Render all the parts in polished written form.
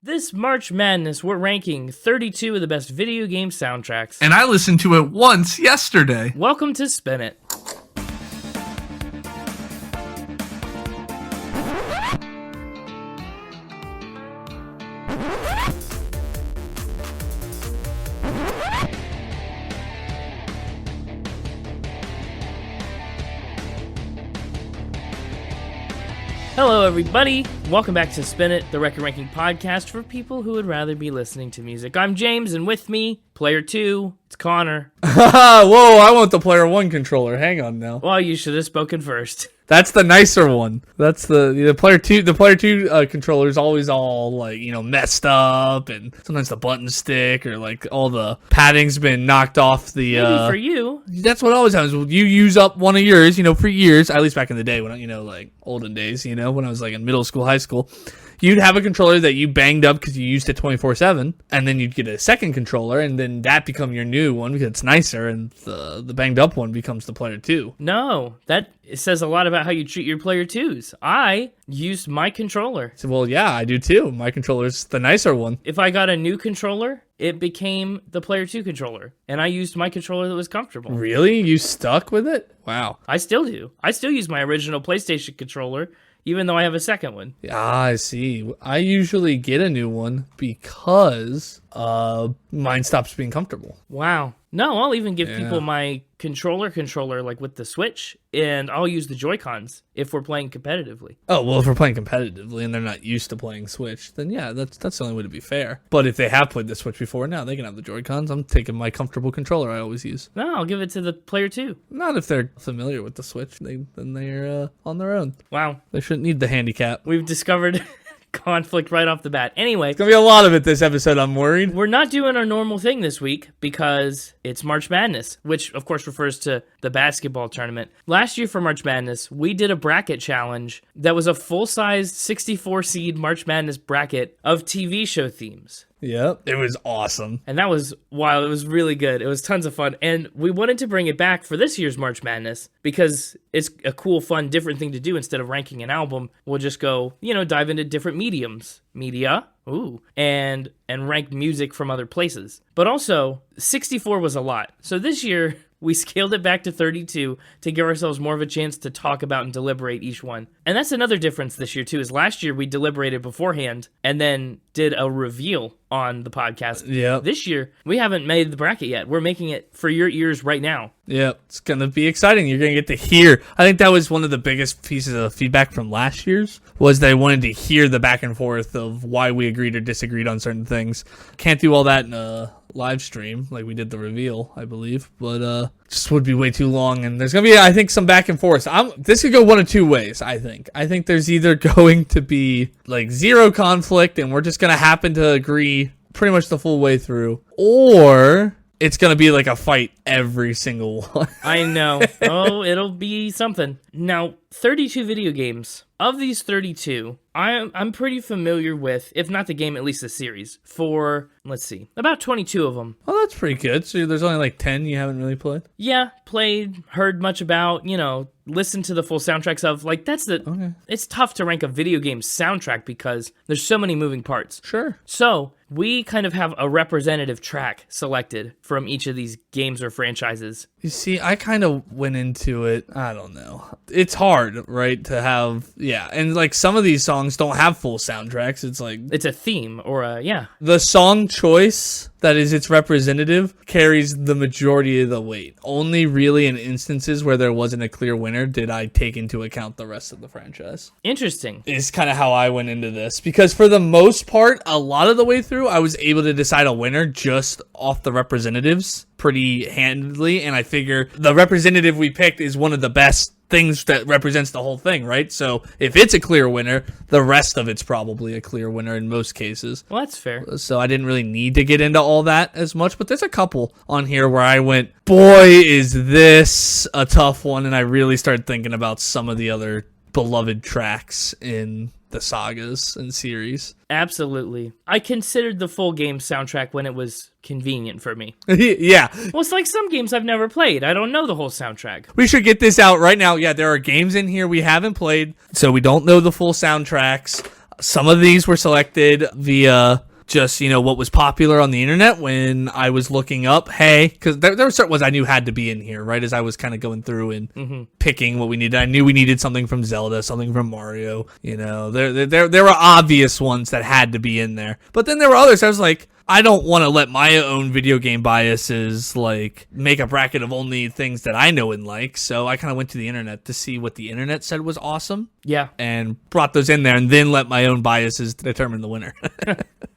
This March Madness, we're ranking 32 of the best video game soundtracks. And I listened to it once yesterday. Welcome to Spin It. Hello, everybody. Welcome back to Spin It, the record ranking podcast for people who would rather be listening to music. I'm James, and with me, player 2, it's Connor. Whoa, I want the player 1 controller. Hang on now. Well, you should have spoken first. That's the nicer one. That's the player 2. The player 2 controller is always all like, messed up, and sometimes the buttons stick or like all the padding's been knocked off the. Maybe for you. That's what always happens. You use up one of yours, for years. At least back in the day when like olden days, when I was like in middle school, high school. You'd have a controller that you banged up because you used it 24/7, and then you'd get a second controller, and then that become your new one because it's nicer, and the banged up one becomes the player 2. No, it says a lot about how you treat your player 2s. I used my controller. So, well, yeah, I do too. My controller's the nicer one. If I got a new controller, it became the player 2 controller, and I used my controller that was comfortable. Really? You stuck with it? Wow. I still do. I still use my original PlayStation controller, even though I have a second one. I see. I usually get a new one because mine stops being comfortable. Wow. No, I'll even give people my controller like with the Switch, and I'll use the Joy-Cons if we're playing competitively. Oh, well, if we're playing competitively and they're not used to playing Switch, then yeah, that's the only way to be fair. But if they have played the Switch before, now they can have the Joy-Cons. I'm taking my comfortable controller I always use. No, I'll give it to the player 2. Not if they're familiar with the Switch. Then they're on their own. Wow. They shouldn't need the handicap. We've discovered conflict right off the bat. Anyway, it's gonna be a lot of it this episode, I'm worried. We're not doing our normal thing this week because it's March Madness, which of course refers to the basketball tournament. Last year for March Madness, we did a bracket challenge that was a full-sized 64-seed March Madness bracket of TV show themes. Yep, it was awesome. And that was wild. It was really good. It was tons of fun. And we wanted to bring it back for this year's March Madness because it's a cool, fun, different thing to do. Instead of ranking an album, we'll just go, dive into different media, and rank music from other places. But also, 64 was a lot. So this year, we scaled it back to 32 to give ourselves more of a chance to talk about and deliberate each one. And that's another difference this year, too, is last year we deliberated beforehand and then did a reveal on the podcast. Yeah. This year, we haven't made the bracket yet. We're making it for your ears right now. Yeah, it's going to be exciting. You're going to get to hear. I think that was one of the biggest pieces of feedback from last year's, was they wanted to hear the back and forth of why we agreed or disagreed on certain things. Can't do all that in a live stream like we did the reveal, I believe, but just would be way too long, and there's gonna be, I think, some back and forth. This could go one of two ways. I think there's either going to be like zero conflict and we're just gonna happen to agree pretty much the full way through, or it's gonna be like a fight every single one. I know. Oh, it'll be something. Now, 32 video games. Of these 32, I'm pretty familiar with, if not the game, at least the series, for, let's see, about 22 of them. Oh, that's pretty good. So there's only like 10 you haven't really played? Yeah, played, heard much about, listened to the full soundtracks of, like, Okay. It's tough to rank a video game soundtrack because there's so many moving parts. Sure. So, we kind of have a representative track selected from each of these games or franchises. You see, I kind of went into it, I don't know. It's hard, right, to have, and like some of these songs don't have full soundtracks. It's like, it's a theme or the song choice that is its representative carries the majority of the weight. Only really in instances where there wasn't a clear winner did I take into account the rest of the franchise. Interesting. Is kind of how I went into this, because for the most part, a lot of the way through, I was able to decide a winner just off the representatives pretty handedly, and I figure the representative we picked is one of the best things that represents the whole thing, right? So if it's a clear winner, the rest of it's probably a clear winner in most cases. Well, that's fair. So I didn't really need to get into all that as much, but there's a couple on here where I went, boy, is this a tough one, and I really started thinking about some of the other beloved tracks in the sagas and series. Absolutely. I considered the full game soundtrack when it was convenient for me. Yeah. Well, it's like some games I've never played. I don't know the whole soundtrack. We should get this out right now. Yeah, there are games in here we haven't played, so we don't know the full soundtracks. Some of these were selected via just, what was popular on the internet when I was looking up, hey, because there were certain ones I knew had to be in here, right? As I was kind of going through and picking what we needed. I knew we needed something from Zelda, something from Mario, there were obvious ones that had to be in there. But then there were others I was like, I don't want to let my own video game biases make a bracket of only things that I know and like. So I kind of went to the internet to see what the internet said was awesome. Yeah. And brought those in there and then let my own biases determine the winner.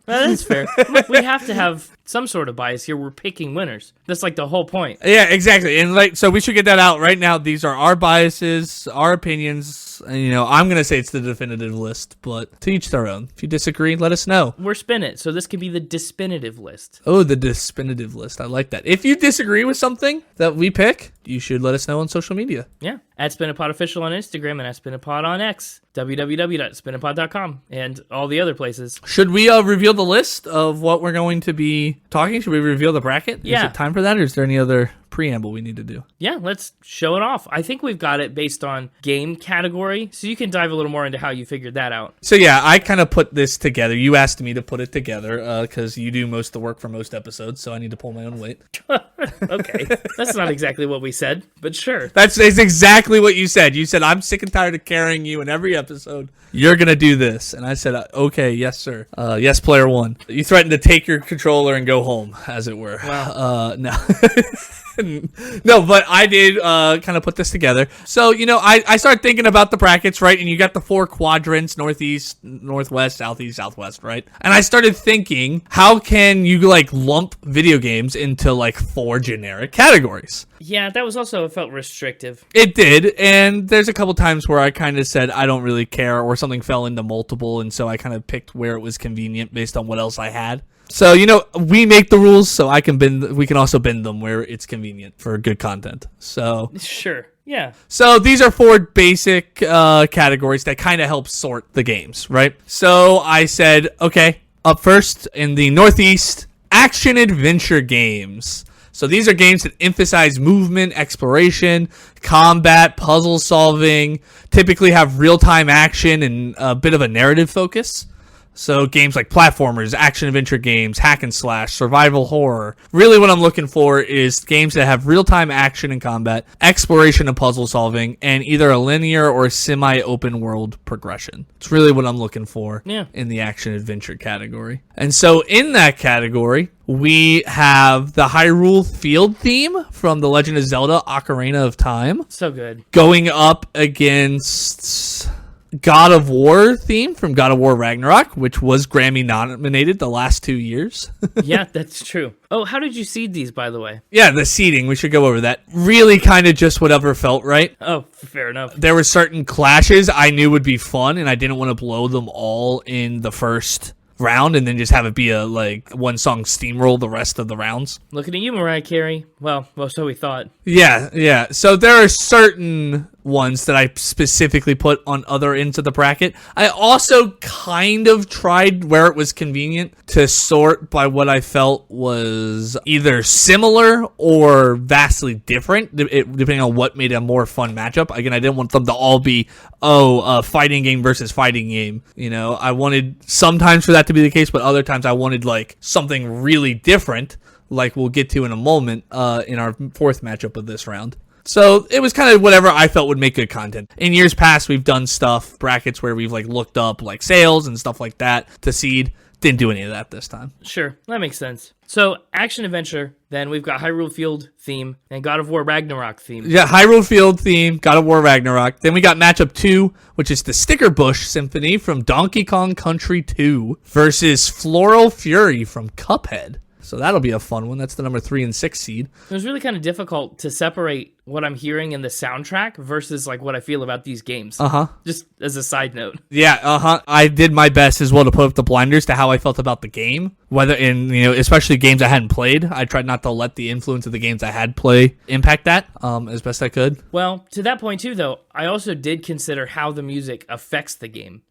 Well, that's fair. Look, we have to have some sort of bias here. We're picking winners. That's like the whole point. Yeah, exactly. And so we should get that out right now. These are our biases, our opinions. And, I'm going to say it's the definitive list, but to each their own. If you disagree, let us know. We're spin it, so this could be the dispinative list. Oh, the dispinative list. I like that. If you disagree with something that we pick, you should let us know on social media. Yeah. At Spinapod Official on Instagram and at Spinapod on X, www.spinapod.com, and all the other places. Should we reveal the list of what we're going to be talking? Should we reveal the bracket? Yeah. Is it time for that, or is there any other preamble we need to do? Yeah, let's show it off. I think we've got it based on game category, so you can dive a little more into how you figured that out. So yeah, I kind of put this together. You asked me to put it together because you do most of the work for most episodes, so I need to pull my own weight. Okay, that's not exactly what we said, but sure. That's exactly what you said. You said, I'm sick and tired of carrying you in every episode. You're going to do this. And I said, okay, yes, sir. Yes, player one. You threatened to take your controller and go home, as it were. Wow. No. No, but I did kind of put this together. So, I started thinking about the brackets, right? And you got the 4 quadrants, northeast, northwest, southeast, southwest, right? And I started thinking, how can you lump video games into 4 generic categories? Yeah, that was also felt restrictive. It did, and there's a couple times where I kind of said I don't really care, or something fell into multiple, and so I kind of picked where it was convenient based on what else I had. So, we make the rules, so we can also bend them where it's convenient for good content. So Sure. Yeah. So these are 4 basic categories that kind of help sort the games, right? So I said, okay, up first in the Northeast, action-adventure games. So these are games that emphasize movement, exploration, combat, puzzle solving, typically have real-time action and a bit of a narrative focus. So games like platformers, action-adventure games, hack and slash, survival horror. Really what I'm looking for is games that have real-time action and combat, exploration and puzzle solving, and either a linear or semi-open world progression. It's really what I'm looking for in the action-adventure category. And so in that category, we have the Hyrule field theme from The Legend of Zelda Ocarina of Time. So good. Going up against God of War theme from God of War Ragnarok, which was Grammy nominated the last 2 years. Yeah, that's true. Oh, how did you seed these, by the way? Yeah, the seeding. We should go over that. Really kind of just whatever felt right. Oh, fair enough. There were certain clashes I knew would be fun, and I didn't want to blow them all in the first round and then just have it be a one song steamroll the rest of the rounds. Looking at you, Mariah Carey. Well, so we thought. Yeah. So there are certain ones that I specifically put on other ends of the bracket. I also kind of tried where it was convenient to sort by what I felt was either similar or vastly different, depending on what made a more fun matchup. Again, I didn't want them to all be, fighting game versus fighting game. I wanted sometimes for that to be the case, but other times I wanted something really different, like we'll get to in a moment in our 4th matchup of this round. So it was kind of whatever I felt would make good content. In years past, we've done brackets where we've looked up sales and stuff like that to seed. Didn't do any of that this time. Sure, that makes sense. So action adventure, then we've got Hyrule Field theme and God of War Ragnarok theme. Yeah, Hyrule Field theme, God of War Ragnarok. Then we got matchup 2, which is the Stickerbush Symphony from Donkey Kong Country 2 versus Floral Fury from Cuphead. So that'll be a fun one. That's the number 3 and 6 seed. It was really kind of difficult to separate what I'm hearing in the soundtrack versus what I feel about these games. Just as a side note. Yeah, I did my best as well to put up the blinders to how I felt about the game. Whether especially games I hadn't played. I tried not to let the influence of the games I had play impact that as best I could. Well, to that point too, though, I also did consider how the music affects the game.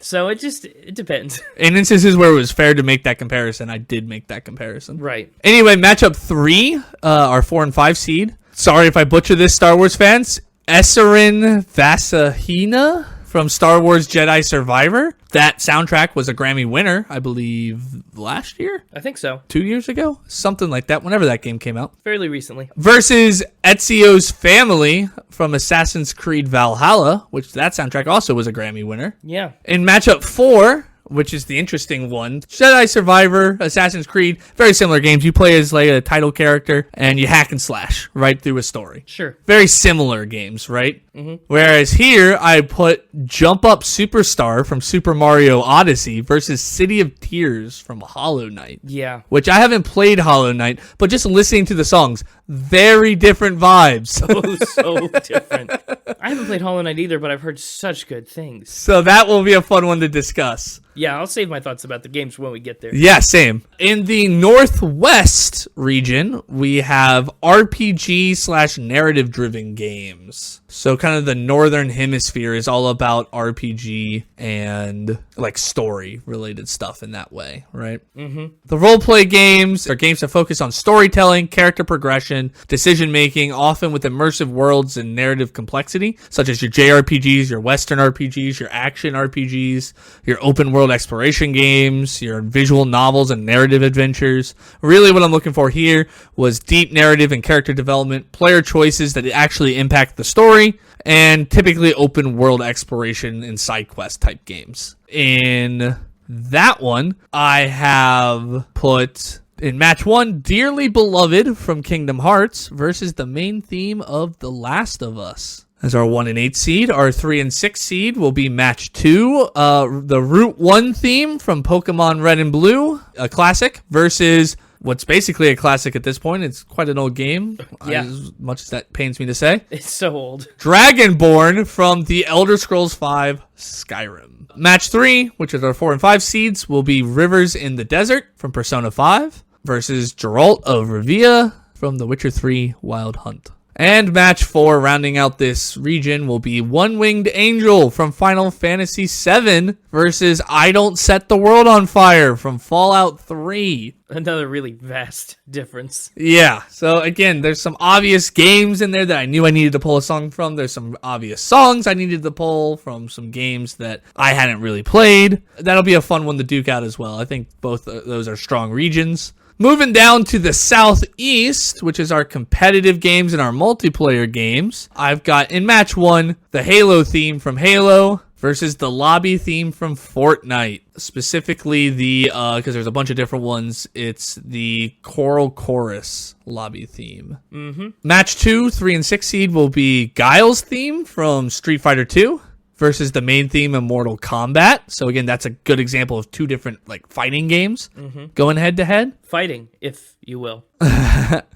So it depends. In instances where it was fair to make that comparison, I did make that comparison. Right. Anyway, matchup 3, our 4 and 5 seed. Sorry if I butcher this, Star Wars fans. Eseerin Vasahina from Star Wars Jedi Survivor. That soundtrack was a Grammy winner, I believe, last year? I think so. 2 years ago? Something like that, whenever that game came out. Fairly recently. Versus Ezio's Family from Assassin's Creed Valhalla, which that soundtrack also was a Grammy winner. Yeah. In matchup 4, which is the interesting one, Jedi Survivor, Assassin's Creed, very similar games. You play as like a title character and you hack and slash right through a story. Sure. Very similar games, right? Mm-hmm. Whereas here, I put Jump Up Superstar from Super Mario Odyssey versus City of Tears from Hollow Knight. Yeah. Which I haven't played Hollow Knight, but just listening to the songs, very different vibes. Oh, so different. I haven't played Hollow Knight either, but I've heard such good things. So that will be a fun one to discuss. Yeah, I'll save my thoughts about the games when we get there. Yeah, same. In the Northwest region, we have RPG / narrative-driven games. So kind of the Northern Hemisphere is all about RPG and like story-related stuff in that way, right? Mm-hmm. The role-play games are games that focus on storytelling, character progression, decision-making, often with immersive worlds and narrative complexity, such as your JRPGs, your Western RPGs, your action RPGs, your open-world exploration games, your visual novels and narrative adventures. Really what I'm looking for here was deep narrative and character development, player choices that actually impact the story, and typically open world exploration and side quest type games. In that one, I have put in match 1, Dearly Beloved from Kingdom Hearts versus the main theme of The Last of Us. As our 1 and 8 seed, our 3 and 6 seed will be match 2, the Route 1 theme from Pokemon Red and Blue, a classic, versus what's basically a classic at this point. It's quite an old game, as much as that pains me to say. It's so old. Dragonborn from The Elder Scrolls V Skyrim. Match 3, which is our 4 and 5 seeds, will be Rivers in the Desert from Persona 5 versus Geralt of Rivia from The Witcher 3 Wild Hunt. And match 4, rounding out this region, will be One-Winged Angel from Final Fantasy VII versus I Don't Set the World on Fire from Fallout 3. Another really vast difference. Yeah, so again, there's some obvious games in there that I knew I needed to pull a song from. There's some obvious songs I needed to pull from some games that I hadn't really played. That'll be a fun one to duke out as well. I think both of those are strong regions. Moving down to the Southeast, which is our competitive games and our multiplayer games, I've got in match 1, the Halo theme from Halo versus the lobby theme from Fortnite. Specifically because there's a bunch of different ones, it's the Choral Chorus lobby theme. Mm-hmm. Match 2, 3 and 6 seed will be Guile's theme from Street Fighter 2. Versus the main theme of Mortal Kombat. So again, that's a good example of 2 different like fighting games going head to head. Fighting, if you will.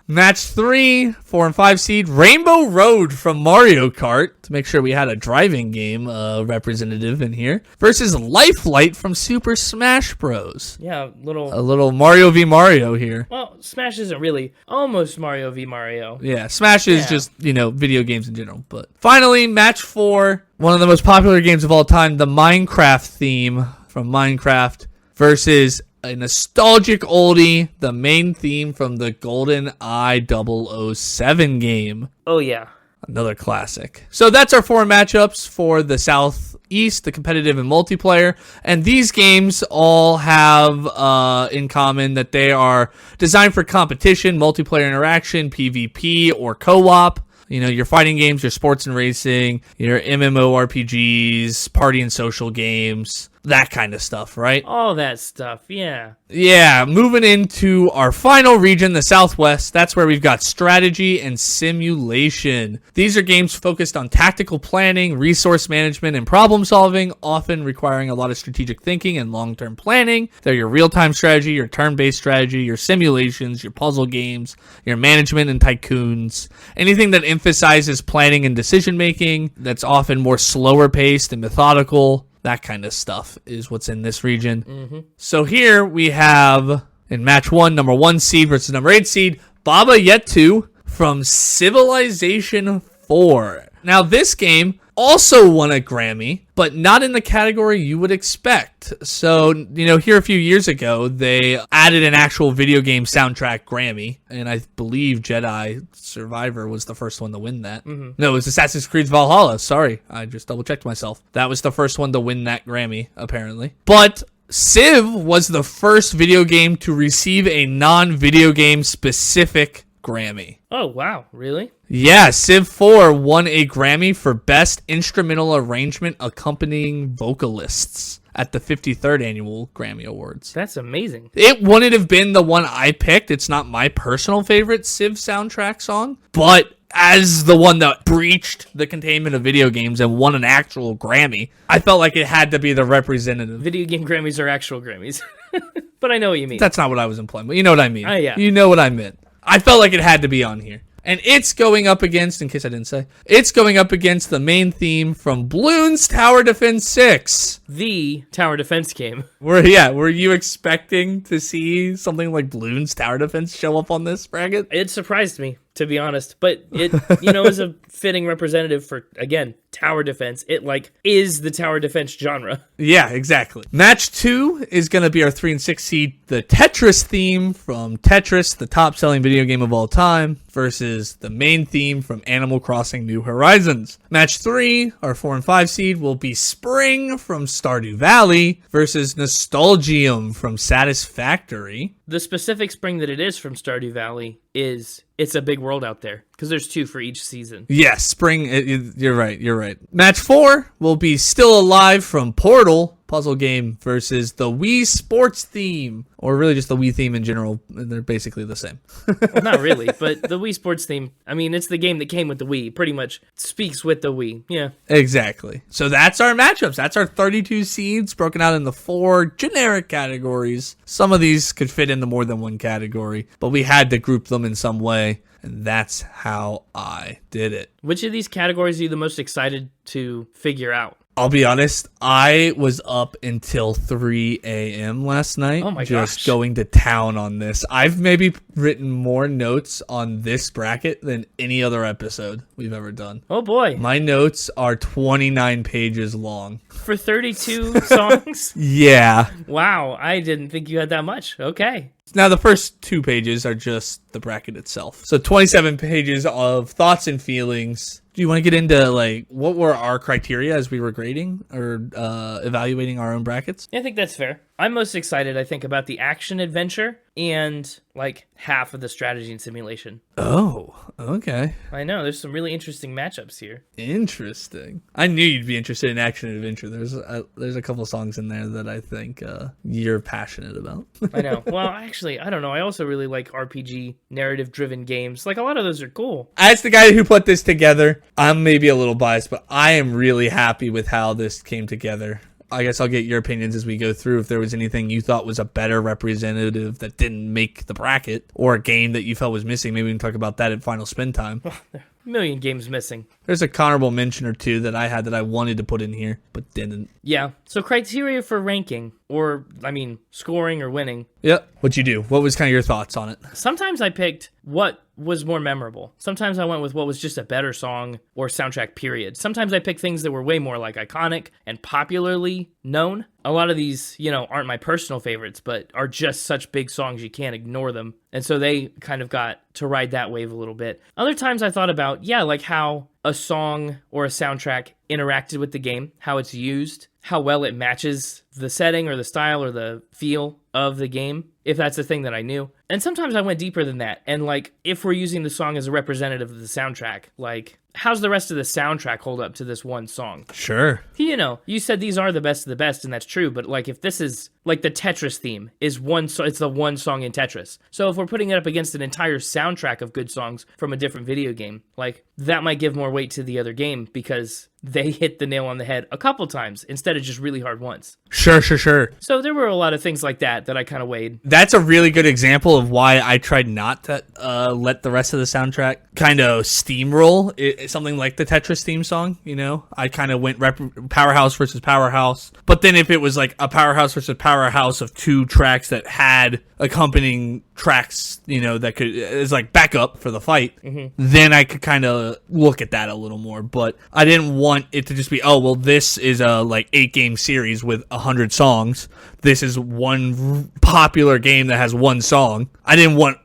Match 3, 4 and 5 seed, Rainbow Road from Mario Kart, to make sure we had a driving game representative in here, versus Lifelight from Super Smash Bros. Yeah, a little Mario v Mario here. Well, Smash isn't really almost Mario v Mario. Yeah, Smash is just, video games in general. But finally, match 4, one of the most popular games of all time, the Minecraft theme from Minecraft versus a nostalgic oldie, the main theme from the GoldenEye 007 game. Oh, yeah. Another classic. So that's our 4 matchups for the Southeast, the competitive and multiplayer. And these games all have in common that they are designed for competition, multiplayer interaction, PvP, or co-op. Your fighting games, your sports and racing, your MMORPGs, party and social games, that kind of stuff, right? All that stuff, yeah. Yeah, moving into our final region, the Southwest, that's where we've got strategy and simulation. These are games focused on tactical planning, resource management, and problem solving, often requiring a lot of strategic thinking and long-term planning. They're your real-time strategy, your turn-based strategy, your simulations, your puzzle games, your management and tycoons. Anything that emphasizes planning and decision-making, that's often more slower-paced and methodical. That kind of stuff is what's in this region. Mm-hmm. So here we have, in match 1, number 1 seed versus number 8 seed, Baba Yetu from Civilization 4. Now this game also won a Grammy, but not in the category you would expect. So, here a few years ago, they added an actual video game soundtrack Grammy, and I believe Jedi Survivor was the first one to win that. Mm-hmm. No, it was Assassin's Creed Valhalla. Sorry, I just double-checked myself. That was the first one to win that Grammy, apparently. But Civ was the first video game to receive a non-video game specific Grammy. Oh, wow. Really? Yeah, Civ 4 won a Grammy for Best Instrumental Arrangement Accompanying Vocalists at the 53rd Annual Grammy Awards. That's amazing. It wouldn't have been the one I picked. It's not my personal favorite Civ soundtrack song, but as the one that breached the containment of video games and won an actual Grammy, I felt like it had to be the representative. Video game Grammys are actual Grammys. But I know what you mean. That's not what I was implying, but you know what I mean. Yeah. You know what I meant. I felt like it had to be on here. And it's going up against, in case I didn't say, it's going up against the main theme from Bloons Tower Defense 6. The tower defense game. Were you expecting to see something like Bloons Tower Defense show up on this bracket? It surprised me, to be honest. But it, is a fitting representative for, again, tower defense. It, is the tower defense genre. Yeah, exactly. Match 2 is going to be our 3 and 6 seed, the Tetris theme from Tetris, the top-selling video game of all time, versus the main theme from Animal Crossing New Horizons. Match 3, our 4 and 5 seed, will be Spring from Stardew Valley versus Nostalgium from Satisfactory. The specific spring that it is from Stardew Valley is it's a big world out there because there's 2 for each season. Yes, spring. You're right. Match 4 will be Still Alive from Portal puzzle game versus the Wii Sports theme, or really just the Wii theme in general. They're basically the same. Well, not really, but the Wii Sports theme, I mean, it's the game that came with the Wii, pretty much speaks with the Wii. Yeah. Exactly. So that's our matchups. That's our 32 seeds broken out into 4 generic categories. Some of these could fit into more than one category, but we had to group them in some way. And that's how I did it. Which of these categories are you the most excited to figure out? I'll be honest, I was up until 3 a.m. last night. Oh my just gosh. Going to town on this. I've maybe written more notes on this bracket than any other episode we've ever done. Oh boy. My notes are 29 pages long. For 32 songs? Yeah. Wow, I didn't think you had that much. Okay. Now, the first 2 pages are just the bracket itself. So 27 pages of thoughts and feelings. Do you want to get into, what were our criteria as we were grading or evaluating our own brackets? I think that's fair. I'm most excited, I think, about the action adventure and, half of the strategy and simulation. Oh, okay. I know, there's some really interesting matchups here. Interesting. I knew you'd be interested in action and adventure. There's a couple songs in there that I think you're passionate about. I know. Well, actually, I don't know. I also really like RPG, narrative-driven games. A lot of those are cool. As the guy who put this together, I'm maybe a little biased, but I am really happy with how this came together. I guess I'll get your opinions as we go through. If there was anything you thought was a better representative that didn't make the bracket, or a game that you felt was missing, maybe we can talk about that at final spin time. A million games missing. There's a honorable mention or 2 that I had that I wanted to put in here, but didn't. Yeah. So criteria for ranking, or, scoring or winning. Yep. What'd you do? What was kind of your thoughts on it? Sometimes I picked what was more memorable. Sometimes I went with what was just a better song or soundtrack, period. Sometimes I picked things that were way more iconic and popularly known. A lot of these, aren't my personal favorites, but are just such big songs you can't ignore them. And so they kind of got to ride that wave a little bit. Other times I thought about, how a song or a soundtrack interacted with the game, how it's used, how well it matches the setting or the style or the feel of the game, if that's the thing that I knew. And sometimes I went deeper than that. And if we're using the song as a representative of the soundtrack, how's the rest of the soundtrack hold up to this one song? Sure. You said these are the best of the best, and that's true, but if this is the Tetris theme is it's the one song in Tetris. So if we're putting it up against an entire soundtrack of good songs from a different video game, that might give more weight to the other game because they hit the nail on the head a couple times instead of just really hard once. Sure. So there were a lot of things like that I kind of weighed. That's a really good example of why I tried not to let the rest of the soundtrack kind of steamroll something like the Tetris theme song. I kind of went powerhouse versus powerhouse, but then if it was like a powerhouse versus powerhouse of two tracks that had accompanying tracks, that could is like backup for the fight, then I could kind of look at that a little more. But I didn't want it to just be, oh well, this is a like 8-game series with 100 songs. This is one popular game that has one song. I didn't want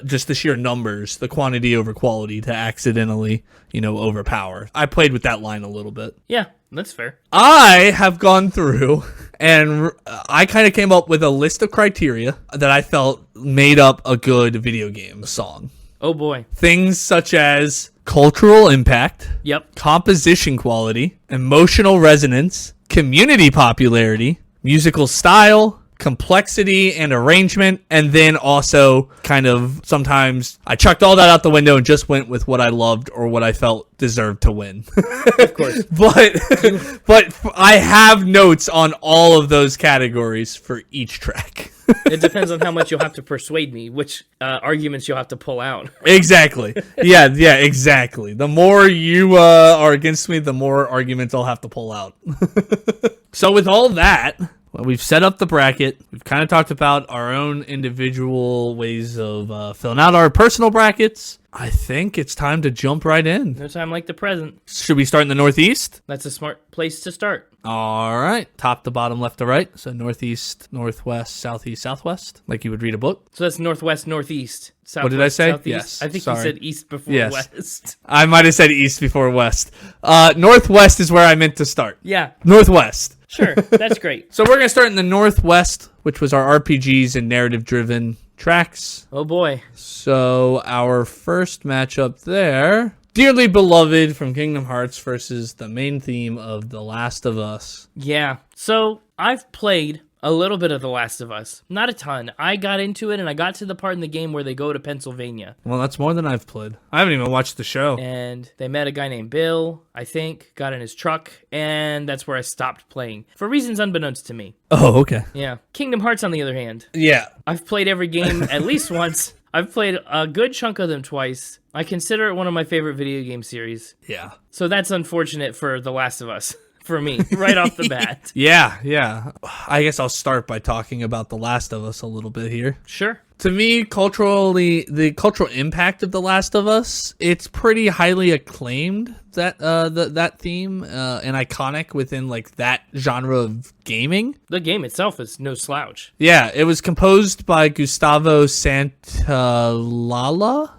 just the sheer numbers, the quantity over quality, to accidentally overpower. I played with that line a little bit. Yeah, that's fair. I have gone through and I kind of came up with a list of criteria that I felt made up a good video game song. Oh boy. Things such as cultural impact, Yep. composition quality, emotional resonance, community popularity, musical style, complexity and arrangement, and then also kind of sometimes I chucked all that out the window and just went with what I loved or what I felt deserved to win. Of course. but I have notes on all of those categories for each track. It depends on how much you'll have to persuade me, which arguments you'll have to pull out. Exactly. Yeah, exactly. The more you are against me, the more arguments I'll have to pull out. So with all that, well, we've set up the bracket. We've kind of talked about our own individual ways of filling out our personal brackets. I think it's time to jump right in. No time like the present. Should we start in the Northeast? That's a smart place to start. All right. Top to bottom, left to right. So Northeast, Northwest, Southeast, Southwest. Like you would read a book. So that's Northwest, Northeast. Southwest, What did I say? Southeast. Yes. I think Sorry. you said East before Yes. West. I might have said East before West. Northwest is where I meant to start. Yeah. Northwest. Sure. That's great. So we're going to start in the Northwest, which was our RPGs and narrative-driven tracks. Oh boy. So our first matchup there, Dearly Beloved from Kingdom Hearts versus the main theme of The Last of Us. Yeah. So I've played a little bit of The Last of Us. Not a ton. I got into it and I got to the part in the game where they go to Pennsylvania. Well, that's more than I've played. I haven't even watched the show. And they met a guy named Bill, I think, got in his truck, and that's where I stopped playing. For reasons unbeknownst to me. Oh, okay. Yeah. Kingdom Hearts, on the other hand. Yeah. I've played every game at least once. I've played a good chunk of them twice. I consider it one of my favorite video game series. Yeah. So that's unfortunate for The Last of Us. For me, right off the bat. Yeah. I guess I'll start by talking about The Last of Us a little bit here. Sure. To me, culturally, the cultural impact of The Last of Us, it's pretty highly acclaimed, that theme, and iconic within like that genre of gaming. The game itself is no slouch. Yeah, it was composed by Gustavo Santaolalla,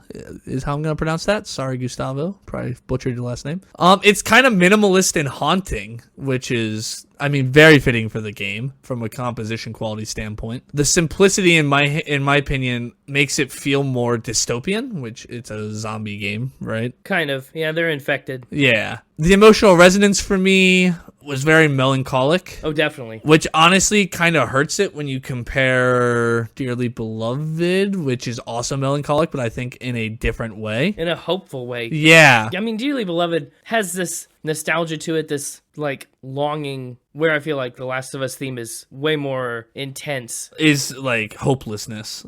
is how I'm going to pronounce that. Sorry, Gustavo. Probably butchered your last name. It's kind of minimalist and haunting, which is, very fitting for the game from a composition quality standpoint. The simplicity, in my opinion, makes it feel more dystopian, which it's a zombie game, right? Kind of. Yeah, they're infected. Yeah. The emotional resonance for me was very melancholic. Oh, definitely. Which honestly kind of hurts it when you compare Dearly Beloved, which is also melancholic, but I think in a different way. In a hopeful way. Yeah. Dearly Beloved has this nostalgia to it, this like longing, where I feel like the Last of Us theme is way more intense. Is like hopelessness.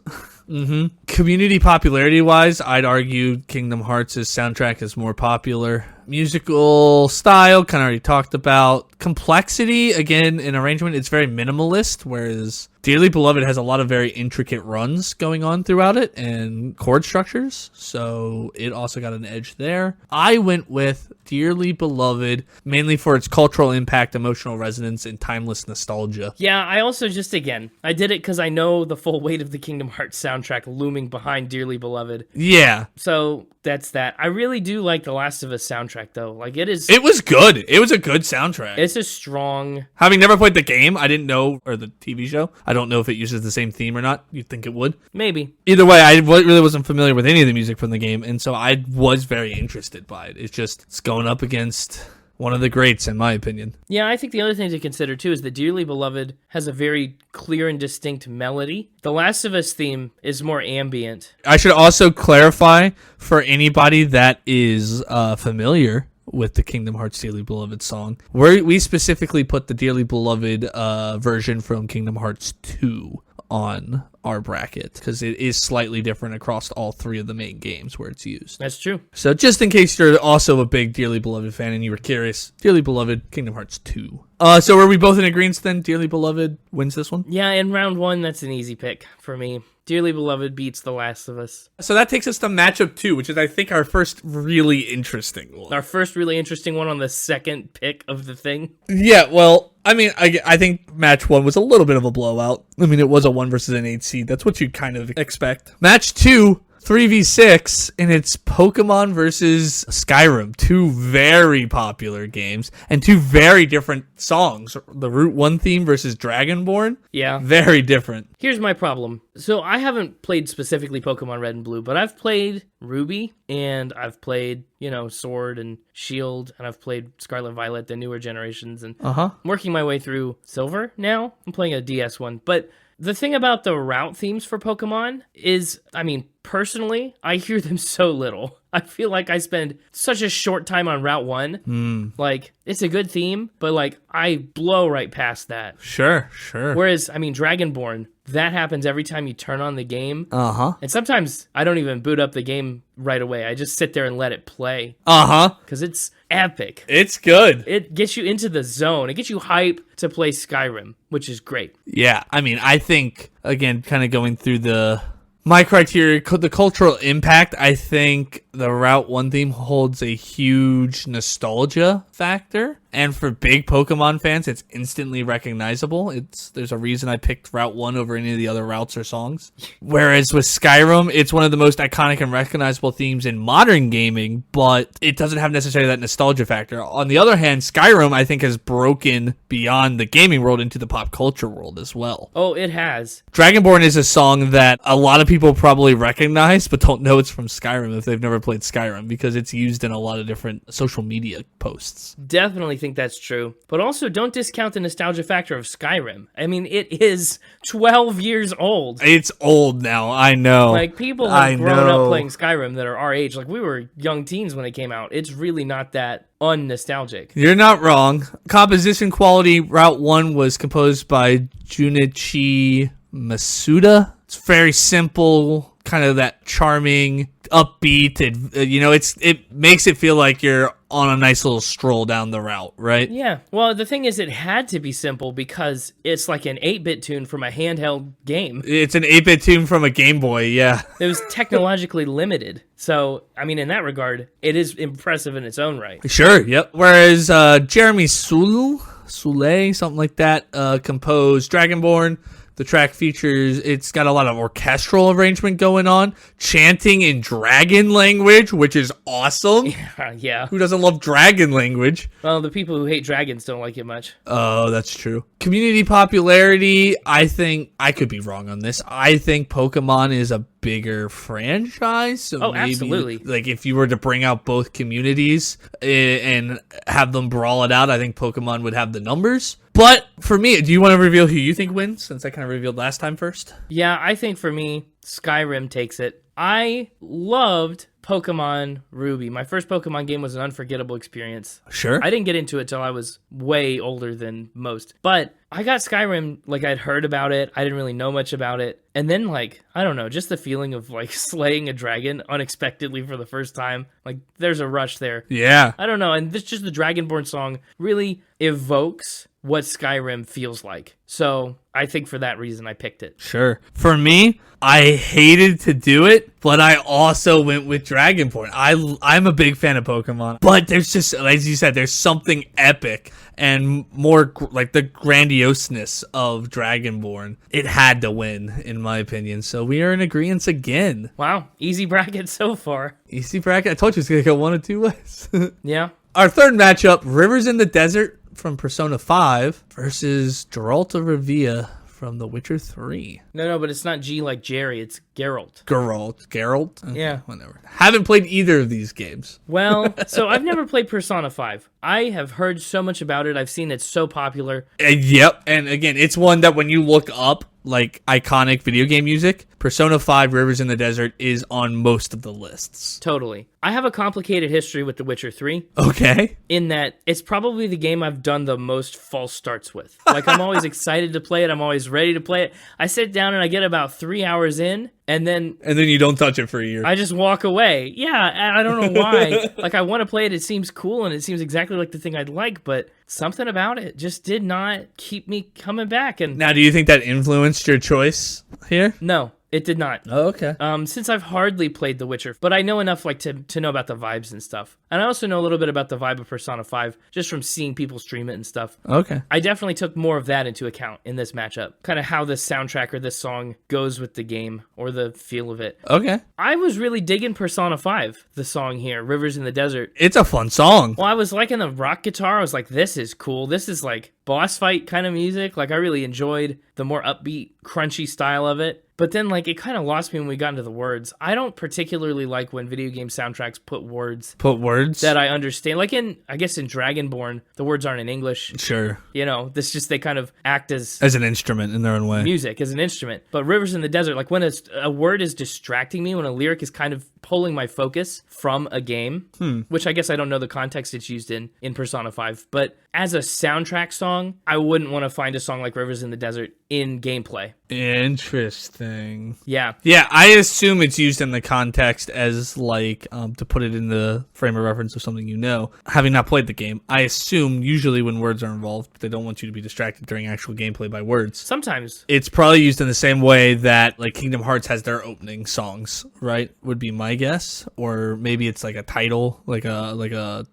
Community popularity wise, I'd argue Kingdom Hearts' soundtrack is more popular. Musical style, kind of already talked about. Complexity, again, in arrangement, it's very minimalist, whereas Dearly Beloved has a lot of very intricate runs going on throughout it and chord structures, so it also got an edge there. I went with Dearly Beloved mainly for its cultural impact, emotional resonance, and timeless nostalgia. Yeah, I also I did it because I know the full weight of the Kingdom Hearts soundtrack looming behind Dearly Beloved. Yeah. So that's that. I really do like the Last of Us soundtrack, though. Like, it was good. It was a good soundtrack. It's a strong... Having never played the game, I didn't know, or the TV show, I don't know if it uses the same theme or not. You'd think it would. Maybe. Either way, I really wasn't familiar with any of the music from the game, and so I was very interested by it. It's going up against one of the greats, in my opinion. Yeah, I think the other thing to consider, too, is that Dearly Beloved has a very clear and distinct melody. The Last of Us theme is more ambient. I should also clarify for anybody that is familiar with the Kingdom Hearts Dearly Beloved song, we specifically put the Dearly Beloved version from Kingdom Hearts 2 on our bracket because it is slightly different across all 3 of the main games where it's used. That's true. So just in case you're also a big Dearly Beloved fan and you were curious, Dearly Beloved, Kingdom Hearts 2. So are we both in agreement then? Dearly Beloved wins this one? Yeah, in round 1, that's an easy pick for me. Dearly Beloved beats The Last of Us. So that takes us to matchup 2, which is, I think, our first really interesting one. Our first really interesting one on the second pick of the thing. Yeah, well, I mean, I think match 1 was a little bit of a blowout. I mean, it was a 1 versus an 8 seed. That's what you'd kind of expect. Match 2, 3v6, and it's Pokemon versus Skyrim. 2 very popular games and 2 very different songs. The Route 1 theme versus Dragonborn. Yeah. Very different. Here's my problem. So I haven't played specifically Pokemon Red and Blue, but I've played Ruby, and I've played, Sword and Shield, and I've played Scarlet Violet, the newer generations, and I'm working my way through Silver now. I'm playing a DS one. But the thing about the route themes for Pokemon is, personally, I hear them so little. I feel like I spend such a short time on Route 1. Like, it's a good theme, but, I blow right past that. Sure. Whereas, Dragonborn, that happens every time you turn on the game. Uh-huh. And sometimes I don't even boot up the game right away. I just sit there and let it play. Uh-huh. Because it's epic. It's good. It gets you into the zone. It gets you hype to play Skyrim, which is great. Yeah, I think, again, kind of going through my criteria, the cultural impact, I think the Route 1 theme holds a huge nostalgia factor. And for big Pokemon fans, it's instantly recognizable. There's a reason I picked Route 1 over any of the other routes or songs. Whereas with Skyrim, it's one of the most iconic and recognizable themes in modern gaming, but it doesn't have necessarily that nostalgia factor. On the other hand, Skyrim, I think, has broken beyond the gaming world into the pop culture world as well. Oh, it has. Dragonborn is a song that a lot of people probably recognize, but don't know it's from Skyrim if they've never played Skyrim, because it's used in a lot of different social media posts. Definitely think that's true. But also, don't discount the nostalgia factor of Skyrim. It is 12 years old. It's old now, I know. People have grown up playing Skyrim that are our age. We were young teens when it came out. It's really not that unnostalgic. You're not wrong. Composition quality, Route 1 was composed by Junichi Masuda. It's very simple, kind of that charming, upbeat. It makes it feel like you're on a nice little stroll down the route, right? Yeah. Well, the thing is, it had to be simple because it's like an 8-bit tune from a handheld game. It's an 8-bit tune from a Game Boy, yeah. It was technologically limited. So, in that regard, it is impressive in its own right. Sure, yep. Whereas Jeremy Soule, something like that, composed Dragonborn. The track features, it's got a lot of orchestral arrangement going on, chanting in dragon language, which is awesome. Yeah. Who doesn't love dragon language? Well, the people who hate dragons don't like it much. Oh, that's true. Community popularity, I think, I could be wrong on this. I think Pokemon is a bigger franchise. So maybe, absolutely. If you were to bring out both communities and have them brawl it out, I think Pokemon would have the numbers. But for me, do you want to reveal who you think wins, since I kind of revealed last time first? Yeah, I think for me, Skyrim takes it. I loved Pokemon Ruby. My first Pokemon game was an unforgettable experience. Sure. I didn't get into it till I was way older than most. But I got Skyrim, I'd heard about it. I didn't really know much about it. And then, I don't know, just the feeling of, slaying a dragon unexpectedly for the first time. There's a rush there. Yeah. I don't know. And just the Dragonborn song really evokes what Skyrim feels like. So I think for that reason I picked it. Sure. For me, I hated to do it, but I also went with Dragonborn. I'm a big fan of Pokemon, but there's just, as you said, there's something epic and more the grandioseness of Dragonborn. It had to win, in my opinion. So we are in agreement again. Wow. Easy bracket so far. Easy bracket. I told you it's going to go one of two ways. Yeah. Our third matchup, Rivers in the Desert from Persona 5 versus Geralt of Rivia from The Witcher 3. No, but it's not G like Jerry, it's Geralt. Geralt? Yeah. Whatever. Haven't played either of these games. Well, so I've never played Persona 5. I have heard so much about it. I've seen it's so popular. Yep. And again, it's one that when you look up like iconic video game music, Persona 5 Rivers in the Desert is on most of the lists. Totally. I have a complicated history with The Witcher 3. Okay. In that it's probably the game I've done the most false starts with. Like, I'm always excited to play it. I'm always ready to play it. I sit down and I get about 3 hours in, and then you don't touch it for a year. I just walk away. Yeah, and I don't know why. Like, I want to play it. It seems cool, and it seems exactly like the thing I'd like, but something about it just did not keep me coming back. And now, do you think that influenced your choice here? No. It did not. Oh, okay. Since I've hardly played The Witcher, but I know enough like to know about the vibes and stuff. And I also know a little bit about the vibe of Persona 5 just from seeing people stream it and stuff. Okay. I definitely took more of that into account in this matchup. Kind of how this soundtrack or this song goes with the game or the feel of it. Okay. I was really digging Persona 5, the song here, Rivers in the Desert. It's a fun song. Well, I was liking the rock guitar. I was like, this is cool. This is like boss fight kind of music. Like, I really enjoyed the more upbeat, crunchy style of it. But then, like, it kind of lost me when we got into the words. I don't particularly like when video game soundtracks put words that I understand. Like I guess in Dragonborn, the words aren't in English. Sure. You know, they kind of act as an instrument in their own way. Music, as an instrument. But Rivers in the Desert, like when a word is distracting me, when a lyric is kind of pulling my focus from a game, which I guess I don't know the context it's used in Persona 5. But as a soundtrack song, I wouldn't want to find a song like Rivers in the Desert in gameplay. Interesting. Yeah. Yeah, I assume it's used in the context as like to put it in the frame of reference of something you know. Having not played the game, I assume usually when words are involved, they don't want you to be distracted during actual gameplay by words. Sometimes. It's probably used in the same way that like Kingdom Hearts has their opening songs, right? Would be my guess. Or maybe it's like a title, like a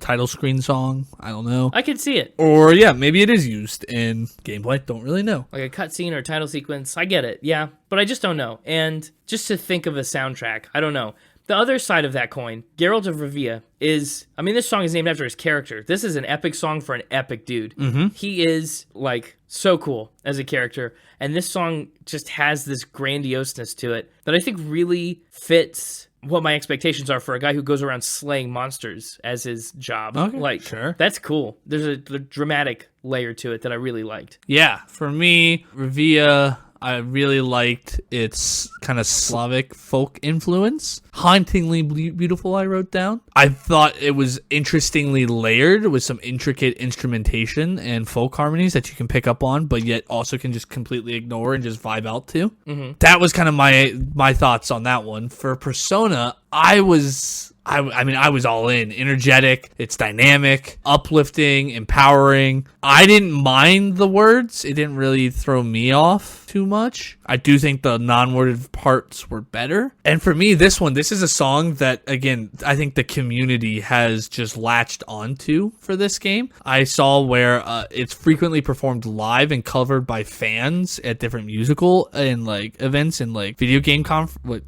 title screen song. I don't know. I could see it. Or yeah, maybe it is used in gameplay. Don't really know. Like a cutscene or a title sequence. I get it. Yeah. But I just don't know. And just to think of a soundtrack, I don't know. The other side of that coin, Geralt of Rivia is, I mean, this song is named after his character. This is an epic song for an epic dude. Mm-hmm. He is like so cool as a character. And this song just has this grandioseness to it that I think really fits what my expectations are for a guy who goes around slaying monsters as his job. Okay, like, sure. That's cool. There's a dramatic layer to it that I really liked. Yeah, for me, Rivia, I really liked its kind of Slavic folk influence. Hauntingly beautiful, I wrote down. I thought it was interestingly layered with some intricate instrumentation and folk harmonies that you can pick up on, but yet also can just completely ignore and just vibe out to. Mm-hmm. That was kind of my thoughts on that one. For Persona, I was all in. Energetic, it's dynamic, uplifting, empowering. I didn't mind the words. It didn't really throw me off too much. I do think the non-worded parts were better. And for me, this is a song that, again, I think the community has just latched onto for this game. I saw where it's frequently performed live and covered by fans at different musical and like events and like video game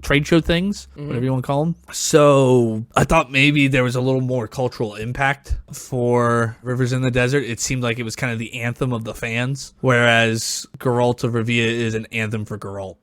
trade show things, whatever you want to call them. So I thought maybe there was a little more cultural impact for Rivers in the Desert. It seemed like it was kind of the anthem of the fans, whereas Geralt of Rivia is an anthem for Geralt.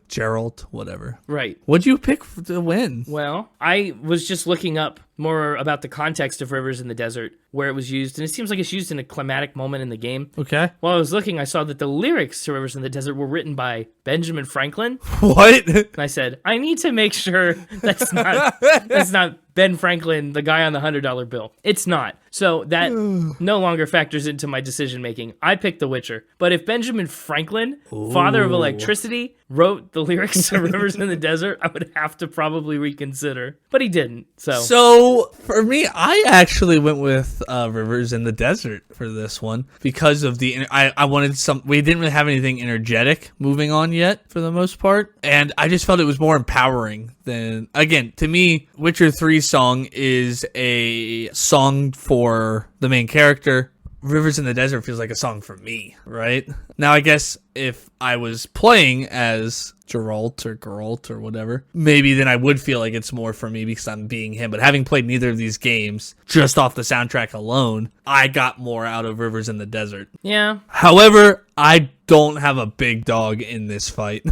Geralt, whatever. Right. What'd you pick to win? Well, I was just looking up more about the context of Rivers in the Desert, where it was used, and it seems like it's used in a climatic moment in the game. Okay. While I was looking, I saw that the lyrics to Rivers in the Desert were written by Benjamin Franklin. What? And I said, I need to make sure that's not Ben Franklin, the guy on the $100 bill. It's not. So that no longer factors into my decision making. I picked The Witcher. But if Benjamin Franklin, father of electricity, wrote the lyrics to Rivers in the Desert, I would have to probably reconsider. But he didn't. So for me, I actually went with Rivers in the Desert for this one because of I wanted we didn't really have anything energetic moving on yet for the most part. And I just felt it was more empowering than, again, to me, Witcher 3 song is a song for the main character. Rivers in the Desert feels like a song for me, right? Now, I guess if I was playing as Geralt or whatever, maybe then I would feel like it's more for me because I'm being him. But having played neither of these games, just off the soundtrack alone, I got more out of Rivers in the Desert. Yeah. However, I don't have a big dog in this fight.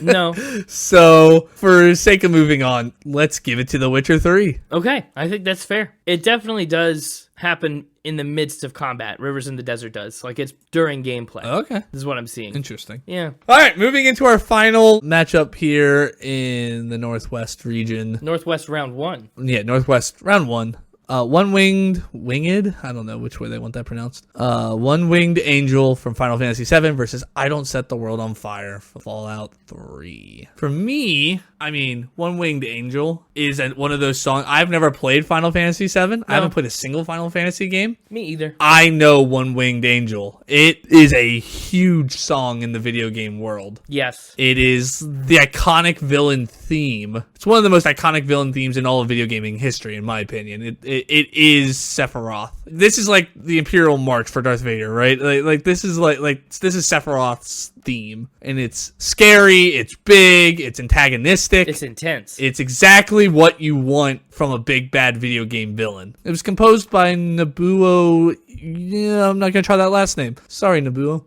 No. So, for sake of moving on, let's give it to The Witcher 3. Okay, I think that's fair. It definitely does happen in the midst of combat. Rivers in the Desert does. Like, it's during gameplay. Okay. This is what I'm seeing. Interesting. Yeah. All right, moving into our final matchup here in the Northwest region. Northwest round 1. Yeah, Northwest round 1. Winged? I don't know which way they want that pronounced. One-Winged Angel from Final Fantasy VII versus I Don't Set the World on Fire from Fallout 3. For me, I mean, One-Winged Angel is one of those songs. I've never played Final Fantasy VII. I haven't played a single Final Fantasy game. Me either. I know One-Winged Angel. It is a huge song in the video game world. Yes. It is the iconic villain theme. It's one of the most iconic villain themes in all of video gaming history, in my opinion. It is Sephiroth. This is like the Imperial March for Darth Vader, right? Like this is this is Sephiroth's theme, and it's scary, it's big, it's antagonistic, It's intense. it's exactly what you want from a big bad video game villain. It was composed by Nobuo. Yeah, I'm not gonna try that last name. Sorry, Nobuo.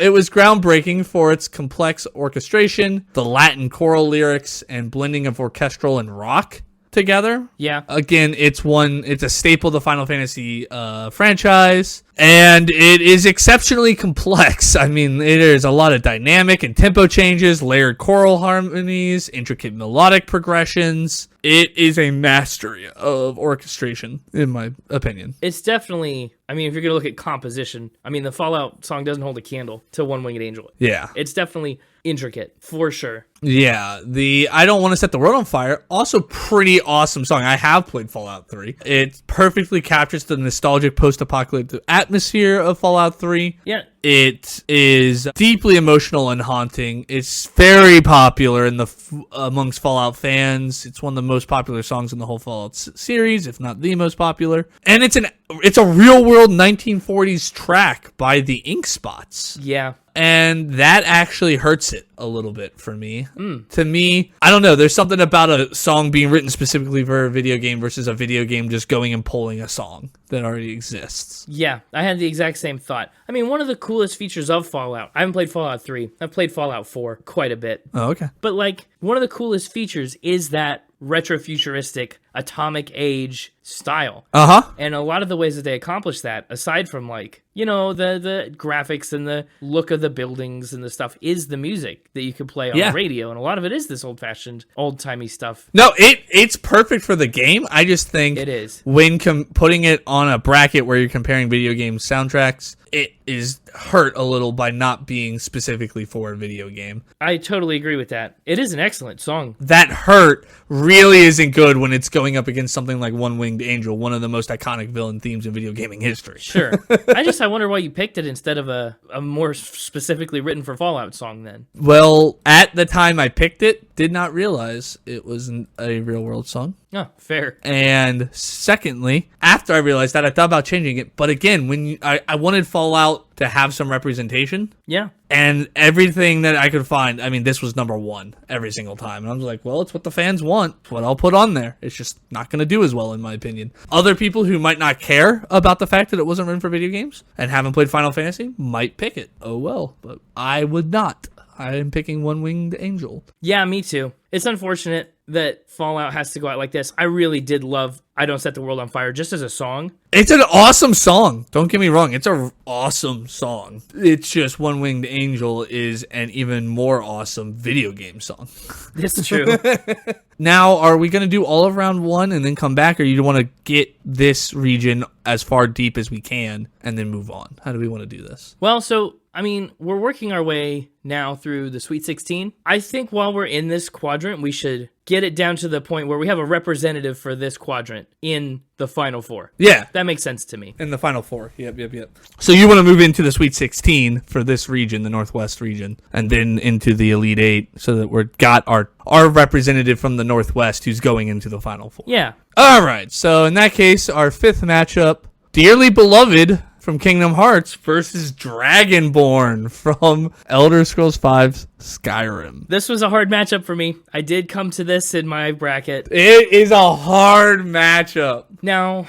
It was groundbreaking for its complex orchestration, the Latin choral lyrics, and blending of orchestral and rock together. Yeah. Again, it's a staple of the Final Fantasy franchise, and it is exceptionally complex. I mean, there's a lot of dynamic and tempo changes, layered choral harmonies, intricate melodic progressions. It is a mastery of orchestration, in my opinion. It's definitely, I mean, if you're going to look at composition, I mean, the Fallout song doesn't hold a candle to One-Winged Angel. Yeah. It's definitely intricate, for sure. Yeah, the I Don't Want to Set the World on Fire, also pretty awesome song. I have played Fallout 3. It perfectly captures the nostalgic post-apocalyptic atmosphere of Fallout 3. Yeah. It is deeply emotional and haunting. It's very popular amongst Fallout fans. It's one of the most popular songs in the whole Fallout series, if not the most popular. And it's a real-world 1940s track by the Ink Spots. Yeah. And that actually hurts it a little bit for me. To me, I don't know. There's something about a song being written specifically for a video game versus a video game just going and pulling a song that already exists. Yeah, I had the exact same thought. I mean, one of the coolest features of Fallout, I haven't played Fallout 3. I've played Fallout 4 quite a bit. Oh, okay. But, like, one of the coolest features is that retrofuturistic atomic age style. Uh-huh. And a lot of the ways that they accomplish that, aside from, like, you know, the graphics and the look of the buildings and the stuff, is the music that you can play on the radio. And a lot of it is this old-fashioned, old-timey stuff. No, it's perfect for the game. I just think It is. when putting it on a bracket where you're comparing video game soundtracks, it is hurt a little by not being specifically for a video game. I totally agree with that. It is an excellent song. That hurt really isn't good when it's going up against something like One-Winged Angel, one of the most iconic villain themes in video gaming history. Sure. I wonder why you picked it instead of a more specifically written for Fallout song then. Well, at the time I picked it, did not realize it wasn't a real world song. Oh, fair. And secondly, after I realized that, I thought about changing it. But again, I wanted Fallout to have some representation. Yeah. And everything that I could find, I mean, this was number one every single time. And I was like, well, it's what the fans want. It's what I'll put on there. It's just not going to do as well, in my opinion. Other people who might not care about the fact that it wasn't written for video games and haven't played Final Fantasy might pick it. Oh, well. But I would not. I am picking One-Winged Angel. Yeah, me too. It's unfortunate that Fallout has to go out like this. I really did love I Don't Set the World on Fire just as a song. It's an awesome song. Don't get me wrong. It's an awesome song. It's just One-Winged Angel is an even more awesome video game song. It's true. Now, are we going to do all of round one and then come back, or you want to get this region as far deep as we can and then move on? How do we want to do this? Well, so, I mean, we're working our way now through the Sweet 16. I think while we're in this quadrant, we should get it down to the point where we have a representative for this quadrant in the Final Four. Yeah. That makes sense to me. In the Final Four. Yep. So you want to move into the Sweet 16 for this region, the Northwest region, and then into the Elite Eight so that we've got our representative from the Northwest who's going into the Final Four. Yeah. All right. So in that case, our fifth matchup, Dearly Beloved from Kingdom Hearts versus Dragonborn from Elder Scrolls V's Skyrim. This was a hard matchup for me. I did come to this in my bracket. It is a hard matchup. Now,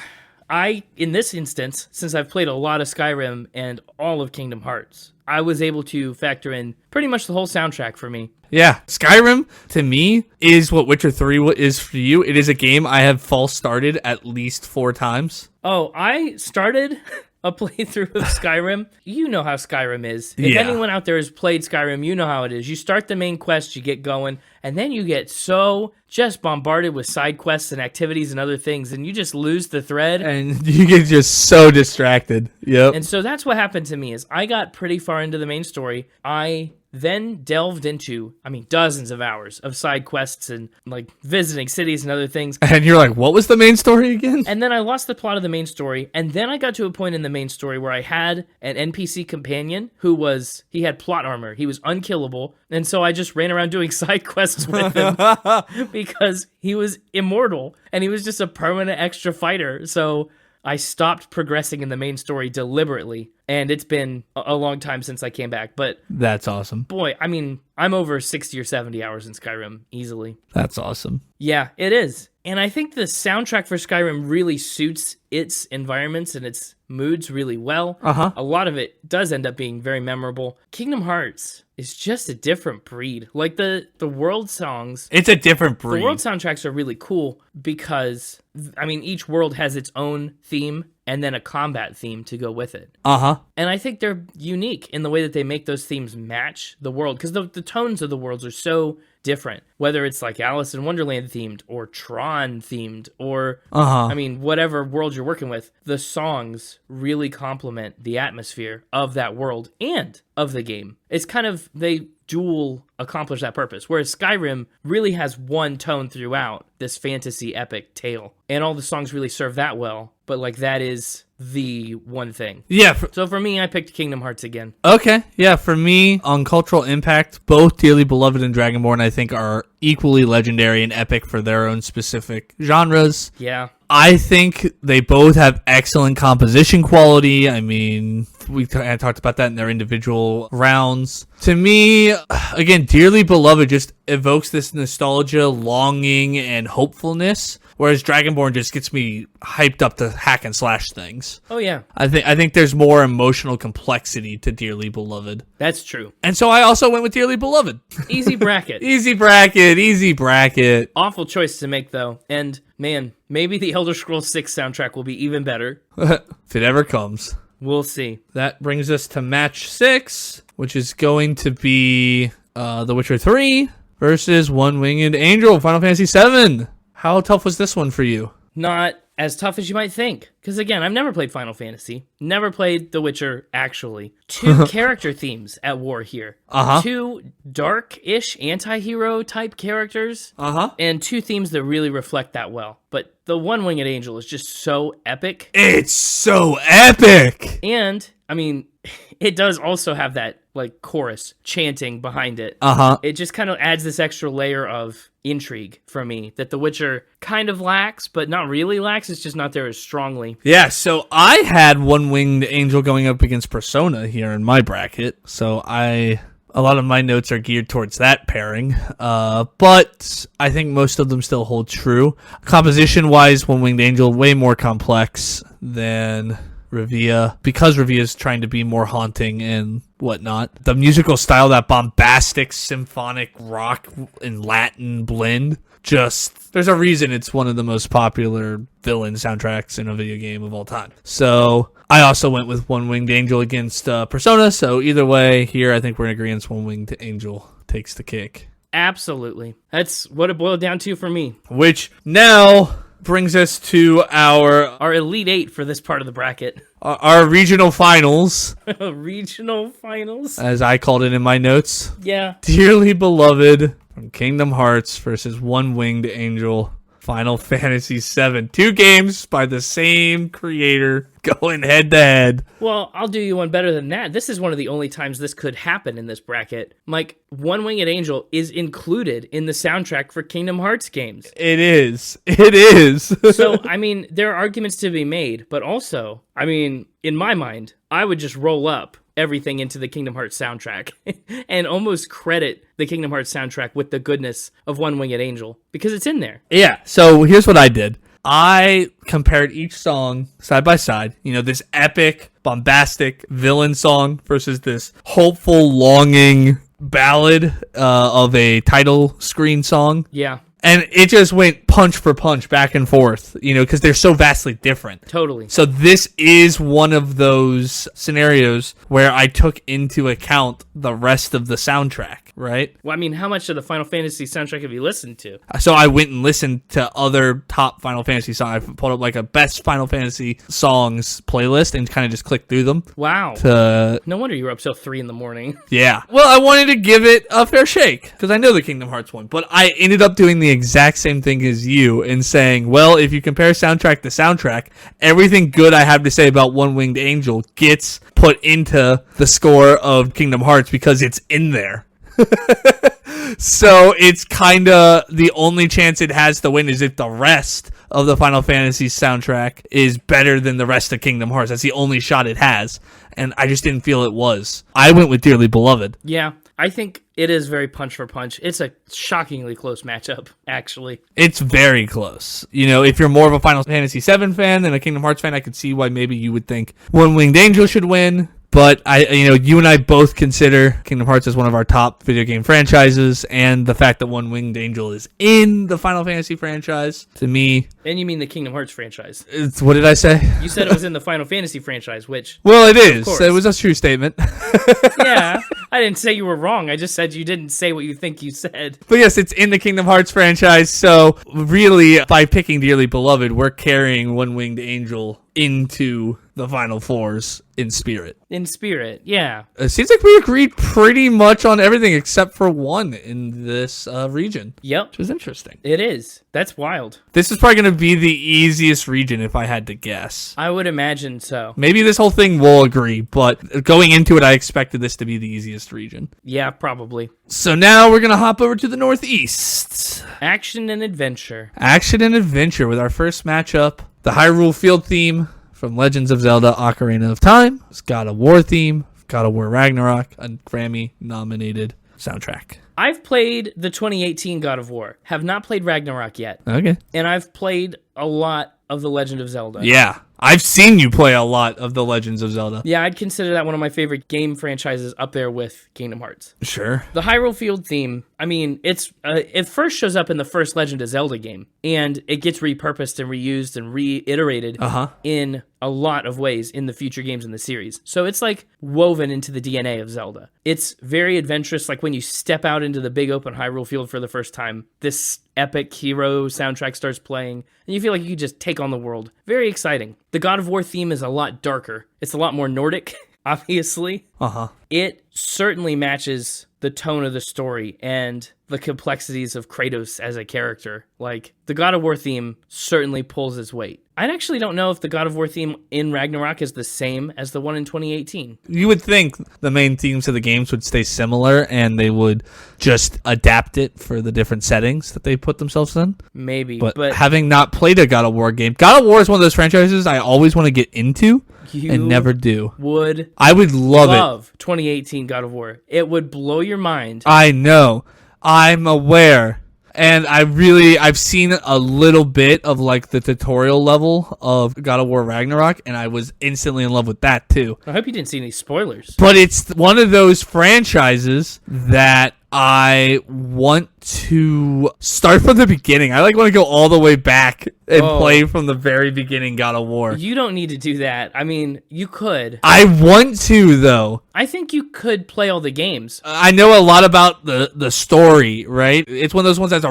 in this instance, since I've played a lot of Skyrim and all of Kingdom Hearts, I was able to factor in pretty much the whole soundtrack for me. Yeah, Skyrim, to me, is what Witcher 3 is for you. It is a game I have false started at least 4 times. Oh, I started a playthrough of Skyrim, you know how Skyrim is. If Yeah. anyone out there has played Skyrim, you know how it is. You start the main quest, you get going, and then you get so just bombarded with side quests and activities and other things, and you just lose the thread. And you get just so distracted. Yep. And so that's what happened to me is I got pretty far into the main story. I then delved into, dozens of hours of side quests and like visiting cities and other things. And you're like, what was the main story again? And then I lost the plot of the main story. And then I got to a point in the main story where I had an NPC companion he had plot armor. He was unkillable. And so I just ran around doing side quests with him because he was immortal and he was just a permanent extra fighter. So I stopped progressing in the main story deliberately, and it's been a long time since I came back. But That's awesome. boy, I'm over 60 or 70 hours in Skyrim easily. That's awesome. Yeah, it is. And I think the soundtrack for Skyrim really suits its environments and its moods really well. Uh-huh. A lot of it does end up being very memorable. Kingdom Hearts is just a different breed. Like the world songs, It's a different breed. the world soundtracks are really cool because, each world has its own theme and then a combat theme to go with it. Uh-huh. And I think they're unique in the way that they make those themes match the world, because the tones of the worlds are so different, whether it's like Alice in Wonderland themed or Tron themed or, whatever world you're working with, the songs really complement the atmosphere of that world and of the game. It's kind of, they dual accomplish that purpose, whereas Skyrim really has one tone throughout this fantasy epic tale, and all the songs really serve that well, but like that is the one thing. Yeah. So for me, I picked Kingdom Hearts again. Okay. Yeah, for me, on cultural impact, both Dearly Beloved and Dragonborn, I think, are equally legendary and epic for their own specific genres. Yeah. I think they both have excellent composition quality. I mean, we talked about that in their individual rounds. To me, again, Dearly Beloved just evokes this nostalgia, longing, and hopefulness, whereas Dragonborn just gets me hyped up to hack and slash things. Oh, yeah. I think there's more emotional complexity to Dearly Beloved. That's true. And so I also went with Dearly Beloved. Easy bracket. Easy bracket. Awful choice to make, though. And, man, maybe the Elder Scrolls 6 soundtrack will be even better. If it ever comes. We'll see. That brings us to match 6, which is going to be The Witcher 3 versus One Winged Angel, Final Fantasy 7. How tough was this one for you? Not as tough as you might think. Because, again, I've never played Final Fantasy. Never played The Witcher, actually. 2 character themes at war here. Uh-huh. 2 dark-ish anti-hero type characters. Uh-huh. And 2 themes that really reflect that well. But the One Winged Angel is just so epic. It's so epic! And, it does also have that, like, chorus chanting behind it. Uh-huh. It just kind of adds this extra layer of intrigue for me that The Witcher kind of lacks, but not really lacks. It's just not there as strongly. Yeah, so I had One Winged Angel going up against Persona here in my bracket. So a lot of my notes are geared towards that pairing. But I think most of them still hold true. Composition-wise, One Winged Angel, way more complex than Rivia, because Rivia is trying to be more haunting and whatnot. The musical style, that bombastic symphonic rock and Latin blend, there's a reason it's one of the most popular villain soundtracks in a video game of all time. So I also went with One Winged Angel against Persona. So either way, here I think we're in agreement. One Winged Angel takes the cake. Absolutely. That's what it boiled down to for me. Which now brings us to our Elite 8 for this part of the bracket. Our regional finals. Regional finals? As I called it in my notes. Yeah. Dearly Beloved from Kingdom Hearts versus One Winged Angel, Final Fantasy VII. 2 games by the same creator going head to head. Well, I'll do you one better than that. This is one of the only times this could happen in this bracket. Like, One Winged Angel is included in the soundtrack for Kingdom Hearts games. It is. So, there are arguments to be made, but also, in my mind, I would just roll up everything into the Kingdom Hearts soundtrack and almost credit the Kingdom Hearts soundtrack with the goodness of One Winged Angel because it's in there. Yeah, so here's what I did. I compared each song side by side. This epic, bombastic villain song versus this hopeful, longing ballad of a title screen song. Yeah. And it just went punch for punch back and forth, because they're so vastly different. Totally. So this is one of those scenarios where I took into account the rest of the soundtrack, right? Well, I mean, how much of the Final Fantasy soundtrack have you listened to? So I went and listened to other top Final Fantasy songs. I pulled up like a best Final Fantasy songs playlist and kind of just clicked through them. Wow. No wonder you were up till 3 a.m. Yeah. Well, I wanted to give it a fair shake because I know the Kingdom Hearts one, but I ended up doing the exact same thing as you in saying, well, if you compare soundtrack to soundtrack, everything good I have to say about One Winged Angel gets put into the score of Kingdom Hearts because it's in there. So it's kind of the only chance it has to win is if the rest of the Final Fantasy soundtrack is better than the rest of Kingdom Hearts. That's the only shot it has. And I just didn't feel it was. I went with Dearly Beloved. Yeah, I think it is very punch for punch. It's a shockingly close matchup, actually. It's very close. If you're more of a Final Fantasy VII fan than a Kingdom Hearts fan, I could see why maybe you would think One Winged Angel should win. But you and I both consider Kingdom Hearts as one of our top video game franchises, and the fact that One Winged Angel is in the Final Fantasy franchise, to me... And you mean the Kingdom Hearts franchise. What did I say? You said it was in the Final Fantasy franchise, which... Well, it is. It was a true statement. Yeah, I didn't say you were wrong. I just said you didn't say what you think you said. But yes, it's in the Kingdom Hearts franchise, so really, by picking Dearly Beloved, we're carrying One Winged Angel into the Final Fours in spirit. In spirit, yeah. It seems like we agreed pretty much on everything except for one in this region. Yep. Which is interesting. It is. That's wild. This is probably going to be the easiest region if I had to guess. I would imagine so. Maybe this whole thing will agree, but going into it, I expected this to be the easiest region. Yeah, probably. So now we're going to hop over to the Northeast. Action and adventure. Action and adventure with our first matchup. The Hyrule Field theme from Legends of Zelda Ocarina of Time. It's God of War theme. God of War Ragnarok, a Grammy-nominated soundtrack. I've played the 2018 God of War. Have not played Ragnarok yet. Okay. And I've played a lot of The Legend of Zelda. Yeah. I've seen you play a lot of The Legends of Zelda. Yeah, I'd consider that one of my favorite game franchises up there with Kingdom Hearts. Sure. The Hyrule Field theme, I mean, it first shows up in the first Legend of Zelda game, and it gets repurposed and reused and reiterated in a lot of ways in the future games in the series. So it's like woven into the DNA of Zelda. It's very adventurous, like when you step out into the big open Hyrule Field for the first time, this epic hero soundtrack starts playing, and you feel like you could just take on the world. Very exciting. The God of War theme is a lot darker. It's a lot more Nordic, obviously. It certainly matches the tone of the story and the complexities of Kratos as a character. Like, the God of War theme certainly pulls its weight. I actually don't know if the God of War theme in Ragnarok is the same as the one in 2018. You would think the main themes of the games would stay similar and they would just adapt it for the different settings that they put themselves in. Maybe. But having not played a God of War game, God of War is one of those franchises I always want to get into and never do. I would love it. 2018 God of War. It would blow your mind. I know. I'm aware. And I've seen a little bit of like the tutorial level of God of War Ragnarok, and I was instantly in love with that too. I hope you didn't see any spoilers. But it's one of those franchises that I want to start from the beginning. I want to go all the way back and play from the very beginning God of War. You don't need to do that. I mean, you could. I want to, though. I think you could play all the games. I know a lot about the story, right? It's one of those ones that's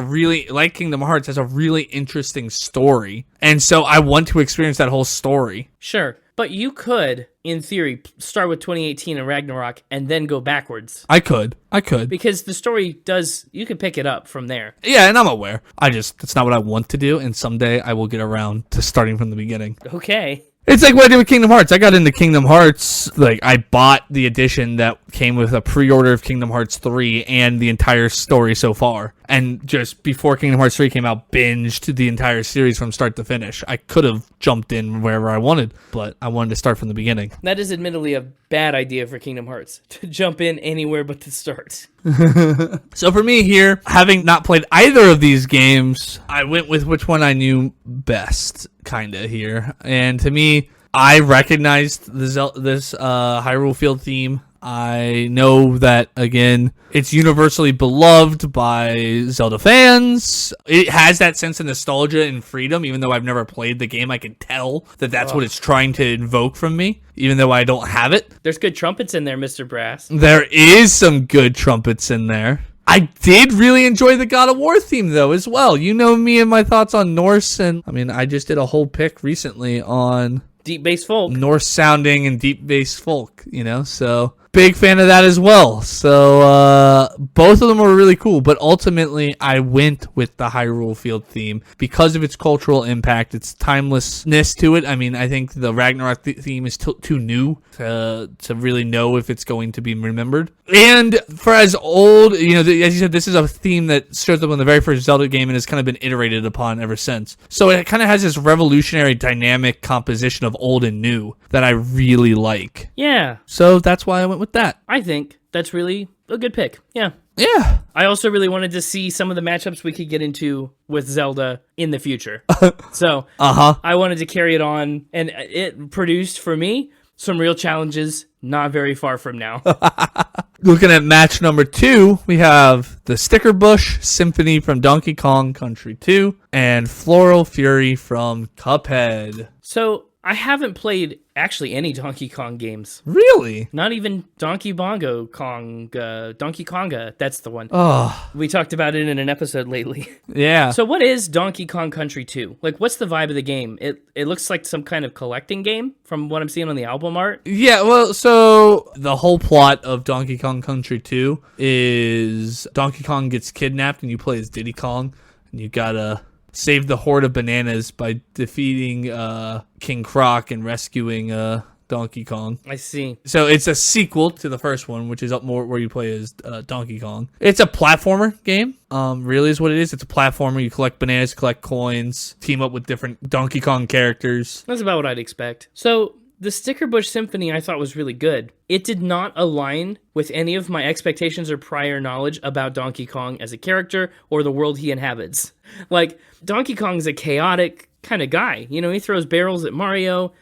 like Kingdom Hearts, has a really interesting story. And so I want to experience that whole story. Sure. But you could, in theory, start with 2018 and Ragnarok and then go backwards. I could. Because the story you could pick it up from there. Yeah, and I'm aware. That's not what I want to do, and someday I will get around to starting from the beginning. Okay. It's like what I did with Kingdom Hearts. I got into Kingdom Hearts, like I bought the edition that came with a pre-order of Kingdom Hearts 3 and the entire story so far. And just before Kingdom Hearts 3 came out, binged the entire series from start to finish. I could have jumped in wherever I wanted, but I wanted to start from the beginning. That is admittedly a bad idea for Kingdom Hearts, to jump in anywhere but to start. So for me here, having not played either of these games, I went with which one I knew best, kinda here. And to me, I recognized this Hyrule Field theme. I know that, again, it's universally beloved by Zelda fans. It has that sense of nostalgia and freedom. Even though I've never played the game, I can tell that that's what it's trying to invoke from me, even though I don't have it. There's good trumpets in there, Mr. Brass. There is some good trumpets in there. I did really enjoy the God of War theme, though, as well. You know me and my thoughts on Norse, and I mean, I just did a whole pick recently on Deep bass folk. Norse sounding and deep bass folk, so big fan of that as well. So both of them were really cool, but ultimately I went with the Hyrule Field theme because of its cultural impact, its timelessness to it. I mean, I think the Ragnarok theme is too new to really know if it's going to be remembered. And for as old, as you said, this is a theme that shows up in the very first Zelda game and has kind of been iterated upon ever since. So it kind of has this revolutionary dynamic composition of old and new that I really like. Yeah. So that's why I went with that. I think that's really a good pick. Yeah. Yeah. I also really wanted to see some of the matchups we could get into with Zelda in the future. So I wanted to carry it on, and it produced for me some real challenges not very far from now. Looking at match number 2, we have the Stickerbush Symphony from Donkey Kong Country 2 and Floral Fury from Cuphead. So I haven't played actually any Donkey Kong games. Really? Not even Donkey Bongo Kong, Donkey Konga. That's the one. Oh, We talked about it in an episode lately. yeah. So what is Donkey Kong Country 2? Like, what's the vibe of the game? It looks like some kind of collecting game from what I'm seeing on the album art. Yeah, well, so the whole plot of Donkey Kong Country 2 is Donkey Kong gets kidnapped and you play as Diddy Kong, and you gotta save the horde of bananas by defeating King Croc and rescuing Donkey Kong. I see. So it's a sequel to the first one, which is up more where you play as Donkey Kong. It's a platformer game, really is what it is. It's a platformer. You collect bananas, collect coins, team up with different Donkey Kong characters. That's about what I'd expect. So the Stickerbush Symphony I thought was really good. It did not align with any of my expectations or prior knowledge about Donkey Kong as a character or the world he inhabits. Like, Donkey Kong's a chaotic kind of guy. He throws barrels at Mario.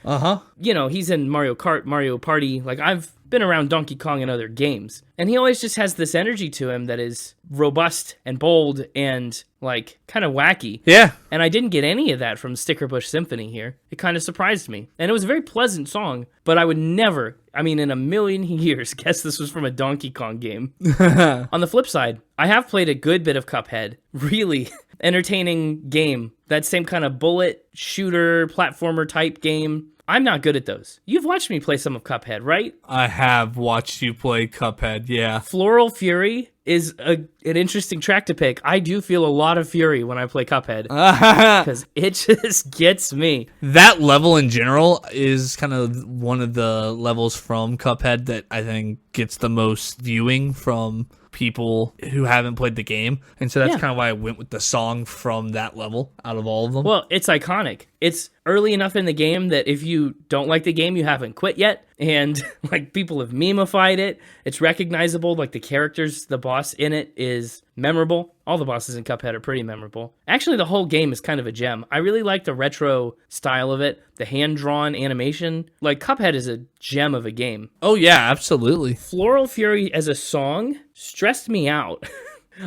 He's in Mario Kart, Mario Party. Like, I've been around Donkey Kong in other games. And he always just has this energy to him that is robust and bold and, like, kind of wacky. Yeah. And I didn't get any of that from Stickerbush Symphony here. It kind of surprised me. And it was a very pleasant song, but I would never, in a million years, guess this was from a Donkey Kong game. On the flip side, I have played a good bit of Cuphead. Really entertaining game. That same kind of bullet shooter platformer type game. I'm not good at those. You've watched me play some of Cuphead, right? I have watched you play Cuphead, yeah. Floral Fury is an interesting track to pick. I do feel a lot of fury when I play Cuphead because it just gets me. That level in general is kind of one of the levels from Cuphead that I think gets the most viewing from people who haven't played the game, and so that's kind of why I went with the song from that level out of all of them. Well, it's iconic. It's early enough in the game that if you don't like the game, you haven't quit yet, and like people have memeified it. It's recognizable. Like the characters, the boss in it is memorable. All the bosses in Cuphead are pretty memorable. Actually, the whole game is kind of a gem. I really like the retro style of it, the hand-drawn animation. Like, Cuphead is a gem of a game. Oh, yeah, absolutely. Floral Fury as a song stressed me out.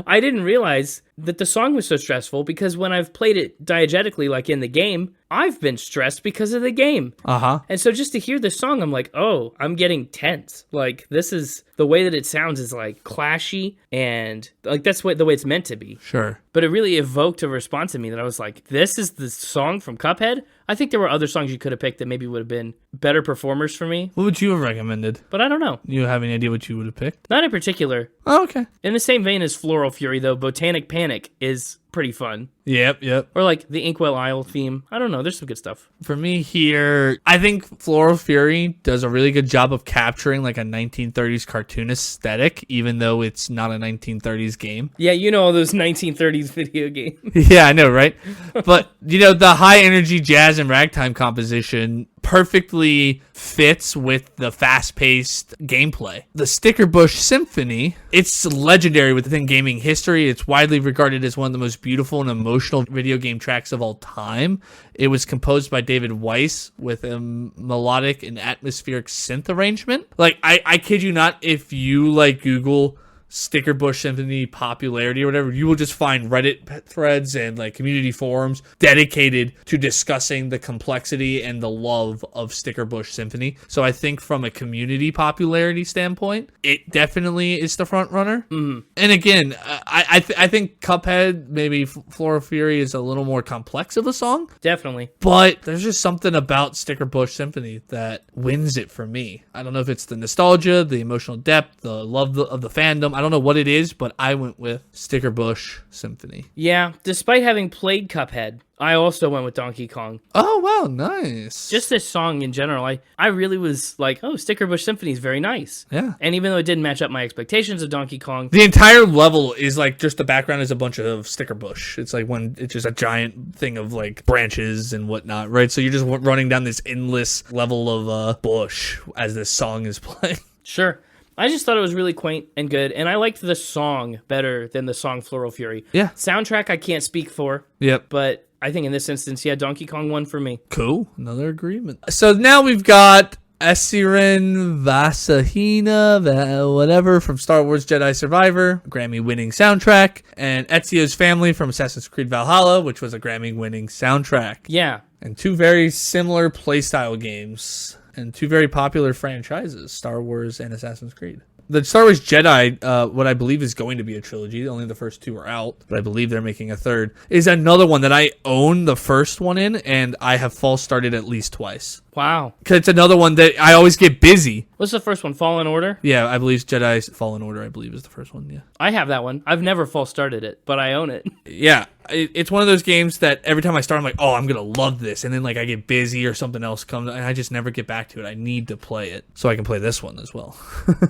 I didn't realize that the song was so stressful because when I've played it diegetically, like in the game, I've been stressed because of the game. And so just to hear the song, I'm like, oh, I'm getting tense. Like, this is the way that it sounds is like clashy and like that's the way it's meant to be. Sure. But it really evoked a response in me that I was like, this is the song from Cuphead? I think there were other songs you could have picked that maybe would have been better performers for me, What would you have recommended? but I don't know. You have any idea what you would have picked? Not in particular. Oh, okay. In the same vein as Floral Fury, though, Botanic Panic is pretty fun. Yep. Or like the Inkwell Isle theme. I don't know. There's some good stuff. For me here, I think Floral Fury does a really good job of capturing like a 1930s cartoon aesthetic, even though it's not a 1930s game. Yeah, you know all those 1930s video games. Yeah, I know, right? But, the high energy jazz and ragtime composition perfectly fits with the fast-paced gameplay. The Stickerbush Symphony, it's legendary within gaming history. It's widely regarded as one of the most beautiful and emotional video game tracks of all time. It was composed by David Weiss with a melodic and atmospheric synth arrangement. Like, I kid you not, if you, like, Google Stickerbush Symphony popularity or whatever, you will just find Reddit threads and like community forums dedicated to discussing the complexity and the love of Stickerbush Symphony. So I think from a community popularity standpoint, it definitely is the front runner. And again, I think Cuphead, maybe Floral Fury, is a little more complex of a song. Definitely. But there's just something about Stickerbush Symphony that wins it for me. I don't know if it's the nostalgia, the emotional depth, the love of the fandom. I don't know what it is, but I went with Stickerbush Symphony. Yeah, despite having played Cuphead, I also went with Donkey Kong. Oh, wow, nice. Just this song in general, I really was like, oh, Stickerbush Symphony is very nice. Yeah. And even though it didn't match up my expectations of Donkey Kong, The entire level is like just the background is a bunch of Stickerbush. It's like when it's just a giant thing of like branches and whatnot, right? So you're just running down this endless level of bush as this song is playing. sure. I just thought it was really quaint and good, and I liked the song better than the song Floral Fury. Yeah. Soundtrack I can't speak for, Yep. but I think in this instance, yeah, Donkey Kong won for me. Cool. Another agreement. So now we've got Eseerin, Vasahina, whatever, from Star Wars Jedi Survivor, Grammy-winning soundtrack, and Ezio's Family from Assassin's Creed Valhalla, which was a Grammy-winning soundtrack. Yeah. And two very similar playstyle games, and two very popular franchises, Star Wars and Assassin's Creed. The Star Wars Jedi, what I believe is going to be a trilogy, only the first two are out, but I believe they're making a third, is another one that I own the first one in, and I have false started at least twice. Wow. Because it's another one that I always get busy. What's the first one? Fallen Order? Yeah, I believe Jedi Fallen Order, I believe, is the first one, yeah. I have that one. I've never false started it, but I own it. Yeah, it's one of those games that every time I start, I'm like, oh, I'm going to love this. And then, like, I get busy or something else comes, and I just never get back to it. I need to play it so I can play this one as well.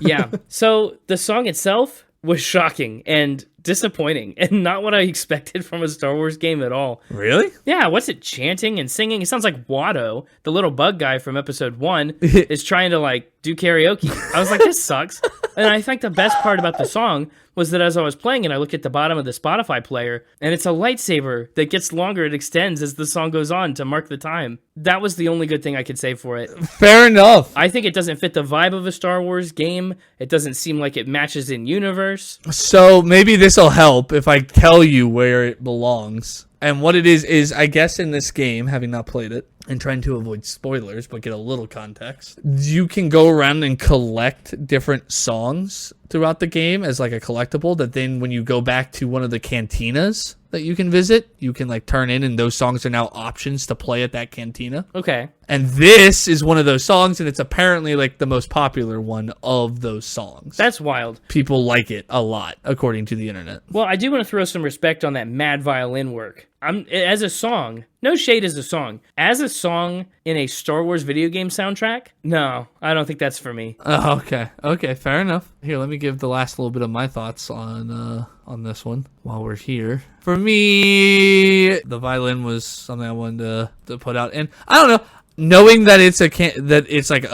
Yeah. So the song itself was shocking and disappointing and not what I expected from a Star Wars game at all. Really? Yeah, what's it chanting and singing? It sounds like Watto, the little bug guy from episode 1, is trying to like do karaoke. I was like, this sucks. And I think the best part about the song was that as I was playing it, I look at the bottom of the Spotify player, and it's a lightsaber that gets longer. It extends as the song goes on to mark the time. That was the only good thing I could say for it. Fair enough. I think it doesn't fit the vibe of a Star Wars game. It doesn't seem like it matches in universe. So maybe this will help if I tell you where it belongs. And what it is I guess in this game, having not played it, and trying to avoid spoilers, but get a little context, you can go around and collect different songs throughout the game as like a collectible that then when you go back to one of the cantinas that you can visit, you can like turn in, and those songs are now options to play at that cantina. Okay. And this is one of those songs, and it's apparently like the most popular one of those songs. That's wild. People like it a lot, according to the internet. Well, I do want to throw some respect on that mad violin work. As a song, no shade as a song. As a song in a Star Wars video game soundtrack, no, I don't think that's for me. Oh, okay. Okay, fair enough. Here, let me give the last little bit of my thoughts on this one while we're here. For me, the violin was something I wanted to put out, and I don't know, knowing that it's like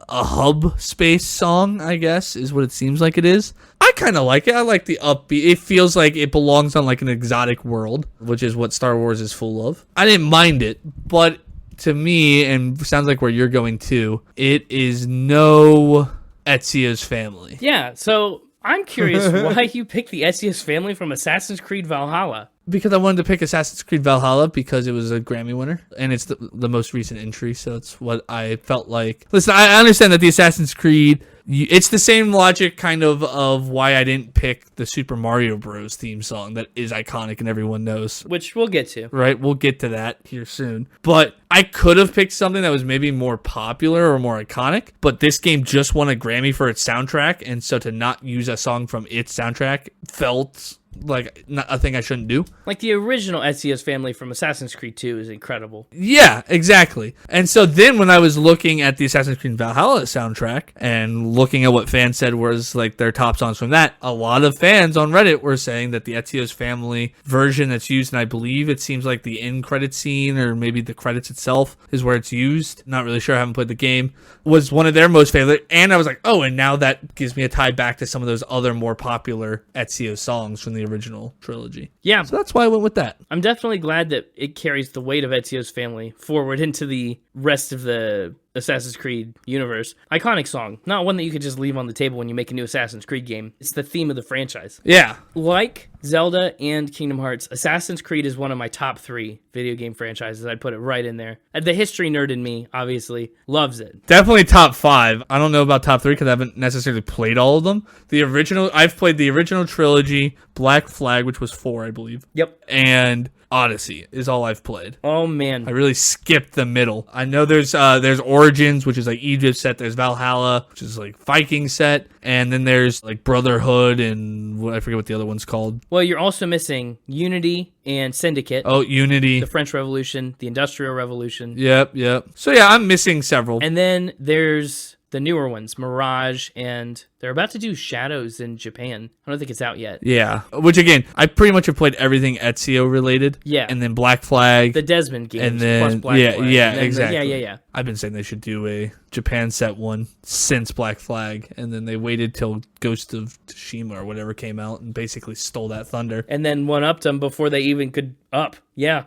a hub space song, I guess, is what it seems like it is. I kind of like it. I like the upbeat. It feels like it belongs on like an exotic world, which is what Star Wars is full of. I didn't mind it, but to me, and sounds like where you're going too, it is no Ezio's Family. Yeah, so I'm curious why you picked the Ezio's Family from Assassin's Creed Valhalla. Because I wanted to pick Assassin's Creed Valhalla because it was a Grammy winner, and it's the most recent entry, so it's what I felt like. Listen, I understand that the Assassin's Creed, it's the same logic kind of why I didn't pick the Super Mario Bros. Theme song that is iconic and everyone knows. Which we'll get to. Right, we'll get to that here soon. But I could have picked something that was maybe more popular or more iconic, but this game just won a Grammy for its soundtrack, and so to not use a song from its soundtrack felt like not a thing I shouldn't do. Like the original Ezio's family from Assassin's Creed 2 is incredible. Yeah, exactly. And so then when I was looking at the Assassin's Creed Valhalla soundtrack and looking at what fans said was like their top songs from that, a lot of fans on Reddit were saying that the Ezio's family version that's used, and I believe it seems like the end credit scene or maybe the credits itself is where it's used. Not really sure. I haven't played the game. Was one of their most favorite. And I was like, oh, and now that gives me a tie back to some of those other more popular Ezio songs from the original trilogy. Yeah. So that's why I went with that. I'm definitely glad that it carries the weight of Ezio's family forward into the rest of the Assassin's Creed universe. Iconic song. Not one that you could just leave on the table when you make a new Assassin's Creed game. It's the theme of the franchise. Yeah. Like Zelda and Kingdom Hearts, Assassin's Creed is one of my top 3 video game franchises. I'd put it right in there. The history nerd in me, obviously, loves it. Definitely top 5. I don't know about top 3 because I haven't necessarily played all of them. I've played the original trilogy, Black Flag, which was 4, I believe. Yep. And Odyssey is all I've played. Oh, man. I really skipped the middle. I know there's Origins, which is like Egypt set. There's Valhalla, which is like Viking set. And then there's like Brotherhood and I forget what the other one's called. Well, you're also missing Unity and Syndicate. Oh, Unity. The French Revolution, the Industrial Revolution. Yep. So yeah, I'm missing several. And then there's the newer ones, Mirage, and they're about to do Shadows in Japan. I don't think it's out yet. Yeah, which again, I pretty much have played everything Ezio related. Yeah. And then Black Flag. The Desmond games and then, plus Black Flag. Yeah, exactly. Yeah. I've been saying they should do a Japan set one since Black Flag, and then they waited till Ghost of Tsushima or whatever came out and basically stole that thunder. And then one-upped them before they even could up. Yeah.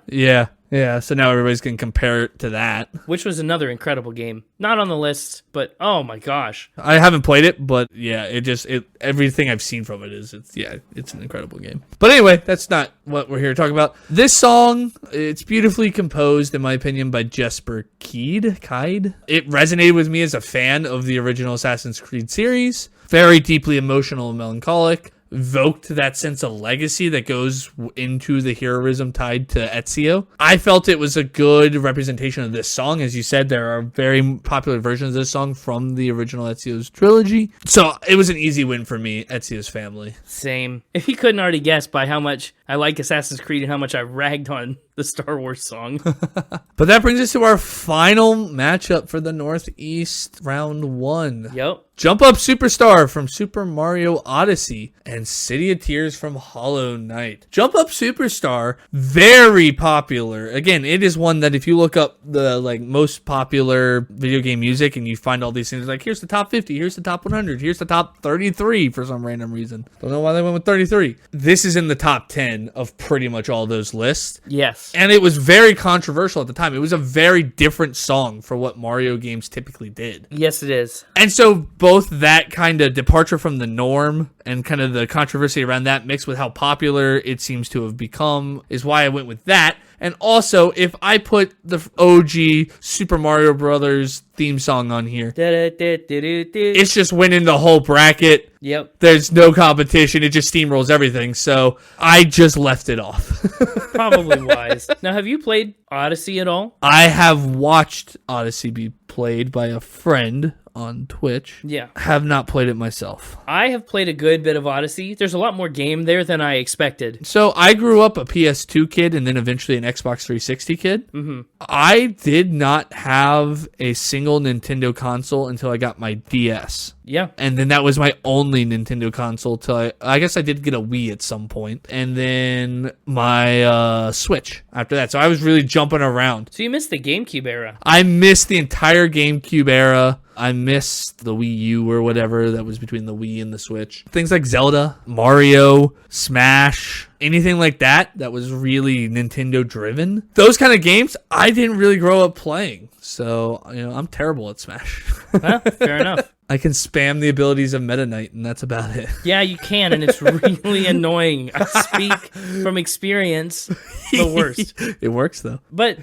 Yeah, so now everybody's going to compare it to that. Which was another incredible game. Not on the list, but oh my gosh. I haven't played it, but yeah, everything I've seen from it it's an incredible game. But anyway, that's not what we're here to talk about. This song, it's beautifully composed, in my opinion, by Jesper Kide. It resonated with me as a fan of the original Assassin's Creed series. Very deeply emotional and melancholic. Evoked that sense of legacy that goes into the heroism tied to Ezio. I felt it was a good representation of this song. As you said, there are very popular versions of this song from the original Ezio's trilogy. So it was an easy win for me, Ezio's family. Same. If you couldn't already guess by how much I like Assassin's Creed and how much I ragged on the Star Wars song. But that brings us to our final matchup for the Northeast round 1. Yep. Jump Up Superstar from Super Mario Odyssey and City of Tears from Hollow Knight. Jump Up Superstar, very popular. Again, it is one that if you look up the most popular video game music and you find all these things, like here's the top 50, here's the top 100, here's the top 33 for some random reason. Don't know why they went with 33. This is in the top 10 of pretty much all those lists. Yes. And it was very controversial at the time. It was a very different song for what Mario games typically did. Yes, it is. And so both that kind of departure from the norm and kind of the controversy around that mixed with how popular it seems to have become is why I went with that. And also, if I put the OG Super Mario Brothers theme song on here, it's just winning the whole bracket. Yep. There's no competition. It just steamrolls everything. So I just left it off. Probably wise. Now, have you played Odyssey at all? I have watched Odyssey be played by a friend on Twitch. Yeah. Have not played it myself. I have played a good bit of Odyssey. There's a lot more game there than I expected. So I grew up a PS2 kid and then eventually an Xbox 360 kid. Mm-hmm. I did not have a single Nintendo console until I got my DS. Yeah. And then that was my only Nintendo console till I guess I did get a Wii at some point. And then my Switch after that. So I was really jumping around. So you missed the GameCube era. I missed the entire GameCube era. I missed the Wii U or whatever that was between the Wii and the Switch. Things like Zelda, Mario, Smash, anything like that was really Nintendo driven. Those kind of games I didn't really grow up playing. So, I'm terrible at Smash. Huh? Fair enough. I can spam the abilities of Meta Knight, and that's about it. Yeah, you can, and it's really annoying. I speak from experience. The worst. It works, though. But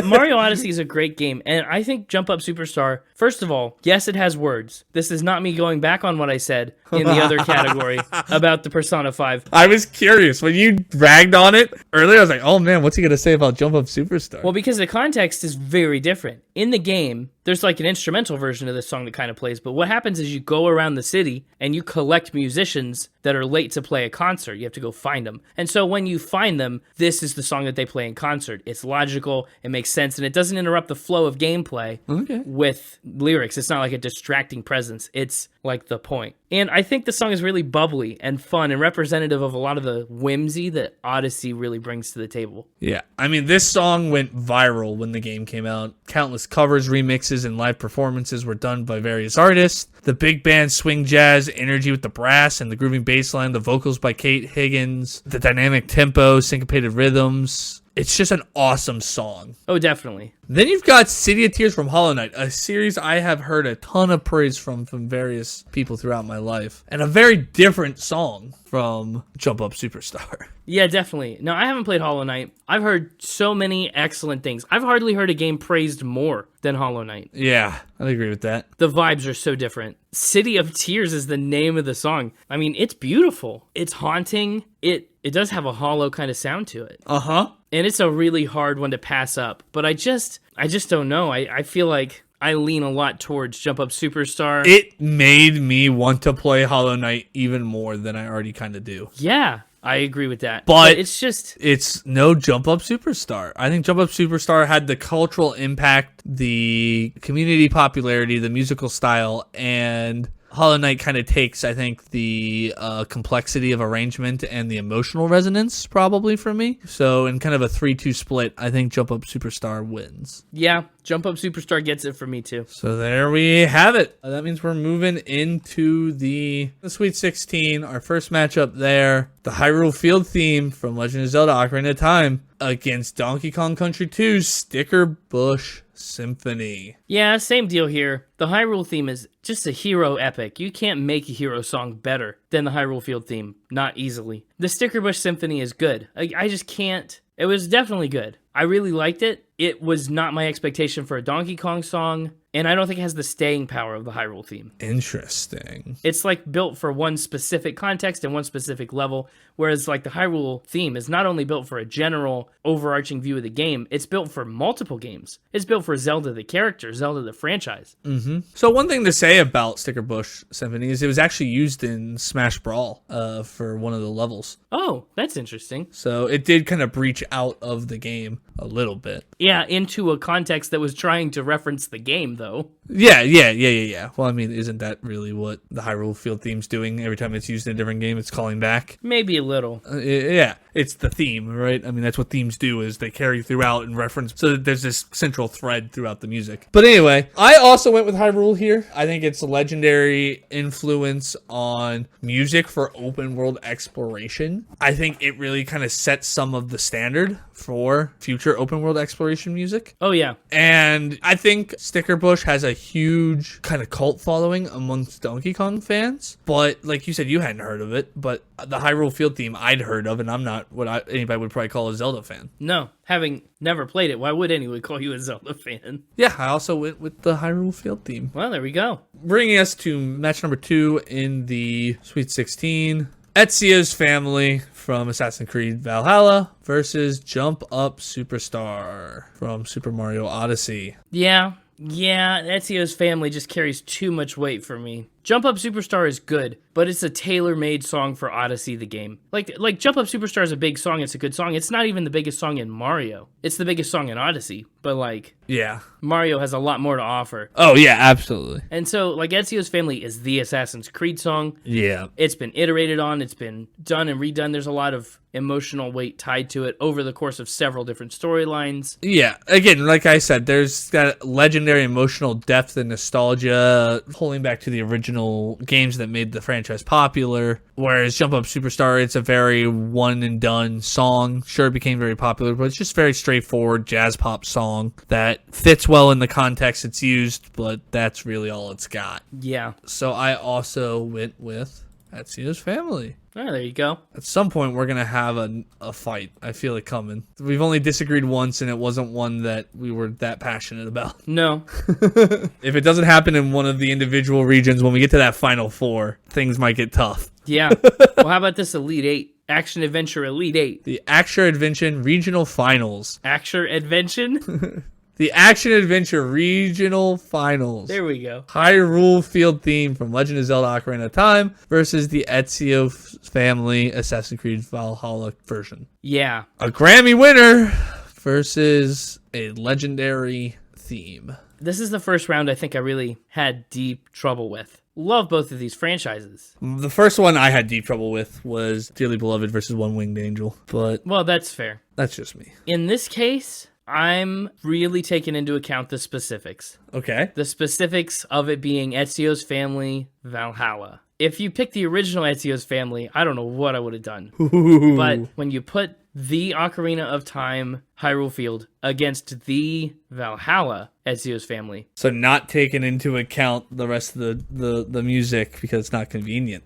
Mario Odyssey is a great game, and I think Jump Up Superstar, first of all, yes, it has words. This is not me going back on what I said. in the other category about the Persona 5. I was curious. When you ragged on it earlier, I was like, oh man, what's he going to say about Jump Up Superstar? Well, because the context is very different. In the game, there's like an instrumental version of this song that kind of plays, but what happens is you go around the city and you collect musicians that are late to play a concert. You have to go find them. And so when you find them, this is the song that they play in concert. It's logical, it makes sense, and it doesn't interrupt the flow of gameplay with lyrics. It's not like a distracting presence. It's like the point. And I think the song is really bubbly and fun and representative of a lot of the whimsy that Odyssey really brings to the table. Yeah, I mean, this song went viral when the game came out. Countless covers, remixes, and live performances were done by various artists. The big band swing jazz, energy with the brass and the grooving bass line, the vocals by Kate Higgins, the dynamic tempo, syncopated rhythms. It's just an awesome song. Oh, definitely. Then you've got City of Tears from Hollow Knight, a series I have heard a ton of praise from various people throughout my life, and a very different song from Jump Up Superstar. Yeah, definitely. No, I haven't played Hollow Knight. I've heard so many excellent things. I've hardly heard a game praised more than Hollow Knight. Yeah, I'd agree with that. The vibes are so different. City of Tears is the name of the song. I mean, it's beautiful. It's haunting. It does have a hollow kind of sound to it. Uh-huh. And it's a really hard one to pass up. But I just don't know. I feel like I lean a lot towards Jump Up Superstar. It made me want to play Hollow Knight even more than I already kind of do. Yeah, I agree with that. But it's no Jump Up Superstar. I think Jump Up Superstar had the cultural impact, the community popularity, the musical style, and Hollow Knight kind of takes, I think, the complexity of arrangement and the emotional resonance probably for me. So in kind of a 3-2 split, I think Jump Up Superstar wins. Yeah, Jump Up Superstar gets it for me too. So there we have it. That means we're moving into the Sweet 16, our first matchup there. The Hyrule Field theme from Legend of Zelda Ocarina of Time against Donkey Kong Country 2's Stickerbush Symphony. Yeah, same deal here. The Hyrule theme is just a hero epic. You can't make a hero song better than the Hyrule Field theme. Not easily. The Stickerbush Symphony is good. I just can't. It was definitely good. I really liked it. It was not my expectation for a Donkey Kong song, and I don't think it has the staying power of the Hyrule theme. Interesting. It's like built for one specific context and one specific level, whereas like the Hyrule theme is not only built for a general overarching view of the game, it's built for multiple games. It's built for Zelda the character, Zelda the franchise. Mm-hmm. So one thing to say about Stickerbush Symphony is it was actually used in Smash Brawl for one of the levels. Oh, that's interesting. So it did kind of breach out of the game a little bit. Yeah, into a context that was trying to reference the game, though. Yeah. Well, I mean, isn't that really what the Hyrule Field theme's doing? Every time it's used in a different game, it's calling back? Maybe a little. Yeah, it's the theme, right? I mean, that's what themes do, is they carry throughout and reference, so that there's this central thread throughout the music. But anyway, I also went with Hyrule here. I think it's a legendary influence on music for open world exploration. I think it really kind of sets some of the standard for future open world exploration music. Oh, yeah. And I think Stickerbush has a huge kind of cult following amongst Donkey Kong fans. But like you said, you hadn't heard of it. But the Hyrule Field theme I'd heard of, and I'm not what anybody would probably call a Zelda fan. No, having never played it, why would anyone call you a Zelda fan? Yeah, I also went with the Hyrule Field theme. Well, there we go. Bringing us to match number 2 in the Sweet 16. Ezio's family from Assassin's Creed Valhalla versus Jump Up Superstar from Super Mario Odyssey. Yeah, Ezio's family just carries too much weight for me. Jump Up Superstar is good, but it's a tailor-made song for Odyssey, the game. Like Jump Up Superstar is a big song, it's a good song. It's not even the biggest song in Mario. It's the biggest song in Odyssey, but yeah, Mario has a lot more to offer. Oh, yeah, absolutely. And so, Ezio's family is the Assassin's Creed song. Yeah. It's been iterated on, it's been done and redone. There's a lot of emotional weight tied to it over the course of several different storylines. Yeah, again, like I said, there's that legendary emotional depth and nostalgia pulling back to the original games that made the franchise popular, whereas Jump Up Superstar, it's a very one and done song. Sure, it became very popular, but it's just very straightforward jazz pop song that fits well in the context it's used, but that's really all it's got. Yeah. So I also went with Ezio's family. Oh, there you go. At some point, we're going to have a fight. I feel it coming. We've only disagreed once, and it wasn't one that we were that passionate about. No. If it doesn't happen in one of the individual regions, when we get to that final four, things might get tough. Yeah. Well, how about this Elite 8? Action Adventure Elite 8. The Action Adventure Regional Finals. Action Adventure? The Action Adventure Regional Finals. There we go. Hyrule field theme from Legend of Zelda Ocarina of Time versus the Ezio family Assassin's Creed Valhalla version. Yeah. A Grammy winner versus a legendary theme. This is the first round I think I really had deep trouble with. Love both of these franchises. The first one I had deep trouble with was Dearly Beloved versus One Winged Angel, but Well, that's fair. that's just me. In this case, I'm really taking into account the specifics. Okay. The specifics of it being Ezio's family, Valhalla. If you pick the original Ezio's family, I don't know what I would have done. But when you put the Ocarina of Time Hyrule Field against the Valhalla Ezio's family. So not taking into account the rest of the music because it's not convenient.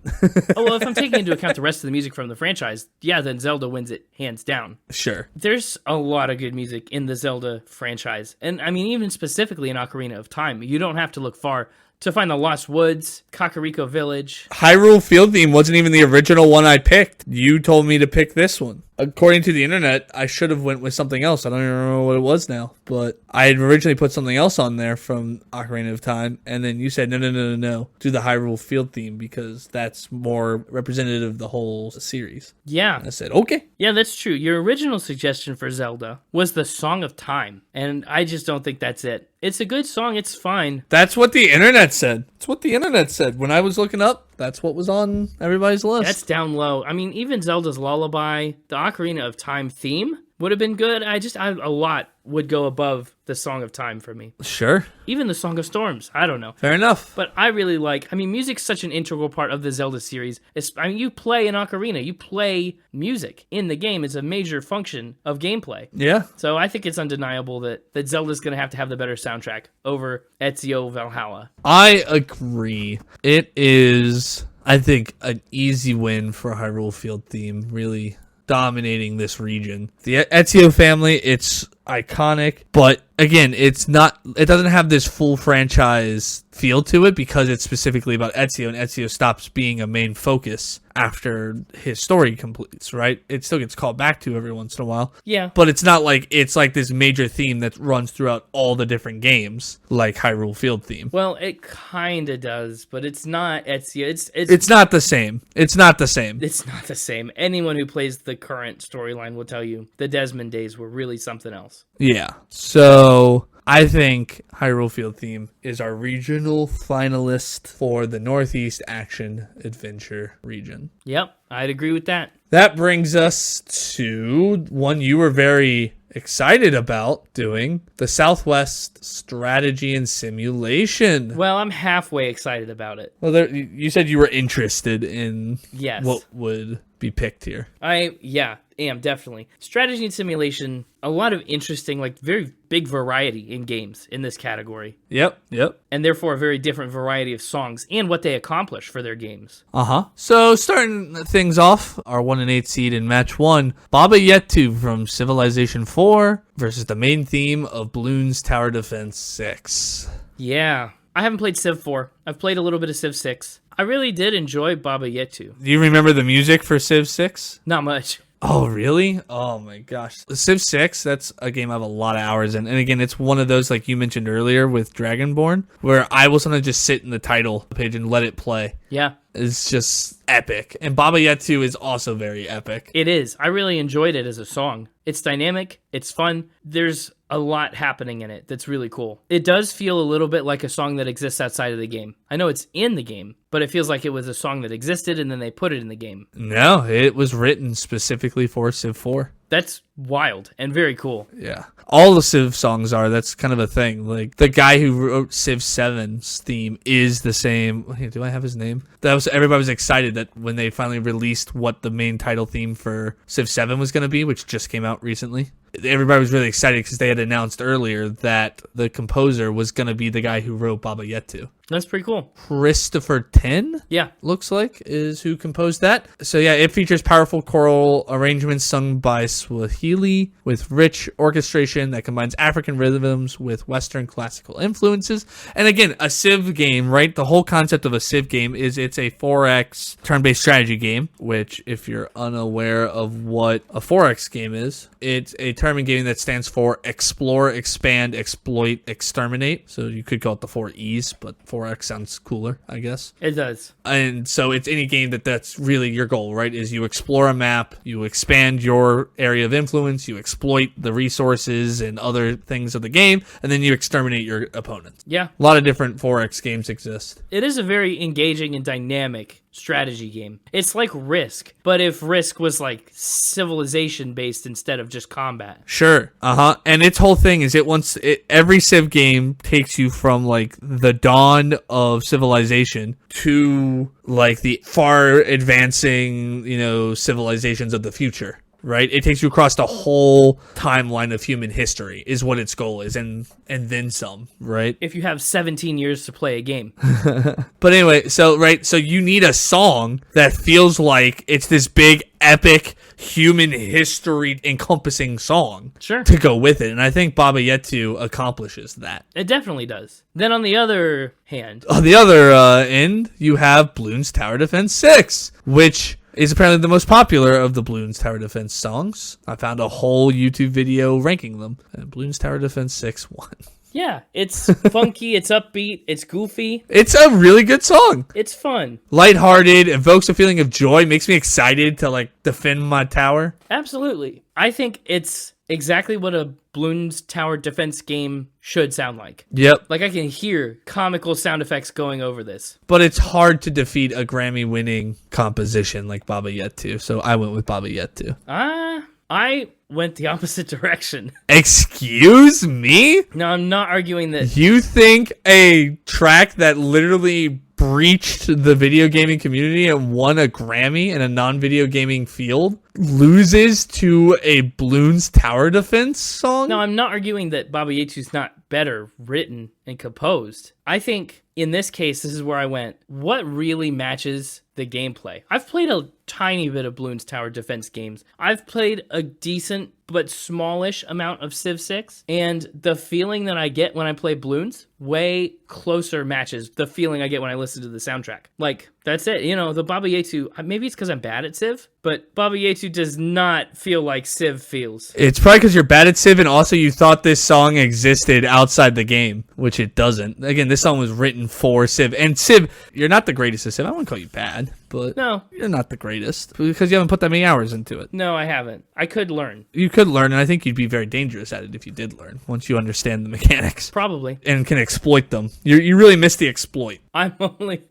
Oh, well, if I'm taking into account the rest of the music from the franchise, yeah, then Zelda wins it hands down. Sure. There's a lot of good music in the Zelda franchise. And I mean, even specifically in Ocarina of Time, you don't have to look far to find the Lost Woods, Kakariko Village. Hyrule field theme wasn't even the original one I picked. You told me to pick this one. According to the internet, I should have went with something else. I don't even remember what it was now. But I had originally put something else on there from Ocarina of Time. And then you said, no. Do the Hyrule field theme because that's more representative of the whole series. Yeah. And I said, okay. Yeah, that's true. Your original suggestion for Zelda was the Song of Time. And I just don't think that's it. It's a good song. It's fine. That's what the internet said. That's what the internet said. When I was looking up, that's what was on everybody's list. That's down low. I mean, even Zelda's Lullaby, the Ocarina of Time theme would have been good. A lot would go above the Song of Time for me. Sure. Even the Song of Storms. I don't know. Fair enough. But I really music's such an integral part of the Zelda series. You play an ocarina. You play music in the game. It's a major function of gameplay. Yeah. So I think it's undeniable that Zelda's going to have the better soundtrack over Ezio Valhalla. I agree. It is, I think, an easy win for Hyrule field theme, really dominating this region. The Ezio family, it's iconic, but again, it doesn't have this full franchise feel to it because it's specifically about Ezio, and Ezio stops being a main focus after his story completes, right? It still gets called back to every once in a while. Yeah. But it's not like it's like this major theme that runs throughout all the different games, like Hyrule field theme. Well, it kind of does, but it's not Ezio. It's not the same. It's not the same. It's not the same. Anyone who plays the current storyline will tell you the Desmond days were really something else. Yeah. So I think Hyrule field theme is our regional finalist for the Northeast Action Adventure region. Yep, I'd agree with that. That brings us to one you were very excited about doing, the Southwest Strategy and Simulation. Well, I'm halfway excited about it. Well, you said you were interested in Yes. what would be picked here. I am definitely. Strategy and simulation, a lot of interesting, very big variety in games in this category. Yep. And therefore a very different variety of songs and what they accomplish for their games. So starting things off, our 1 and 8 seed in match 1, Baba Yetu from Civilization 4 versus the main theme of Bloons Tower Defense 6. Yeah. I haven't played Civ 4. I've played a little bit of Civ 6. I really did enjoy Baba Yetu. Do you remember the music for Civ 6? Not much. Oh, really? Oh, my gosh. Civ 6, that's a game I have a lot of hours in. And again, it's one of those, like you mentioned earlier with Dragonborn, where I will sometimes just sit in the title page and let it play. Yeah. It's just epic. And Baba Yetu is also very epic. It is. I really enjoyed it as a song. It's dynamic. It's fun. There's a lot happening in it that's really cool. It does feel a little bit like a song that exists outside of the game. I know it's in the game, but it feels like it was a song that existed and then they put it in the game. No, it was written specifically for Civ 4. That's wild and very cool. Yeah. All the Civ songs are. That's kind of a thing. Like, the guy who wrote Civ 7's theme is the same. Hey, do I have his name? Everybody was excited that when they finally released what the main title theme for Civ 7 was going to be, which just came out recently. Everybody was really excited because they had announced earlier that the composer was going to be the guy who wrote Baba Yetu. That's pretty cool. Christopher Tin, Yeah. looks like, is who composed that. So yeah, it features powerful choral arrangements sung by Swahili with rich orchestration that combines African rhythms with Western classical influences. And again, a Civ game, right? The whole concept of a Civ game is it's a 4X turn-based strategy game, which if you're unaware of what a 4X game is, it's a term in gaming that stands for explore, expand, exploit, exterminate. So you could call it the 4 E's, but 4X sounds cooler, I guess. It does. And so it's any game that's really your goal, right? Is you explore a map, you expand your area of influence, you exploit the resources and other things of the game, and then you exterminate your opponents. Yeah. A lot of different 4X games exist. It is a very engaging and dynamic strategy game. It's like Risk, but if Risk was like civilization based instead of just combat. Sure. And its whole thing is every Civ game takes you from like the dawn of civilization to like the far advancing, civilizations of the future. Right? It takes you across the whole timeline of human history is what its goal is, and then some, right? If you have 17 years to play a game. But anyway, so you need a song that feels like it's this big, epic, human history encompassing song Sure. to go with it. And I think Baba Yetu accomplishes that. It definitely does. Then on the other hand, On the other end, you have Bloons Tower Defense 6, which is apparently the most popular of the Bloons Tower Defense songs. I found a whole YouTube video ranking them, and Bloons Tower Defense 6 won. yeah, it's funky, it's upbeat, it's goofy, It's a really good song. it's fun. Lighthearted, evokes a feeling of joy, makes me excited to like defend my tower. Absolutely. I think it's exactly what a Bloons Tower Defense game should sound like. Yep. Like I can hear comical sound effects going over this. But it's hard to defeat a Grammy-winning composition like Baba Yetu, so I went with Baba Yetu. I went the opposite direction. Excuse me? No, I'm not arguing that. You think a track that literally breached the video gaming community and won a Grammy in a non-video gaming field loses to a Bloons Tower Defense song? No, I'm not arguing that Baba Yetu's not better written and composed. I think in this case, this is where I went. What really matches the gameplay? I've played a tiny bit of Bloons Tower Defense games. I've played a decent but smallish amount of Civ 6, and the feeling that I get when I play Bloons way closer matches the feeling I get when I listen to the soundtrack. Like, that's it. The Baba Yetu, maybe it's because I'm bad at Civ, but Baba Yetu does not feel like Civ feels. It's probably because you're bad at Civ, and also you thought this song existed outside the game, which it doesn't. Again, this song was written for Civ. And Civ, you're not the greatest at Civ. I wouldn't call you bad, but No. you're not the greatest because you haven't put that many hours into it. No, I haven't. I could learn. You could learn, and I think you'd be very dangerous at it if you did learn, once you understand the mechanics Probably. and can exploit them. You really miss the exploit. I'm only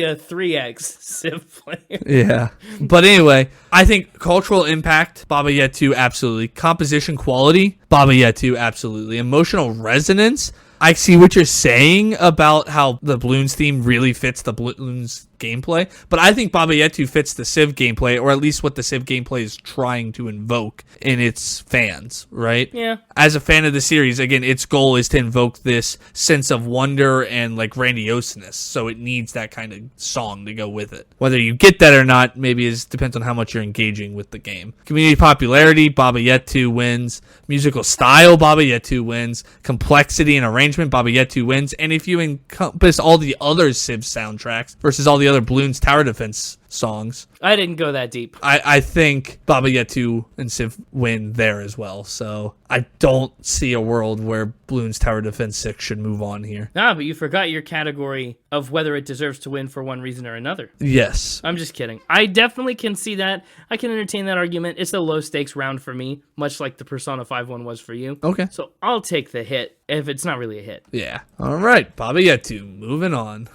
a 3x Civ player. Yeah. But anyway, I think cultural impact, Baba Yetu, absolutely. Composition quality, Baba Yetu, absolutely. Emotional resonance, I see what you're saying about how the Bloons theme really fits the Bloons gameplay, but I think Baba Yetu fits the Civ gameplay, or at least what the Civ gameplay is trying to invoke in its fans, right? Yeah. As a fan of the series, again, its goal is to invoke this sense of wonder and like grandioseness, so it needs that kind of song to go with it. Whether you get that or not, maybe depends on how much you're engaging with the game. Community popularity, Baba Yetu wins. Musical style, Baba Yetu wins. Complexity and arrangement, Baba Yetu wins. And if you encompass all the other Civ soundtracks versus all the other Bloons Tower Defense songs, I didn't go that deep. I think Baba Yetu and Civ win there as well. So I don't see a world where Bloons Tower Defense 6 should move on here. Ah, but you forgot your category of whether it deserves to win for one reason or another. Yes. I'm just kidding. I definitely can see that. I can entertain that argument. It's a low stakes round for me, much like the Persona 5 one was for you. Okay. So I'll take the hit if it's not really a hit. Yeah. All right. Baba Yetu, moving on.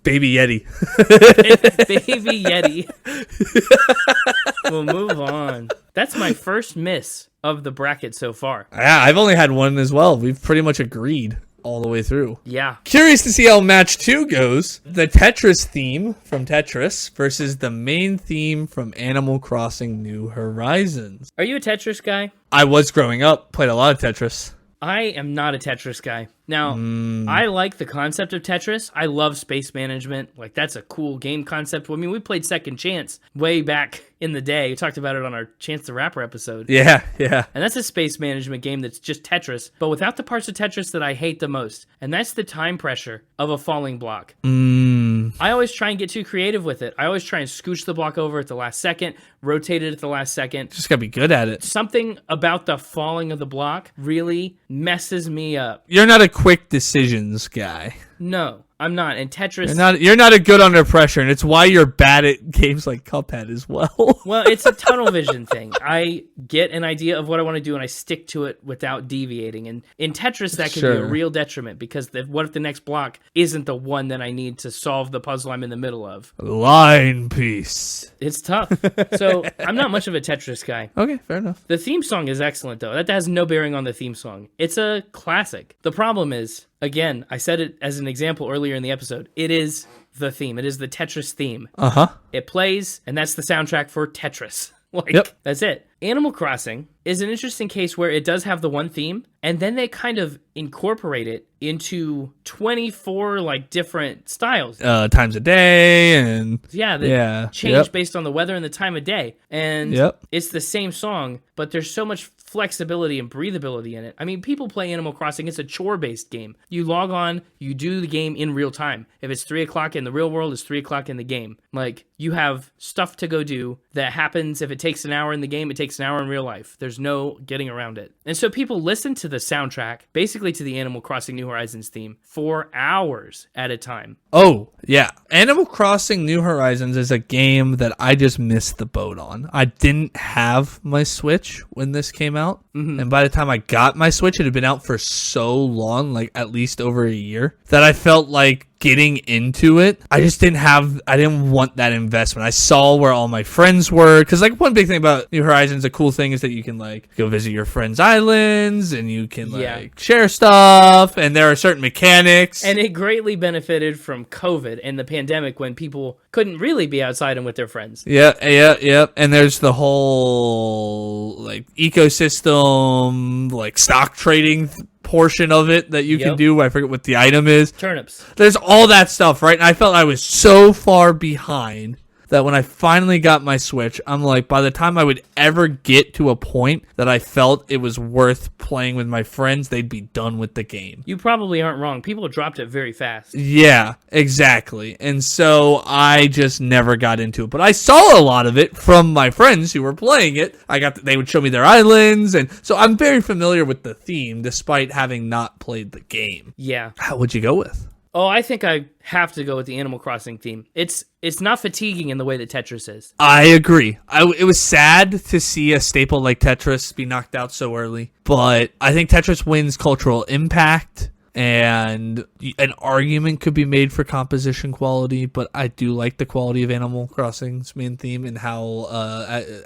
Baby Yeti. Baby Yeti. We'll move on. That's my first miss of the bracket so far. Yeah, I've only had one as well. We've pretty much agreed all the way through. Yeah. Curious to see how match 2 goes. The Tetris theme from Tetris versus the main theme from Animal Crossing New Horizons. Are you a Tetris guy? I was growing up, played a lot of Tetris. I am not a Tetris guy. Now, I like the concept of Tetris. I love space management. Like, that's a cool game concept. I mean, we played Second Chance way back in the day. We talked about it on our Chance the Rapper episode. Yeah. And that's a space management game that's just Tetris, but without the parts of Tetris that I hate the most. And that's the time pressure of a falling block. I always try and get too creative with it. I always try and scooch the block over at the last second, rotate it at the last second. Just gotta be good at it. Something about the falling of the block really messes me up. You're not a quick decisions guy. No, I'm not. And Tetris... You're not a good under pressure, and it's why you're bad at games like Cuphead as well. Well, it's a tunnel vision thing. I get an idea of what I want to do, and I stick to it without deviating. And in Tetris, that can be a real detriment, because what if the next block isn't the one that I need to solve the puzzle I'm in the middle of? Line piece. It's tough. So I'm not much of a Tetris guy. Okay, fair enough. The theme song is excellent, though. That has no bearing on the theme song. It's a classic. The problem is, again, I said it as an example earlier in the episode, it is the theme. It is the Tetris theme. It plays, and that's the soundtrack for Tetris. That's it. Animal Crossing is an interesting case where it does have the one theme, and then they kind of incorporate it into 24 different styles. Times a day and change based on the weather and the time of day. And it's the same song, but there's so much flexibility and breathability in it. I mean, people play Animal Crossing. It's a chore-based game. You log on, you do the game in real time. If it's 3 o'clock in the real world, it's 3 o'clock in the game. Like, you have stuff to go do that happens. If it takes an hour in the game, it takes an hour in real life. There's no getting around it. And so people listen to the soundtrack, basically to the Animal Crossing New Horizons theme, for hours at a time. Oh, yeah. Animal Crossing New Horizons is a game that I just missed the boat on. I didn't have my Switch when this came out. And by the time I got my Switch, it had been out for so long, like at least over a year, that I felt like getting into it, I didn't want that investment. I saw where all my friends were, because one big thing about New Horizons, a cool thing is that you can go visit your friends' islands, and you can share stuff, and there are certain mechanics. And it greatly benefited from COVID and the pandemic, when people couldn't really be outside and with their friends. Yeah. And there's the whole ecosystem, stock trading portion of it that you can do. I forget what the item is. Turnips. There's all that stuff, right? And I felt I was so far behind that when I finally got my Switch, I'm like, by the time I would ever get to a point that I felt it was worth playing with my friends, they'd be done with the game. You probably aren't wrong. People dropped it very fast. Yeah, exactly. And so I just never got into it. But I saw a lot of it from my friends who were playing it. They would show me their islands, and so I'm very familiar with the theme, despite having not played the game. Yeah. How would you go with? Oh, I think I have to go with the Animal Crossing theme. It's not fatiguing in the way that Tetris is. I agree. It was sad to see a staple like Tetris be knocked out so early, but I think Tetris wins cultural impact, and an argument could be made for composition quality, but I do like the quality of Animal Crossing's main theme and how,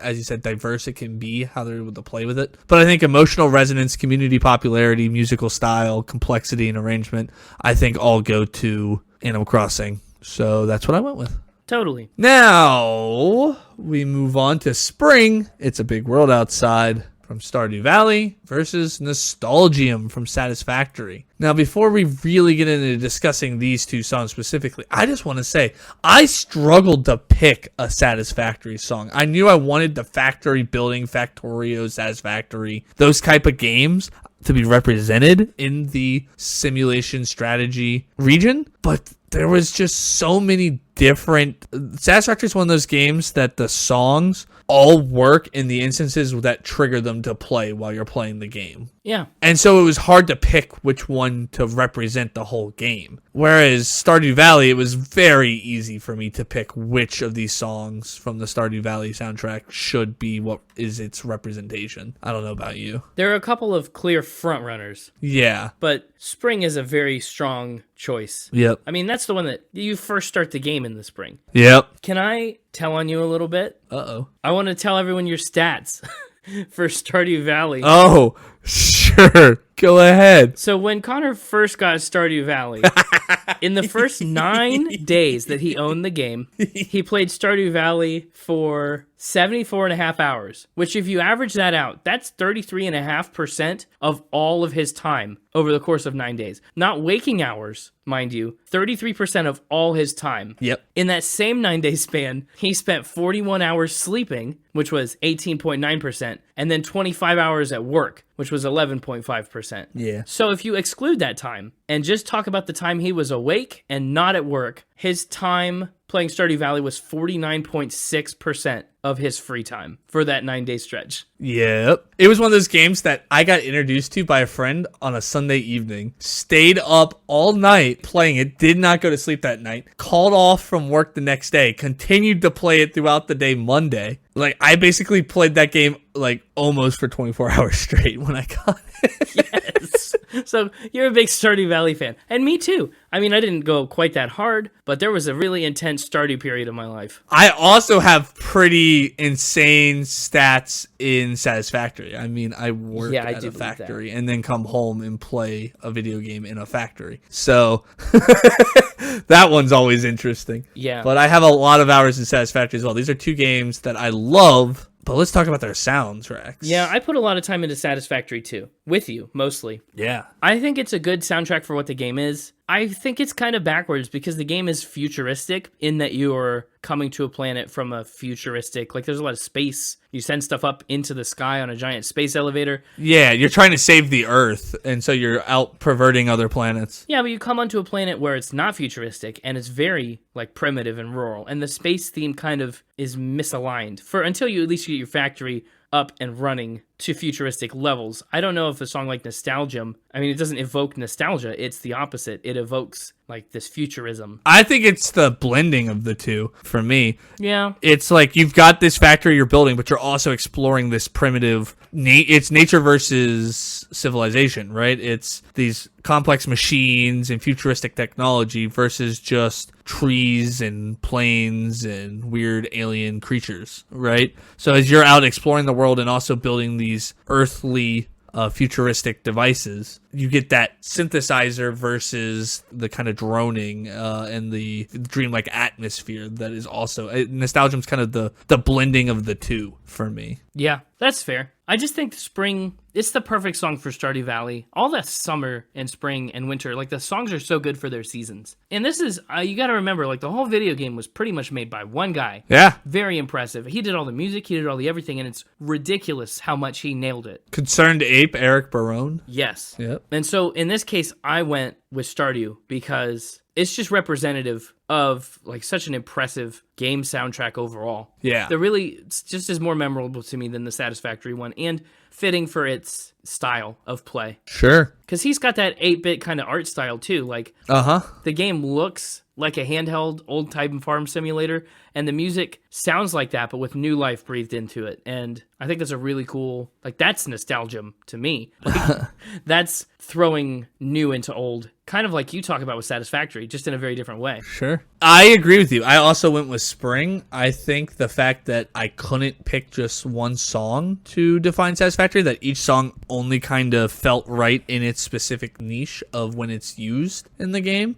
as you said, diverse it can be, how they're able to play with it. But I think emotional resonance, community popularity, musical style, complexity, and arrangement, I think all go to Animal Crossing. So that's what I went with. Totally. Now we move on to spring. It's a big world outside. From Stardew Valley versus Nostalgium from Satisfactory. Now, before we really get into discussing these two songs specifically, I just want to say I struggled to pick a Satisfactory song. I knew I wanted the factory building, Factorio, Satisfactory, those type of games to be represented in the simulation strategy region, but there was just so many different... Satisfactory is one of those games that the songs all work in the instances that trigger them to play while you're playing the game. Yeah. And so it was hard to pick which one to represent the whole game. Whereas Stardew Valley, it was very easy for me to pick which of these songs from the Stardew Valley soundtrack should be what is its representation. I don't know about you. There are a couple of clear frontrunners. Yeah. But spring is a very strong choice. Yep. I mean, that's the one that you first start the game in the spring. Yep. Can I tell on you a little bit? Uh-oh. I want to tell everyone your stats for Stardew Valley. Oh, sure. Go ahead. So when Connor first got Stardew Valley, in the first 9 days that he owned the game, he played Stardew Valley for 74 and a half hours, which if you average that out, that's 33.5% of all of his time over the course of 9 days. Not waking hours, mind you, 33% of all his time. Yep. In that same 9-day span, he spent 41 hours sleeping, which was 18.9%, and then 25 hours at work, which was 11.5%. Yeah. So if you exclude that time and just talk about the time he was awake and not at work, his time playing Stardew Valley was 49.6% of his free time for that 9-day stretch. Yep. It was one of those games that I got introduced to by a friend on a Sunday evening. Stayed up all night playing it. Did not go to sleep that night. Called off from work the next day. Continued to play it throughout the day Monday. Like, I basically played that game, like, almost for 24 hours straight when I got it. Yes. So you're a big Stardew Valley fan. And me too. I mean, I didn't go quite that hard, but there was a really intense Stardew period of my life. I also have pretty insane stats in Satisfactory. I mean, I work at a factory and then come home and play a video game in a factory. So that one's always interesting. Yeah. But I have a lot of hours in Satisfactory as well. These are two games that I love. But let's talk about their soundtracks. Yeah, I put a lot of time into Satisfactory too, with you, mostly. Yeah. I think it's a good soundtrack for what the game is. I think it's kind of backwards because the game is futuristic in that you're coming to a planet from a futuristic, like there's a lot of space. You send stuff up into the sky on a giant space elevator. Yeah, you're trying to save the Earth, and so you're out perverting other planets. Yeah, but you come onto a planet where it's not futuristic and it's very like primitive and rural, and the space theme kind of is misaligned for until you at least get your factory up and running to futuristic levels. I don't know if a song like Nostalgium, I mean, it doesn't evoke nostalgia. It's the opposite. It evokes like this futurism. I think it's the blending of the two for me. Yeah. It's like you've got this factory you're building, but you're also exploring this primitive, it's nature versus civilization, right? It's these complex machines and futuristic technology versus just trees and plains and weird alien creatures, right? So as you're out exploring the world and also building these earthly futuristic devices, you get that synthesizer versus the kind of droning and the dreamlike atmosphere that is also Nostalgium's kind of the blending of the two for me. Yeah, that's fair. I just think spring, it's the perfect song for Stardew Valley. All that summer and spring and winter, like the songs are so good for their seasons. And this is, you got to remember, like the whole video game was pretty much made by one guy. Yeah. Very impressive. He did all the music, he did all the everything, and it's ridiculous how much he nailed it. Concerned Ape, Eric Barone. Yes. Yep. And so in this case, I went with Stardew because it's just representative of like such an impressive game soundtrack overall. Yeah. It's just as more memorable to me than the Satisfactory one and fitting for its style of play. Sure. Because he's got that 8-bit kind of art style too. Like the game looks like a handheld old time farm simulator, and the music sounds like that, but with new life breathed into it. And I think that's a really cool, like that's Nostalgium to me. Like, that's throwing new into old, kind of like you talk about with Satisfactory, just in a very different way. Sure. I agree with you. I also went with spring. I think the fact that I couldn't pick just one song to define Satisfactory, that each song only kind of felt right in its specific niche of when it's used in the game,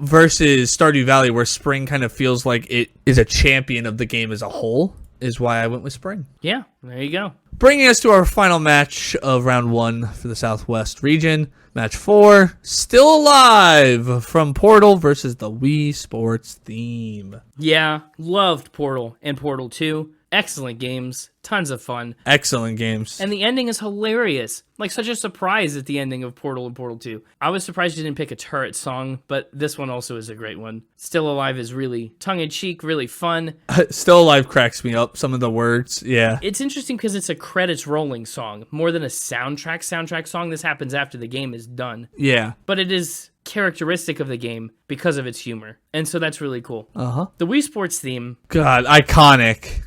versus Stardew Valley, where spring kind of feels like it is a champion of the game as a whole, is why I went with spring. Yeah, there you go. Bringing us to our final match of round 1 for the Southwest region. Match 4, Still Alive from Portal versus the Wii Sports theme. Yeah, loved Portal and Portal 2. Excellent games, tons of fun. Excellent games. And the ending is hilarious. Like such a surprise at the ending of Portal and Portal 2. I was surprised you didn't pick a Turret song, but this one also is a great one. Still Alive is really tongue-in-cheek, really fun. Still Alive cracks me up, some of the words, yeah. It's interesting because it's a credits rolling song, more than a soundtrack song. This happens after the game is done. Yeah. But it is characteristic of the game because of its humor. And so that's really cool. Uh-huh. The Wii Sports theme. God, iconic.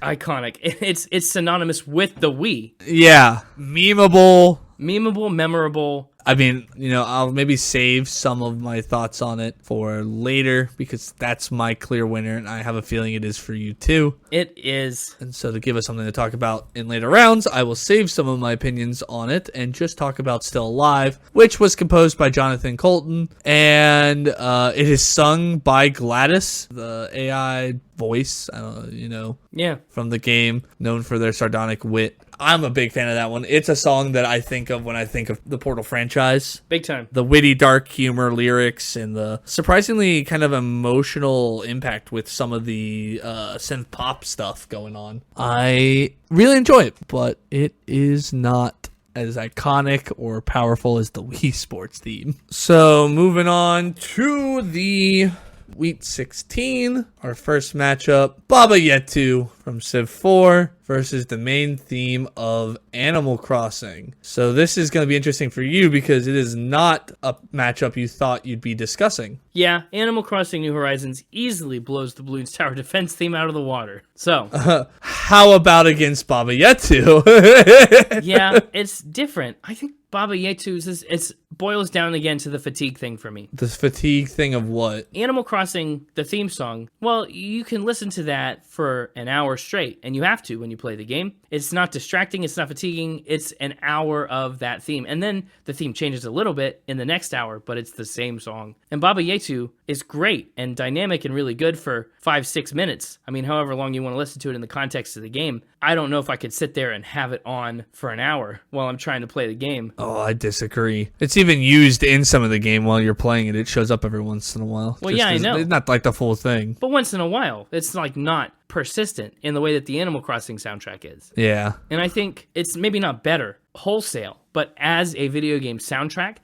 It's synonymous with the Wii. Yeah. Memeable, memorable. I mean, I'll maybe save some of my thoughts on it for later because that's my clear winner, and I have a feeling it is for you too. It is. And so to give us something to talk about in later rounds, I will save some of my opinions on it and just talk about Still Alive, which was composed by Jonathan Colton, and it is sung by Gladys, the AI voice, from the game, known for their sardonic wit. I'm a big fan of that one. It's a song that I think of when I think of the Portal franchise. Big time. The witty, dark humor, lyrics, and the surprisingly kind of emotional impact with some of the synth pop stuff going on. I really enjoy it, but it is not as iconic or powerful as the Wii Sports theme. So moving on to the Week 16, our first matchup, Baba Yetu from Civ 4 versus the main theme of Animal Crossing. So this is going to be interesting for you because it is not a matchup you thought you'd be discussing. Yeah, Animal Crossing New Horizons easily blows the Bloons Tower Defense theme out of the water. So, how about against Baba Yetu? Yeah, it's different. I think Baba Yetu's it boils down again to the fatigue thing for me. The fatigue thing of what? Animal Crossing, the theme song, well, you can listen to that for an hour straight, and you have to when you play the game. It's not distracting, it's not fatiguing, it's an hour of that theme. And then the theme changes a little bit in the next hour, but it's the same song. And Baba Yetu is great and dynamic and really good for 5-6 minutes. I mean, however long you want to listen to it in the context of the game. I don't know if I could sit there and have it on for an hour while I'm trying to play the game. Oh, I disagree. It's even used in some of the game while you're playing it. It shows up every once in a while. Well, yeah, I know. It's not like the full thing. But once in a while, it's like not persistent in the way that the Animal Crossing soundtrack is. Yeah. And I think it's maybe not better wholesale, but as a video game soundtrack,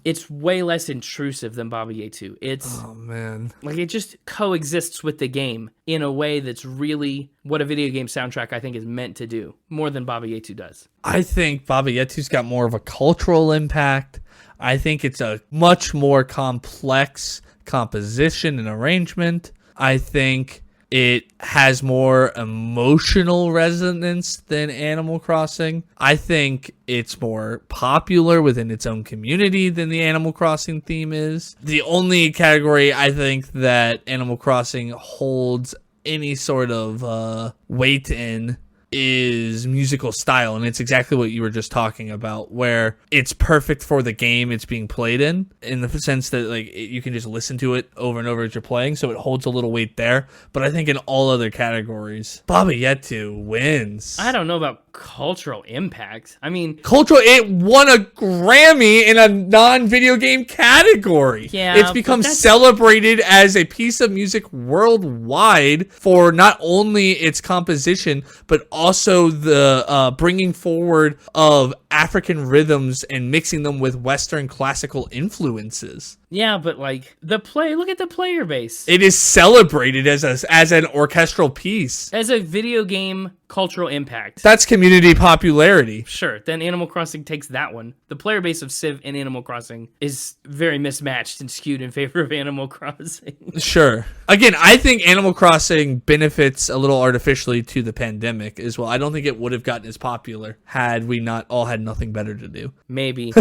it's way less intrusive than Baba Yetu. It's Oh, man. like it just coexists with the game in a way that's really what a video game soundtrack I think is meant to do, more than Baba Yetu does. I think Baba Yetu's got more of a cultural impact. I think it's a much more complex composition and arrangement. I think it has more emotional resonance than Animal Crossing. I think it's more popular within its own community than the Animal Crossing theme is. The only category I think that Animal Crossing holds any sort of weight in is musical style, and it's exactly what you were just talking about, where it's perfect for the game it's being played in the sense that like you can just listen to it over and over as you're playing, so it holds a little weight there. But I think in all other categories, Baba Yetu wins. I don't know about cultural impact. I mean, It won a Grammy in a non-video game category. Yeah, it's become but that's- celebrated as a piece of music worldwide for not only its composition, but also the bringing forward of African rhythms and mixing them with Western classical influences. yeah, but like look at the player base. It is celebrated as an orchestral piece. As a video game cultural impact. That's community popularity. Sure, then Animal Crossing takes that one. The player base of Civ and Animal Crossing is very mismatched and skewed in favor of Animal Crossing. Sure. Again, I think Animal Crossing benefits a little artificially to the pandemic as well. I don't think it would have gotten as popular had we not all had nothing better to do. Maybe.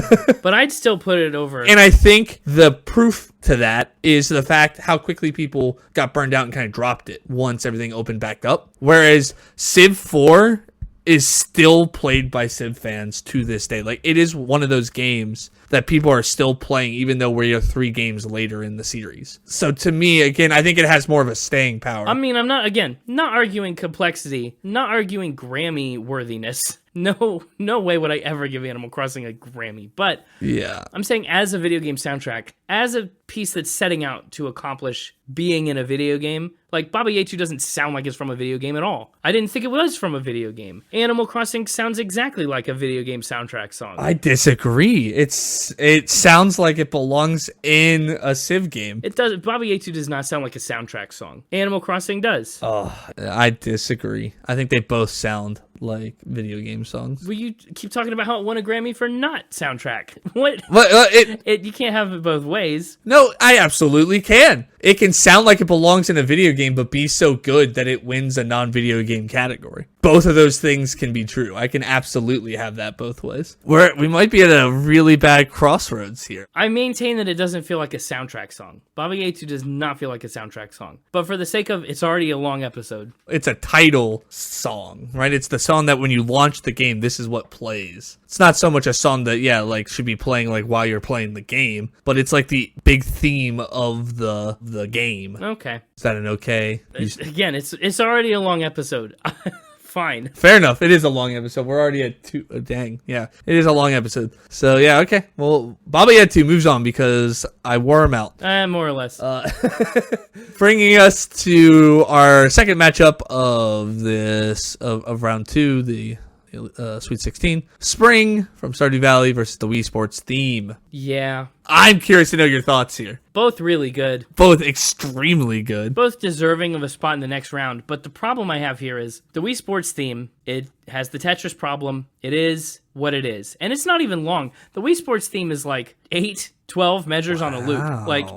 But I'd still put it over. And I think the proof to that is the fact how quickly people got burned out and kind of dropped it once everything opened back up. Whereas Civ 4 is still played by Civ fans to this day. Like, it is one of those games that people are still playing, even though we are 3 games later in the series. So to me, again, I think it has more of a staying power. I mean, I'm not arguing complexity, not arguing Grammy worthiness. No way would I ever give Animal Crossing a Grammy. But yeah, I'm saying as a video game soundtrack, as a piece that's setting out to accomplish being in a video game, like Baba Yetu doesn't sound like it's from a video game at all. I didn't think it was from a video game. Animal Crossing sounds exactly like a video game soundtrack song. I disagree. It sounds like it belongs in a Civ game. It does. Baba Yetu does not sound like a soundtrack song. Animal Crossing does. Oh, I disagree. I think they both sound like video game songs. Well, you keep talking about how it won a Grammy for not soundtrack. What? Well, You can't have it both ways. no, I absolutely can. It can sound like it belongs in a video game, but be so good that it wins a non-video game category. Both of those things can be true. I can absolutely have that both ways. We might be at a really bad crossroads here. I maintain that it doesn't feel like a soundtrack song. Baba Yetu does not feel like a soundtrack song. But for the sake of it's already a long episode. It's a title song, right? It's the song that when you launch the game, this is what plays. It's not so much a song that, like should be playing like while you're playing the game, but it's like the big theme of the game. Okay. Is that an okay? Again, it's already a long episode. Fine. Fair enough. It is a long episode. We're already at 2. Dang. Yeah. It is a long episode. So, yeah, okay. Well, Baba Yetu moves on because I wore him out. More or less. Bringing us to our second matchup of round 2, the Sweet 16. Spring from Stardew Valley versus the Wii Sports theme. Yeah. I'm curious to know your thoughts here. Both really good. Both extremely good. Both deserving of a spot in the next round. But the problem I have here is the Wii Sports theme, it has the Tetris problem. It is what it is. And it's not even long. The Wii Sports theme is like 12 measures on a loop. Like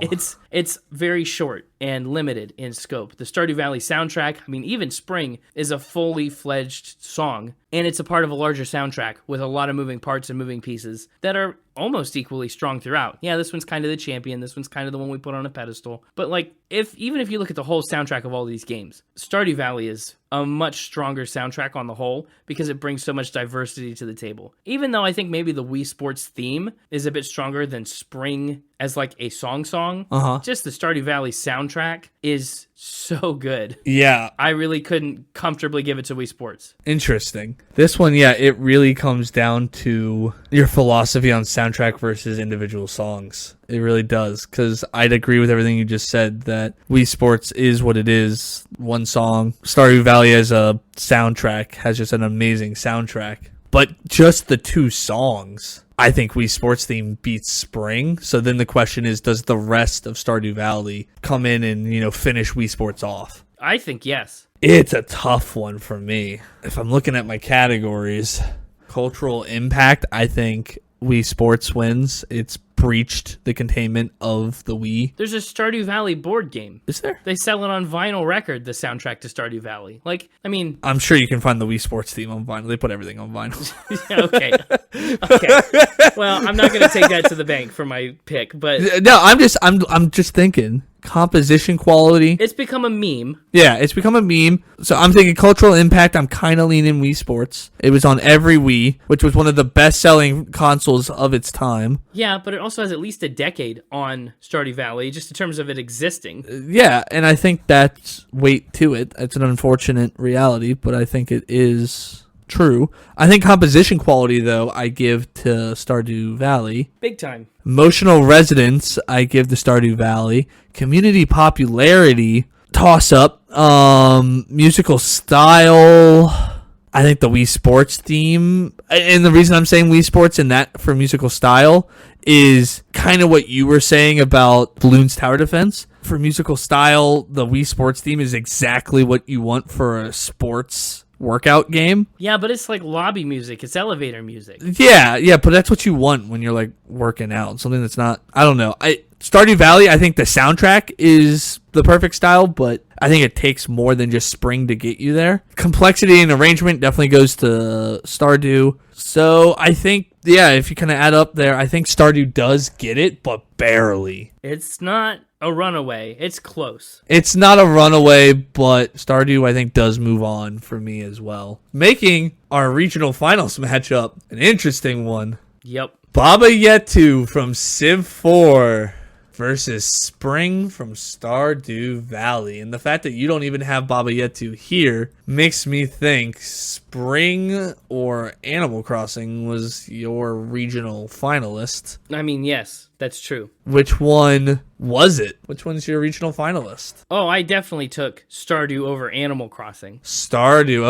it's very short and limited in scope. The Stardew Valley soundtrack, I mean, even Spring is a fully fledged song, and it's a part of a larger soundtrack with a lot of moving parts and moving pieces that are almost equally strong throughout. Yeah, this one's kind of the champion. This one's kind of the one we put on a pedestal. But like, even if you look at the whole soundtrack of all these games, Stardew Valley is a much stronger soundtrack on the whole because it brings so much diversity to the table. Even though I think maybe the Wii Sports theme is a bit stronger than Spring as like a song, just the Stardew Valley soundtrack is so good. Yeah. I really couldn't comfortably give it to Wii Sports. Interesting. This one, yeah, it really comes down to your philosophy on soundtrack versus individual songs. It really does, because I'd agree with everything you just said, that Wii Sports is what it is. One song. Stardew Valley as a soundtrack has just an amazing soundtrack. But just the 2 songs, I think Wii Sports theme beats Spring. So then the question is, does the rest of Stardew Valley come in and, finish Wii Sports off? I think yes. It's a tough one for me. If I'm looking at my categories, cultural impact, I think Wii Sports wins. It's breached the containment of the Wii. There's a Stardew Valley board game. Is there? They sell it on vinyl record, the soundtrack to Stardew Valley. Like, I mean... I'm sure you can find the Wii Sports theme on vinyl. They put everything on vinyl. Okay. Well, I'm not going to take that to the bank for my pick, but... No, I'm just thinking. Composition quality. It's become a meme. Yeah, it's become a meme. So I'm thinking cultural impact. I'm kind of leaning Wii Sports. It was on every Wii, which was one of the best-selling consoles of its time. Yeah, but it also has at least a decade on Stardew Valley, just in terms of it existing. Yeah, and I think that's weight to it. It's an unfortunate reality, but I think it is true. I think composition quality, though, I give to Stardew Valley. Big time. Emotional resonance, I give to Stardew Valley. Community popularity, toss up. Musical style, I think the Wii Sports theme, and the reason I'm saying Wii Sports and that for musical style is kind of what you were saying about Bloons Tower Defense. For musical style, the Wii Sports theme is exactly what you want for a sports workout game. Yeah, but it's like lobby music. It's elevator music. Yeah, but that's what you want when you're like working out. Something that's not, I don't know. Stardew Valley, I think the soundtrack is the perfect style, but I think it takes more than just Spring to get you there. Complexity and arrangement definitely goes to Stardew. So I think, yeah, if you kind of add up there, I think Stardew does get it, but barely. It's not a runaway. It's close. It's not a runaway, but Stardew, I think, does move on for me as well. Making our regional finals matchup an interesting one. Yep. Baba Yetu from Civ 4 versus Spring from Stardew Valley. And the fact that you don't even have Baba Yetu here makes me think Spring or Animal Crossing was your regional finalist. I mean, yes. That's true. Which one was it? Which one's your regional finalist? Oh, I definitely took Stardew over Animal Crossing. Stardew.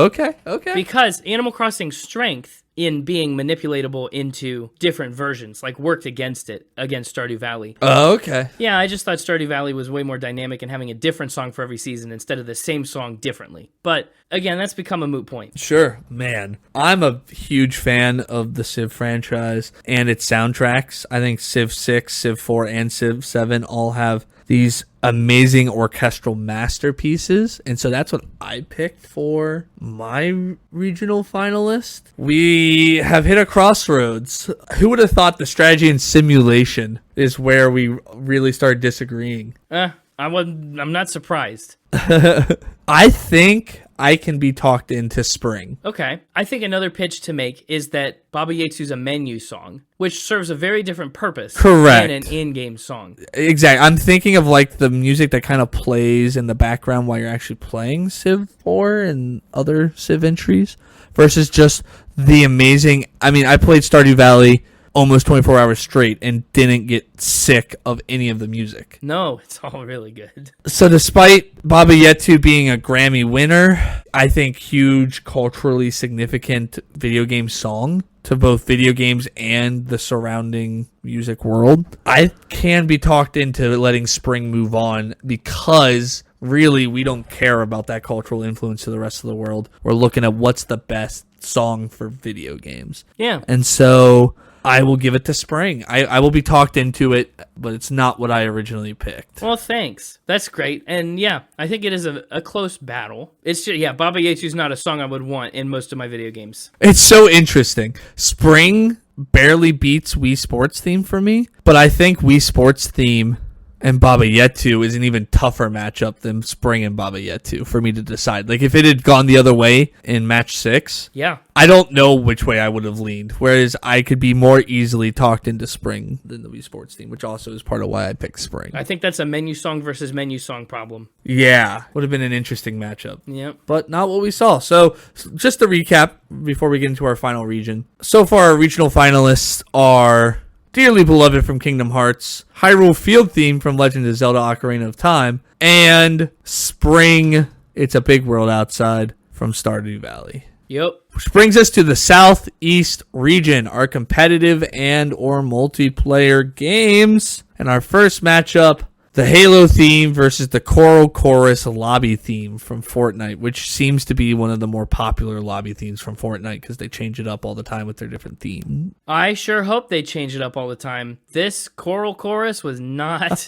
Okay. Because Animal Crossing's strength in being manipulatable into different versions, like, worked against Stardew Valley. Oh, okay. Yeah, I just thought Stardew Valley was way more dynamic and having a different song for every season instead of the same song differently. But, again, that's become a moot point. Sure. Man, I'm a huge fan of the Civ franchise and its soundtracks. I think Civ 6, Civ 4, and Civ 7 all have these amazing orchestral masterpieces, and so that's what I picked for my regional finalist. We have hit a crossroads. Who would have thought the strategy and simulation is where we really start disagreeing? I'm not surprised. I think I can be talked into spring. Okay. I think another pitch to make is that Baba Yetu's a menu song, which serves a very different purpose Correct. than an in-game song. Exactly. I'm thinking of like the music that kind of plays in the background while you're actually playing Civ 4 and other Civ entries versus just the amazing... I mean, I played Stardew Valley almost 24 hours straight and didn't get sick of any of the music. No, it's all really good. So despite Baba Yetu being a Grammy winner, I think huge culturally significant video game song to both video games and the surrounding music world, I can be talked into letting spring move on because really we don't care about that cultural influence to the rest of the world. We're looking at what's the best song for video games. Yeah. And so I will give it to spring. I will be talked into it, but it's not what I originally picked. Well, thanks. That's great. And yeah, I think it is a close battle. It's just, yeah, Baba Yetu's not a song I would want in most of my video games. It's so interesting. Spring barely beats Wii Sports Theme for me, but I think Wii Sports Theme and Baba Yetu is an even tougher matchup than Spring and Baba Yetu for me to decide. Like, if it had gone the other way in match 6, yeah, I don't know which way I would have leaned. Whereas I could be more easily talked into Spring than the Wii Sports Theme, which also is part of why I picked Spring. I think that's a menu song versus menu song problem. Yeah, would have been an interesting matchup. Yep. But not what we saw. So just to recap before we get into our final region. So far, our regional finalists are Dearly Beloved from Kingdom Hearts, Hyrule Field Theme from Legend of Zelda Ocarina of Time, and Spring, It's a Big World Outside from Stardew Valley. Yep. Which brings us to the Southeast region, our competitive and or multiplayer games. And our first matchup, the Halo theme versus the Choral Chorus lobby theme from Fortnite, which seems to be one of the more popular lobby themes from Fortnite because they change it up all the time with their different themes. I sure hope they change it up all the time. This Choral Chorus was not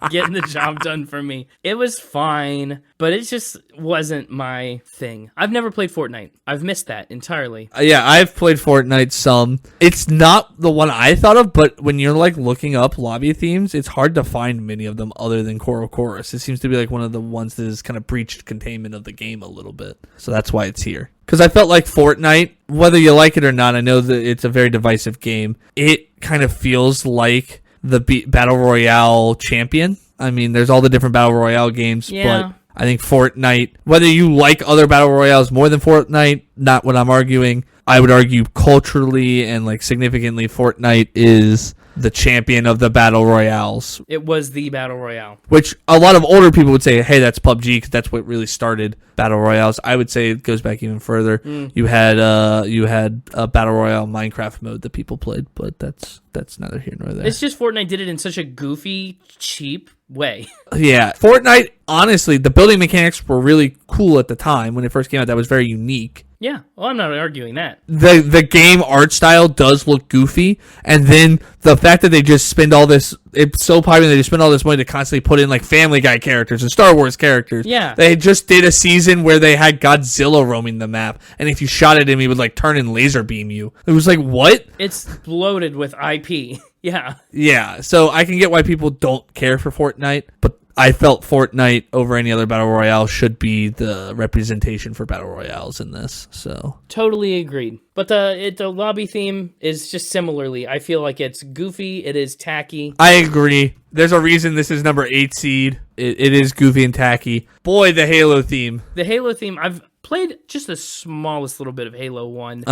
getting the job done for me. It was fine, but it just wasn't my thing. I've never played Fortnite. I've missed that entirely. Yeah, I've played Fortnite some. It's not the one I thought of, but when you're like looking up lobby themes, it's hard to find many of them other than Choral Chorus. It seems to be like one of the ones that has kind of breached containment of the game a little bit. So that's why it's here. Because I felt like Fortnite, whether you like it or not, I know that it's a very divisive game. It kind of feels like the Battle Royale champion. I mean, there's all the different Battle Royale games, Yeah. but I think Fortnite, whether you like other Battle Royales more than Fortnite, not what I'm arguing. I would argue culturally and like significantly, Fortnite is the champion of the Battle Royales. It was the Battle Royale. Which a lot of older people would say, hey, that's PUBG because that's what really started Battle Royales. I would say it goes back even further. You had a Battle Royale Minecraft mode that people played, but that's neither here nor there. It's just Fortnite did it in such a goofy, cheap way. Yeah. Fortnite, honestly, the building mechanics were really cool at the time. When it first came out, that was very unique. Yeah, well, I'm not arguing that. The game art style does look goofy, and then the fact that they just spend all this, it's so popular they just spend all this money to constantly put in like Family Guy characters and Star Wars characters. Yeah. They just did a season where they had Godzilla roaming the map, and if you shot at him, he would like turn and laser beam you. It was like, what? It's bloated with IP. Yeah. Yeah, so I can get why people don't care for Fortnite, but I felt Fortnite over any other Battle Royale should be the representation for Battle Royales in this. So Totally agreed. But the lobby theme is just similarly. I feel like it's goofy. It is tacky. I agree. There's a reason this is number 8 seed. It is goofy and tacky. Boy, the Halo theme. The Halo theme, I've played just the smallest little bit of Halo 1.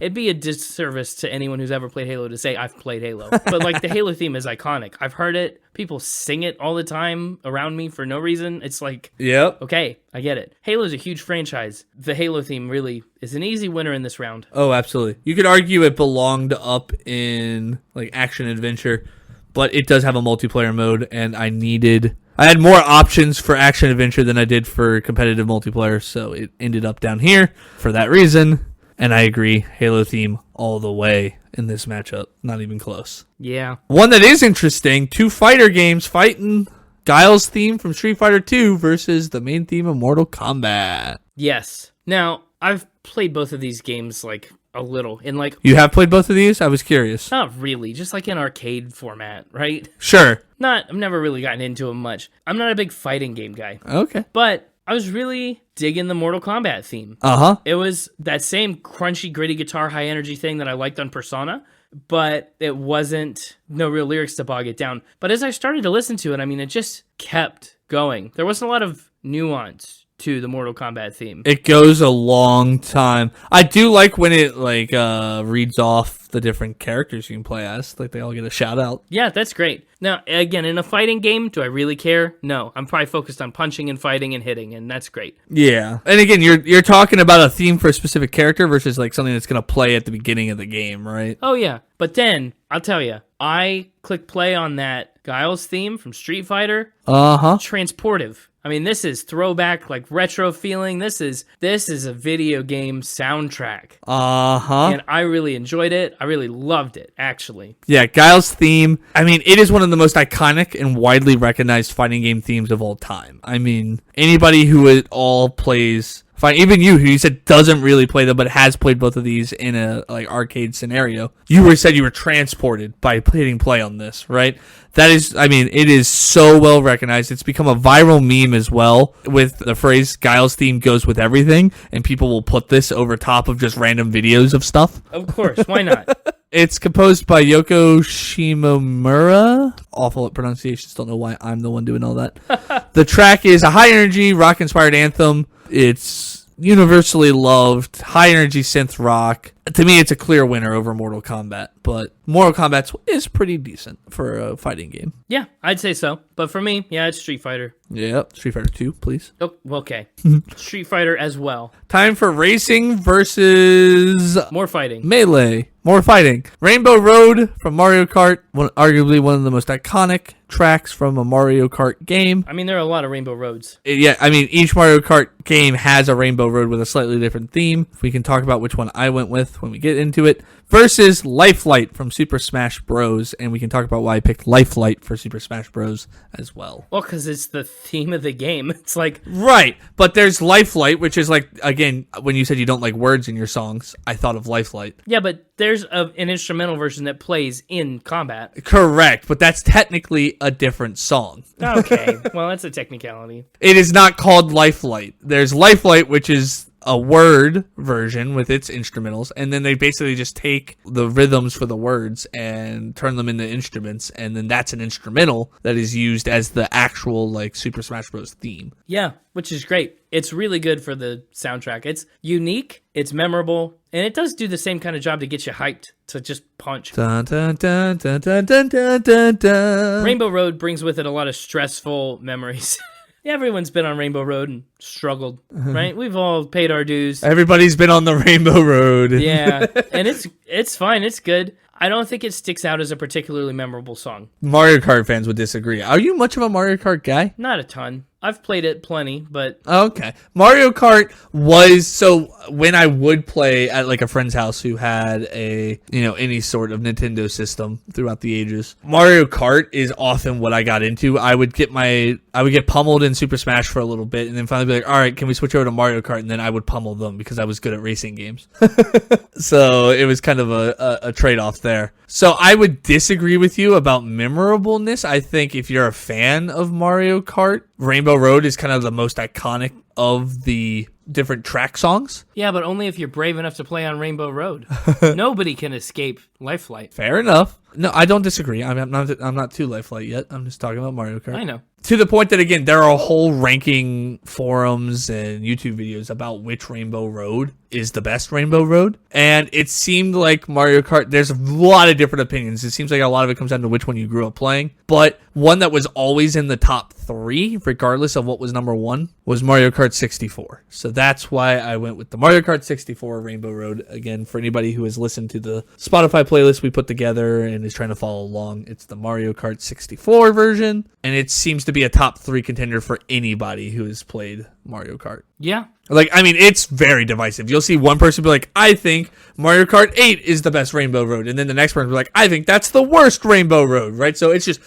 It'd be a disservice to anyone who's ever played Halo to say I've played Halo. But like the Halo theme is iconic. I've heard it. People sing it all the time around me for no reason. It's like, Yep. okay, I get it. Halo's a huge franchise. The Halo theme really is an easy winner in this round. Oh, absolutely. You could argue it belonged up in like action adventure, but it does have a multiplayer mode, and I had more options for action adventure than I did for competitive multiplayer, so it ended up down here for that reason. And I agree, Halo theme all the way in this matchup. Not even close. Yeah. One that is interesting, 2 fighter games fighting Guile's theme from Street Fighter 2 versus the main theme of Mortal Kombat. Yes. Now, I've played both of these games like a little in like You have played both of these? I was curious. not really, just like in arcade format, right? Sure. I've never really gotten into them much. I'm not a big fighting game guy, Okay. but I was really digging the Mortal Kombat theme. Uh-huh. It was that same crunchy, gritty guitar, high energy thing that I liked on Persona, but it wasn't no real lyrics to bog it down. But as I started to listen to it, I mean, it just kept going. There wasn't a lot of nuance to the Mortal Kombat theme. It goes a long time. I do like when it reads off the different characters you can play as. Like they all get a shout out. Yeah, that's great. Now, again, in a fighting game, do I really care? No. I'm probably focused on punching and fighting and hitting, and that's great. Yeah. And again, you're talking about a theme for a specific character versus like something that's going to play at the beginning of the game, right? Oh, yeah. But then, I'll tell you, I click play on that Guile's theme from Street Fighter. Uh-huh. Transportive. I mean, this is throwback, like retro feeling. This is a video game soundtrack. Uh-huh. And I really enjoyed it. I really loved it, actually. Yeah, Guile's theme. I mean, it is one of the most iconic and widely recognized fighting game themes of all time. I mean, anybody who at all plays fight, even you, who you said doesn't really play them, but has played both of these in a like arcade scenario, said you were transported by hitting play on this, right? That is, I mean, it is so well recognized. It's become a viral meme as well with the phrase Guile's theme goes with everything, and people will put this over top of just random videos of stuff. Of course, why not? It's composed by Yoko Shimomura. Awful at pronunciations. Don't know why I'm the one doing all that. The track is a high-energy, rock-inspired anthem. It's universally loved, high-energy synth rock. To me, it's a clear winner over Mortal Kombat. But Mortal Kombat is pretty decent for a fighting game. Yeah, I'd say so. But for me, yeah, it's Street Fighter. Yep. Street Fighter 2, please. Oh, okay. Street Fighter as well. Time for racing versus More fighting. Melee. More fighting. Rainbow Road from Mario Kart. Arguably one of the most iconic tracks from a Mario Kart game. I mean, there are a lot of Rainbow Roads. Yeah, I mean, each Mario Kart game has a Rainbow Road with a slightly different theme. We can talk about which one I went with when we get into it. Versus Lifelight from Super Smash Bros. And we can talk about why I picked Lifelight for Super Smash Bros. As well. Well, because it's the theme of the game. It's like... Right, but there's Lifelight, which is like, again, when you said you don't like words in your songs, I thought of Lifelight. Yeah, but there's an instrumental version that plays in combat. Correct, but that's technically a different song. Okay, well, that's a technicality. It is not called Lifelight. There's Lifelight, which is a word version with its instrumentals, and then they basically just take the rhythms for the words and turn them into instruments, and then that's an instrumental that is used as the actual like Super Smash Bros. Theme. Yeah, which is great. It's really good for the soundtrack. It's unique, it's memorable, and it does do the same kind of job to get you hyped to just punch. Dun, dun, dun, dun, dun, dun, dun, dun, dun. Rainbow Road brings with it a lot of stressful memories. Everyone's been on Rainbow Road and struggled, right? We've all paid our dues. Everybody's been on the Rainbow Road. Yeah, and it's fine. It's good. I don't think it sticks out as a particularly memorable song. Mario Kart fans would disagree. Are you much of a Mario Kart guy? Not a ton. I've played it plenty, but... Okay. Mario Kart was... So, when I would play at, like, a friend's house who had a, any sort of Nintendo system throughout the ages, Mario Kart is often what I got into. I would get pummeled in Super Smash for a little bit, and then finally be like, all right, can we switch over to Mario Kart? And then I would pummel them because I was good at racing games. So, it was kind of a trade-off there. So, I would disagree with you about memorableness. I think if you're a fan of Mario Kart, Rainbow Road is kind of the most iconic of the different track songs. Yeah, but only if you're brave enough to play on Rainbow Road. Nobody can escape Lifelight. Fair enough. No, I don't disagree. I'm not too Lifelight yet. I'm just talking about Mario Kart. I know. To the point that, again, there are whole ranking forums and YouTube videos about which Rainbow Road is the best Rainbow Road. And it seemed like Mario Kart, there's a lot of different opinions. It seems like a lot of it comes down to which one you grew up playing. But one that was always in the top 3, regardless of what was number 1, was Mario Kart 64. So that's why I went with the Mario Kart 64 Rainbow Road. Again, for anybody who has listened to the Spotify playlist we put together and is trying to follow along, it's the Mario Kart 64 version. And it seems to be a top 3 contender for anybody who has played Mario Kart. Yeah. Like, I mean, it's very divisive. You'll see one person be like, I think Mario Kart 8 is the best Rainbow Road. And then the next person will be like, I think that's the worst Rainbow Road, right? So it's just,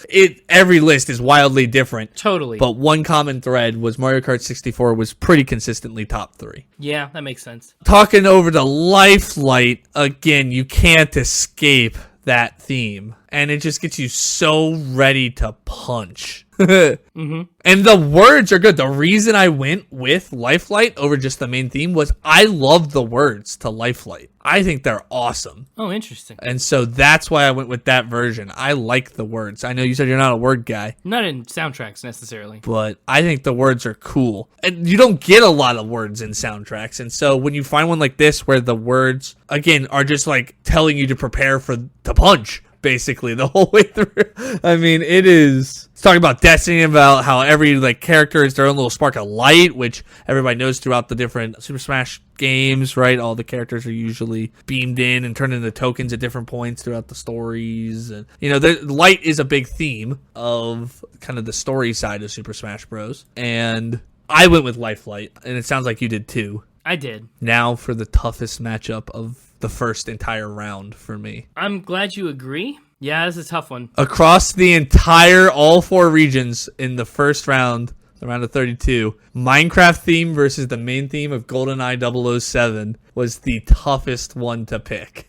every list is wildly different. Totally. But one common thread was Mario Kart 64 was pretty consistently top 3. Yeah, that makes sense. Talking over to Lifelight, again, you can't escape that theme. And it just gets you so ready to punch. Mm-hmm. And the words are good. The reason I went with Lifelight over just the main theme was I love the words to Lifelight. I think they're awesome. Oh, interesting. And so that's why I went with that version. I like the words. I know you said you're not a word guy. Not in soundtracks necessarily. But I think the words are cool. And you don't get a lot of words in soundtracks. And so when you find one like this where the words, again, are just like telling you to prepare to punch, basically, the whole way through. I mean, it's talking about destiny, about how every like character is their own little spark of light, which everybody knows throughout the different Super Smash games, right? All the characters are usually beamed in and turned into tokens at different points throughout the stories. And, you know, the light is a big theme of kind of the story side of Super Smash Bros. And I went with Lifelight, and it sounds like you did too. I did. Now for the toughest matchup of the first entire round for me. I'm glad you agree. Yeah, this is a tough one. Across the entire, all 4 regions in the first round, the round of 32, Minecraft theme versus the main theme of GoldenEye 007 was the toughest one to pick.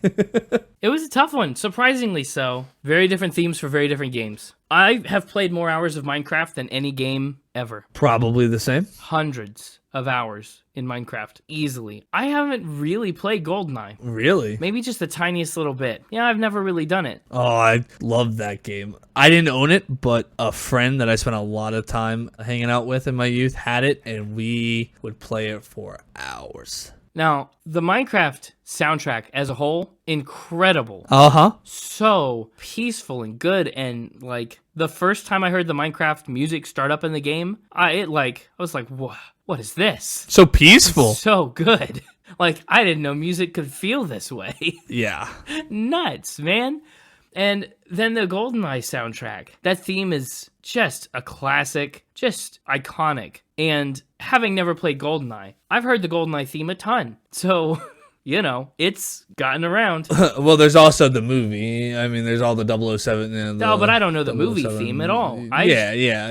It was a tough one, surprisingly so. Very different themes for very different games. I have played more hours of Minecraft than any game ever. Probably the same. Hundreds of hours in Minecraft, easily. I haven't really played GoldenEye. Really? Maybe just the tiniest little bit. Yeah, I've never really done it. Oh, I love that game. I didn't own it, but a friend that I spent a lot of time hanging out with in my youth had it, and we would play it for hours. Now, the Minecraft soundtrack as a whole, incredible. Uh-huh. So peaceful and good, and like the first time I heard the Minecraft music start up in the game, I was like, what is this? So peaceful. So good. Like, I didn't know music could feel this way. Yeah. Nuts, man. And then the GoldenEye soundtrack. That theme is just a classic, just iconic. And having never played GoldenEye, I've heard the GoldenEye theme a ton. So, you know, it's gotten around. Well, there's also the movie. I mean, there's all the 007. And No, but I don't know the movie theme at all. I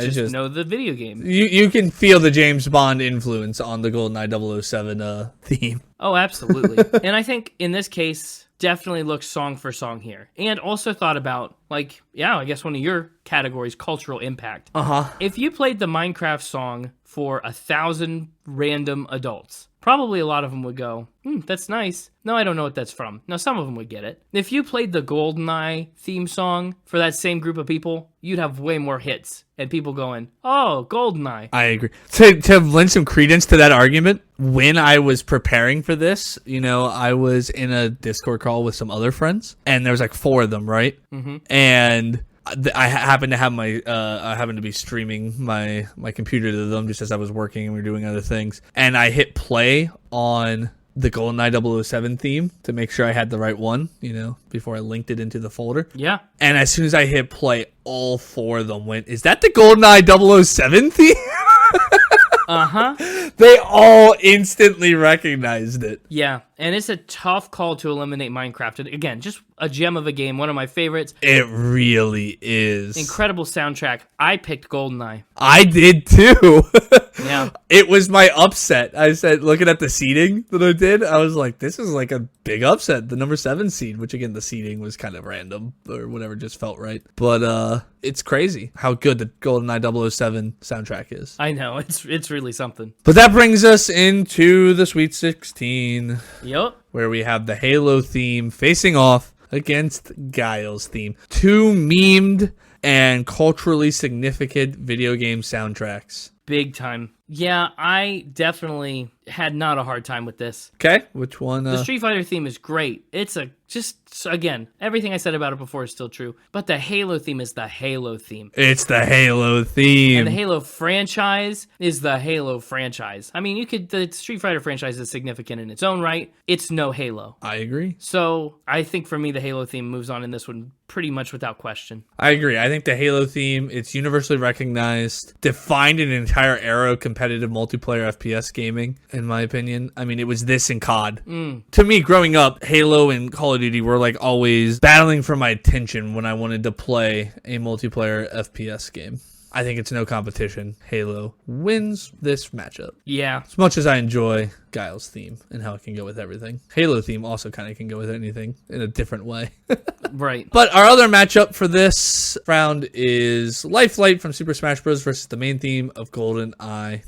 just know the video game. You can feel the James Bond influence on the GoldenEye 007 theme. Oh, absolutely. And I think in this case, definitely looked song for song here. And also thought about, like, yeah, I guess one of your categories, cultural impact. Uh-huh. If you played the Minecraft song for 1,000 random adults, probably a lot of them would go, that's nice. No, I don't know what that's from. Now, some of them would get it. If you played the GoldenEye theme song for that same group of people, you'd have way more hits. And people going, oh, GoldenEye. I agree. To lend some credence to that argument, when I was preparing for this, you know, I was in a Discord call with some other friends, and there was like 4 of them, right? Mm-hmm. And I happened to have I happened to be streaming my computer to them just as I was working and we were doing other things. And I hit play on the GoldenEye 007 theme to make sure I had the right one, you know, before I linked it into the folder. Yeah. And as soon as I hit play, all 4 of them went, is that the GoldenEye 007 theme? Uh-huh. They all instantly recognized it. Yeah. and it's a tough call to eliminate Minecraft. And again, just a gem of a game, one of my favorites. It really is. Incredible soundtrack. I picked Goldeneye. I did too. Yeah. It was my upset. I said, looking at the seeding that I did, I was like, this is like a big upset. The number 7 seed, which again, the seeding was kind of random or whatever, just felt right. But it's crazy how good the GoldenEye 007 soundtrack is. I know. It's really something. But that brings us into the Sweet 16. Yep. Where we have the Halo theme facing off against Guile's theme. 2 memed and culturally significant video game soundtracks. Big time. Yeah, I definitely had not a hard time with this. Okay, which one? The Street Fighter theme is great. It's again, everything I said about it before is still true. But the Halo theme is the Halo theme. It's the Halo theme. And the Halo franchise is the Halo franchise. I mean, the Street Fighter franchise is significant in its own right. It's no Halo. I agree. So I think for me, the Halo theme moves on in this one pretty much without question. I agree. I think the Halo theme, it's universally recognized, defined an entire era of competitive multiplayer FPS gaming, in my opinion. I mean, it was this in COD. To me, growing up, Halo and Call of Duty were like always battling for my attention when I wanted to play a multiplayer FPS game. I think it's no competition. Halo wins this matchup. Yeah. As much as I enjoy Guile's theme and how it can go with everything, Halo theme also kind of can go with anything in a different way. Right. But our other matchup for this round is Lifelight from Super Smash Bros. Versus the main theme of GoldenEye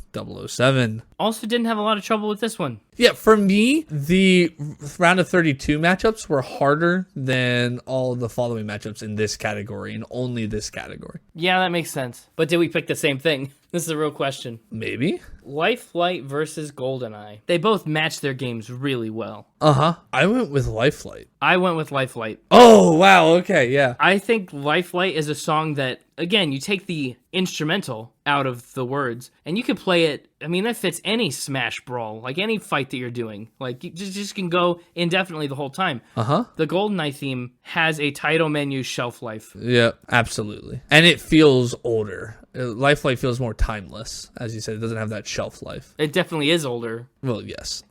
007. Also didn't have a lot of trouble with this one. Yeah, for me, the round of 32 matchups were harder than all the following matchups in this category, and only this category. Yeah, that makes sense. But did we pick the same thing? This is a real question. Maybe. Lifelight versus GoldenEye. They both match their games really well. I went with Lifelight. I went with Lifelight. Oh, wow. Okay, yeah. I think Lifelight is a song that, again, you take the instrumental out of the words and you can play it. I mean, that fits any Smash Brawl, like any fight that you're doing. Like, you just can go indefinitely the whole time. The GoldenEye theme has a title menu shelf life. Yeah, absolutely. And it feels older. Lifelight feels more timeless. As you said, it doesn't have that shelf life. It definitely is older. Well, yes.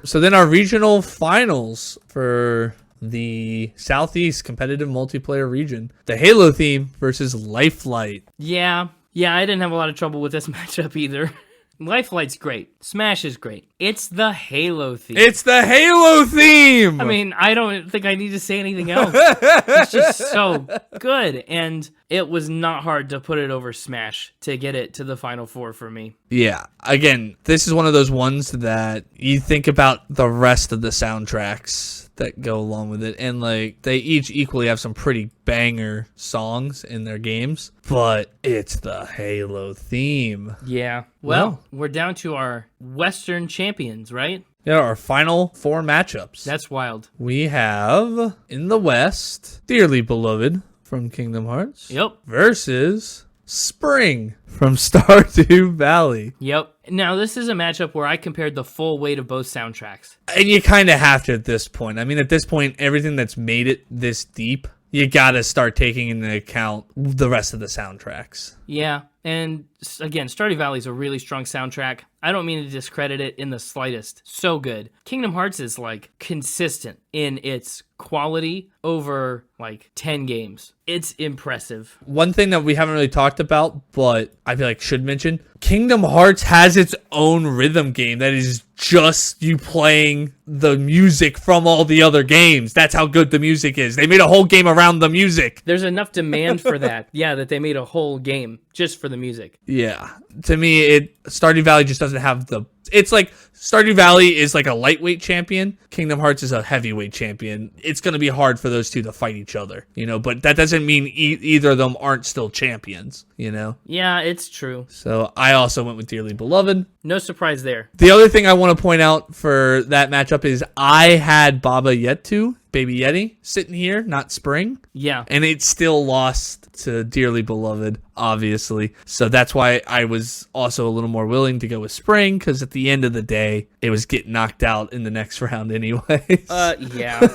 So then our regional finals for the Southeast competitive multiplayer region. The Halo theme versus Lifelight. Yeah, I didn't have a lot of trouble with this matchup either. Lifelight's great. Smash is great. It's the Halo theme. It's the Halo theme! I mean, I don't think I need to say anything else. It's just so good. And it was not hard to put it over Smash to get it to the Final Four for me. Yeah. Again, this is one of those ones that you think about the rest of the soundtracks that go along with it, and like they each equally have some pretty banger songs in their games, but it's the Halo theme. Yeah. Well, we're down to our Western champions, right? Yeah, our final 4 matchups. That's wild. We have in the West, Dearly Beloved from Kingdom Hearts. Yep. Versus Spring from Stardew Valley. Yep. Now, this is a matchup where I compared the full weight of both soundtracks. And you kind of have to at this point. I mean, at this point, everything that's made it this deep, you got to start taking into account the rest of the soundtracks. Yeah. And again, Stardew Valley is a really strong soundtrack. I don't mean to discredit it in the slightest. So good. Kingdom Hearts is like consistent in its quality over like 10 games. It's impressive. One thing that we haven't really talked about, but I feel like should mention, Kingdom Hearts has its own rhythm game that is just you playing the music from all the other games. That's how good the music is. They made a whole game around the music. There's enough demand for that. Yeah, that they made a whole game just for the music. Yeah. To me, Stardew Valley just doesn't have it's like Stardew Valley is like a lightweight champion. Kingdom Hearts is a heavyweight champion. It's going to be hard for those two to fight each other, but that doesn't mean either of them aren't still champions, Yeah, it's true. So I also went with Dearly Beloved. No surprise there. The other thing I want to point out for that matchup is I had Baba Yetu, Baby Yeti, sitting here, not Spring. Yeah. And it still lost to Dearly Beloved, obviously. So that's why I was also a little more willing to go with Spring, because at the the end of the day, it was getting knocked out in the next round anyways. Yeah.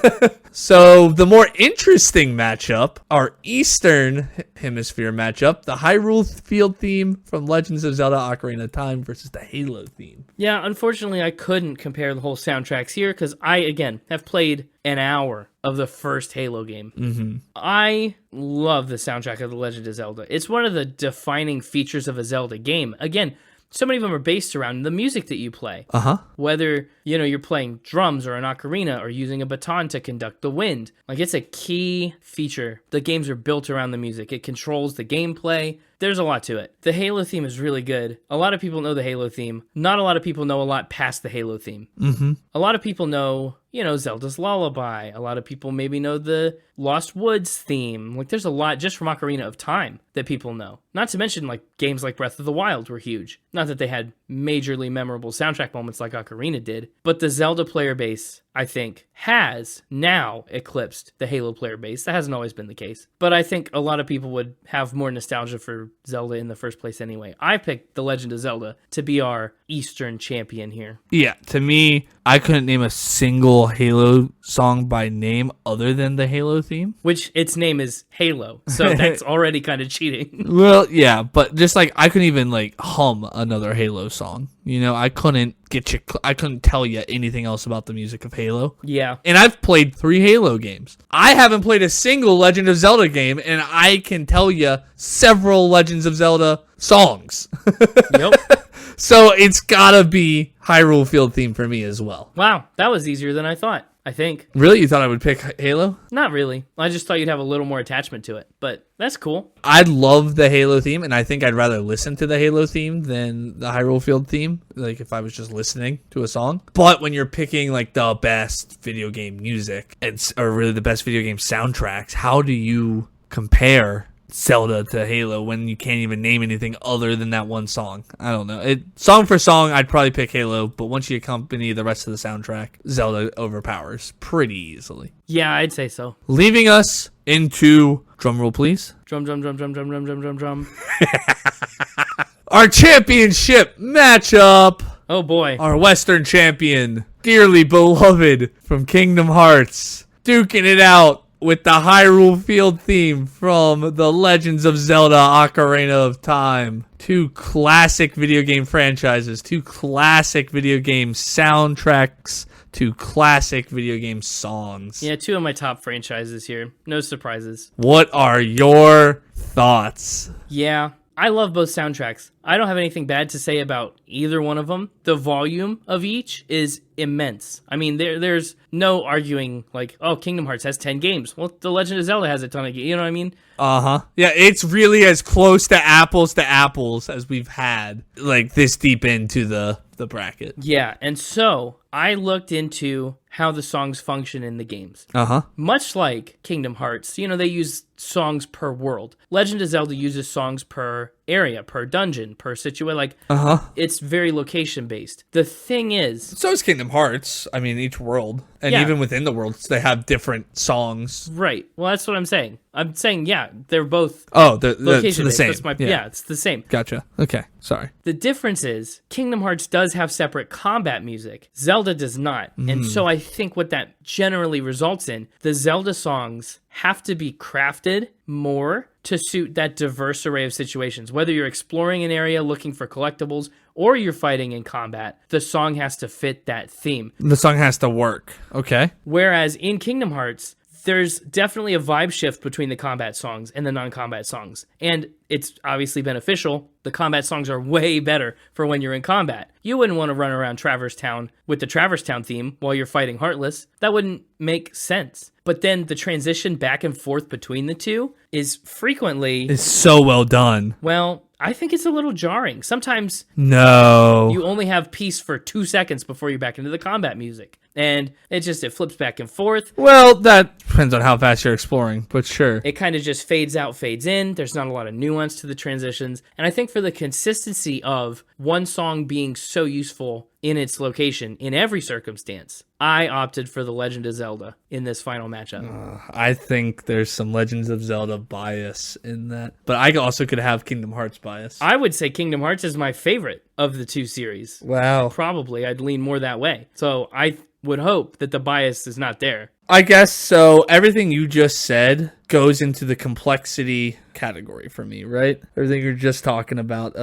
So the more interesting matchup, our Eastern Hemisphere matchup, the Hyrule field theme from Legends of Zelda Ocarina of Time versus the Halo theme. Yeah, unfortunately, I couldn't compare the whole soundtracks here because I, again, have played an hour of the first Halo game. Mm-hmm. I love the soundtrack of The Legend of Zelda. It's one of the defining features of a Zelda game. Again, so many of them are based around the music that you play. Uh-huh. Whether, you're playing drums or an ocarina or using a baton to conduct the wind. Like, it's a key feature. The games are built around the music. It controls the gameplay. There's a lot to it. The Halo theme is really good. A lot of people know the Halo theme. Not a lot of people know a lot past the Halo theme. Mm-hmm. A lot of people know, Zelda's Lullaby. A lot of people maybe know the Lost Woods theme. Like, there's a lot just from Ocarina of Time that people know. Not to mention, like, games like Breath of the Wild were huge. Not that they had majorly memorable soundtrack moments like Ocarina did, but the Zelda player base, I think, has now eclipsed the Halo player base. That hasn't always been the case. But I think a lot of people would have more nostalgia for Zelda in the first place anyway. I picked The Legend of Zelda to be our Eastern champion here. Yeah, to me, I couldn't name a single Halo song by name other than the Halo theme. Which its name is Halo, so that's already kind of cheating. Well, yeah, but just like I couldn't even like hum another Halo song. I couldn't I couldn't tell you anything else about the music of Halo. Yeah. And I've played 3 Halo games. I haven't played a single Legend of Zelda game, and I can tell you several Legends of Zelda songs. Yep. So it's gotta be Hyrule Field theme for me as well. Wow, that was easier than I thought, I think. Really? You thought I would pick Halo? Not really. I just thought you'd have a little more attachment to it, but that's cool. I love the Halo theme, and I think I'd rather listen to the Halo theme than the Hyrule Field theme, like if I was just listening to a song. But when you're picking like the best video game music, or really the best video game soundtracks, how do you compare Zelda to Halo when you can't even name anything other than that one song? I don't know. Song for song, I'd probably pick Halo, but once you accompany the rest of the soundtrack, Zelda overpowers pretty easily. Yeah, I'd say so. Leaving us into, drumroll please. Drum, drum, drum, drum, drum, drum, drum, drum, drum. Our championship matchup. Oh boy. Our Western champion, dearly beloved from Kingdom Hearts, duking it out with the Hyrule Field theme from the Legends of Zelda Ocarina of Time. 2 classic video game franchises, 2 classic video game soundtracks, 2 classic video game songs. Yeah, 2 of my top franchises here. No surprises. What are your thoughts? Yeah, I love both soundtracks. I don't have anything bad to say about either one of them. The volume of each is immense. I mean, there's no arguing like, oh, Kingdom Hearts has 10 games. Well, The Legend of Zelda has a ton of games. You know what I mean? Uh-huh. Yeah, it's really as close to apples as we've had, like, this deep into the bracket. Yeah, and so I looked into how the songs function in the games. Uh-huh. Much like Kingdom Hearts, they use songs per world. Legend of Zelda uses songs per area, per dungeon, per situation. Like, it's very location-based. The thing is... So is Kingdom Hearts. I mean, each world. And even within the worlds, they have different songs. Right. Well, that's what I'm saying. I'm saying, yeah, they're both location-based. The same. Yeah, it's the same. Gotcha. Okay, sorry. The difference is Kingdom Hearts does have separate combat music. Zelda does not. And so I think what that generally results in, the Zelda songs have to be crafted more to suit that diverse array of situations. Whether you're exploring an area looking for collectibles or you're fighting in combat, the song has to fit that theme. The song has to work. Okay. Whereas in Kingdom Hearts, there's definitely a vibe shift between the combat songs and the non-combat songs. And it's obviously beneficial. The combat songs are way better for when you're in combat. You wouldn't want to run around Traverse Town with the Traverse Town theme while you're fighting Heartless. That wouldn't make sense. But then the transition back and forth between the two is frequently... It's so well done. Well, I think it's a little jarring. Sometimes you only have peace for 2 seconds before you're back into the combat music. And it flips back and forth. Well, that depends on how fast you're exploring, but sure. It kind of just fades out, fades in. There's not a lot of nuance to the transitions. And I think for the consistency of one song being so useful in its location in every circumstance, I opted for The Legend of Zelda in this final matchup. I think there's some Legends of Zelda bias in that. But I also could have Kingdom Hearts bias. I would say Kingdom Hearts is my favorite of the two series. Wow. Probably I'd lean more that way. So I would hope that the bias is not there. I guess so. Everything you just said goes into the complexity category for me, right? Everything you're just talking about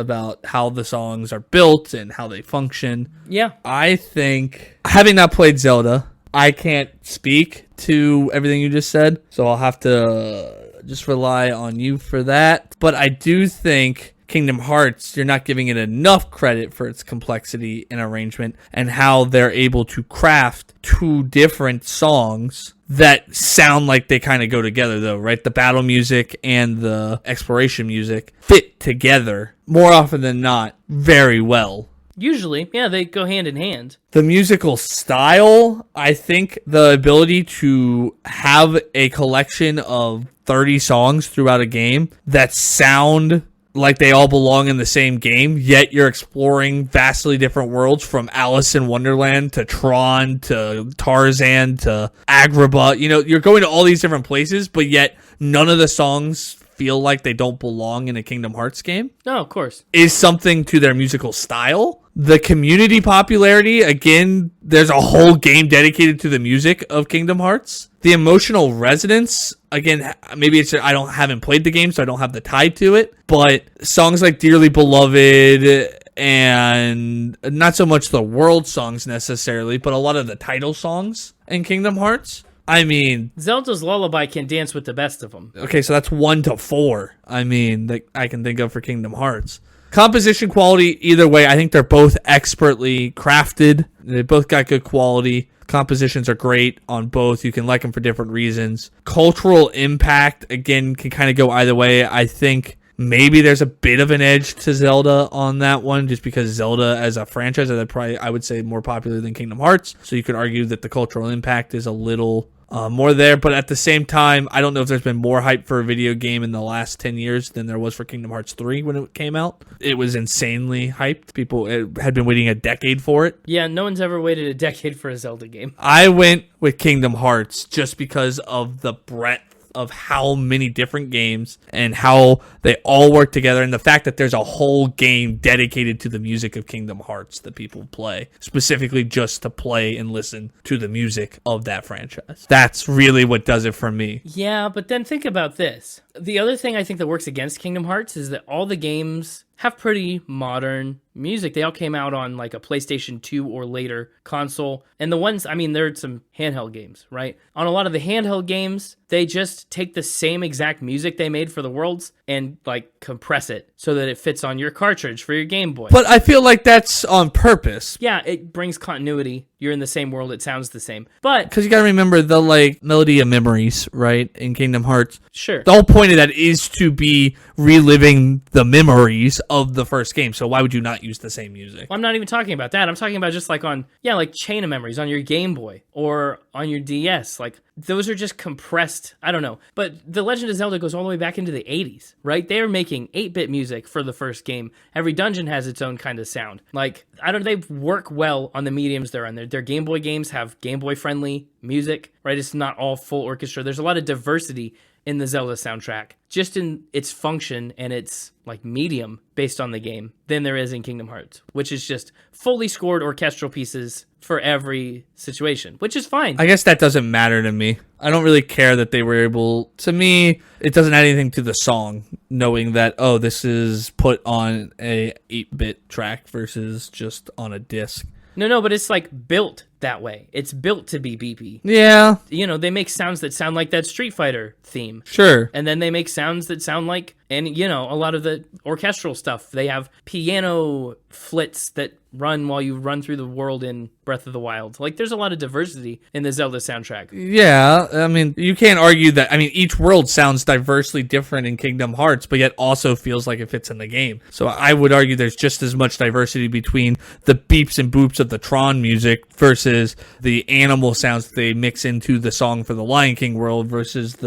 how the songs are built and how they function. Yeah. I think, having not played Zelda, I can't speak to everything you just said, so I'll have to just rely on you for that. But I do think Kingdom Hearts, you're not giving it enough credit for its complexity and arrangement and how they're able to craft two different songs that sound like they kind of go together, though, right? The battle music and the exploration music fit together more often than not very well. Usually, yeah, they go hand in hand. The musical style, I think the ability to have a collection of 30 songs throughout a game that sound like they all belong in the same game, yet you're exploring vastly different worlds, from Alice in Wonderland to Tron to Tarzan to Agrabah. You know, you're going to all these different places, but yet none of the songs feel like they don't belong in a Kingdom Hearts game. No, of course. Is something to their musical style. The community popularity, again, there's a whole game dedicated to the music of Kingdom Hearts. The emotional resonance, again, maybe it's haven't played the game, so I don't have the tie to it. But songs like Dearly Beloved and not so much the world songs necessarily, but a lot of the title songs in Kingdom Hearts. I mean, Zelda's Lullaby can dance with the best of them. Okay, so that's 1 to 4. I mean, that I can think of for Kingdom Hearts. Composition quality, either way, I think they're both expertly crafted. They both got good quality. Compositions are great on both. You can like them for different reasons. Cultural impact, again, can kind of go either way. I think maybe there's a bit of an edge to Zelda on that one, just because Zelda as a franchise is probably, I would say, more popular than Kingdom Hearts. So you could argue that the cultural impact is a little more there, but at the same time, I don't know if there's been more hype for a video game in the last 10 years than there was for Kingdom Hearts 3 when it came out. It was insanely hyped. People had been waiting a decade for it. Yeah, no one's ever waited a decade for a Zelda game. I went with Kingdom Hearts just because of the breadth of how many different games and how they all work together, and the fact that there's a whole game dedicated to the music of Kingdom Hearts that people play, specifically just to play and listen to the music of that franchise. That's really what does it for me. Yeah, but then think about this. The other thing I think that works against Kingdom Hearts is that all the games have pretty modern music. They all came out on like a PlayStation 2 or later console. And the ones, I mean, there are some handheld games, right? On a lot of the handheld games, they just take the same exact music they made for the worlds and like compress it so that it fits on your cartridge for your Game Boy. But I feel like that's on purpose. Yeah, it brings continuity. You're in the same world, it sounds the same. But because you gotta remember the like melody of memories, right? In Kingdom Hearts. Sure. The whole point of that is to be reliving the memories of the first game. So why would you not use the same music? I'm not even talking about that. I'm talking about just like on, like Chain of Memories on your Game Boy or on your DS. Like those are just compressed. I don't know. But The Legend of Zelda goes all the way back into the 80s, right? They were making 8-bit music for the first game. Every dungeon has its own kind of sound. Like, they work well on the mediums they're on. Their Game Boy games have Game Boy friendly music, right? It's not all full orchestra. There's a lot of diversity in the Zelda soundtrack, just in its function and its like medium based on the game, than there is in Kingdom Hearts, which is just fully scored orchestral pieces for every situation, which is fine. I guess that doesn't matter to me. I don't really care that they were able, to me, it doesn't add anything to the song, knowing that, oh, this is put on a 8-bit track versus just on a disc. No, but it's like built that way. It's built to be beepy. Yeah. They make sounds that sound like that Street Fighter theme. Sure. And then they make sounds that sound like, and a lot of the orchestral stuff. They have piano flits that run while you run through the world in Breath of the Wild. Like, there's a lot of diversity in the Zelda soundtrack. Yeah, I mean, you can't argue that. I mean, each world sounds diversely different in Kingdom Hearts, but yet also feels like it fits in the game. So I would argue there's just as much diversity between the beeps and boops of the Tron music versus the animal sounds that they mix into the song for the Lion King world versus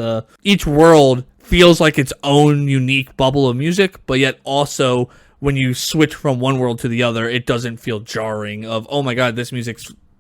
each world feels like its own unique bubble of music, but yet also when you switch from one world to the other, it doesn't feel jarring of, oh my god, this music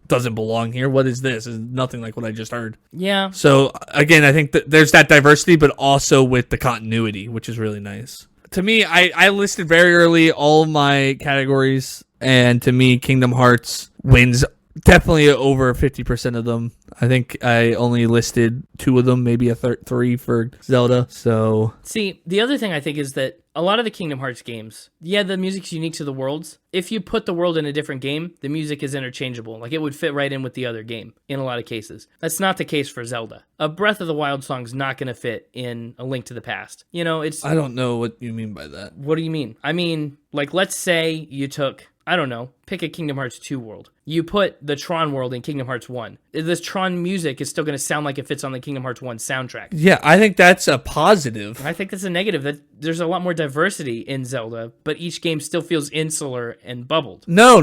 doesn't belong here. What is this? It's nothing like what I just heard. Yeah. So again, I think that there's that diversity, but also with the continuity, which is really nice. To me, I listed very early all of my categories, and to me, Kingdom Hearts wins definitely over 50% of them. I think I only listed 2 of them, maybe a 3 for Zelda. So see, the other thing I think is that a lot of the Kingdom Hearts games, yeah, the music's unique to the worlds. If you put the world in a different game, the music is interchangeable. Like, it would fit right in with the other game in a lot of cases. That's not the case for Zelda. A Breath of the Wild song's not going to fit in A Link to the Past. You know, it's... I don't know what you mean by that. What do you mean? I mean, like, let's say you took... I don't know, pick a Kingdom Hearts 2 world. You put the Tron world in Kingdom Hearts 1. This Tron music is still going to sound like it fits on the Kingdom Hearts 1 soundtrack. Yeah, I think that's a positive. I think that's a negative. That there's a lot more diversity in Zelda, but each game still feels insular and bubbled. No.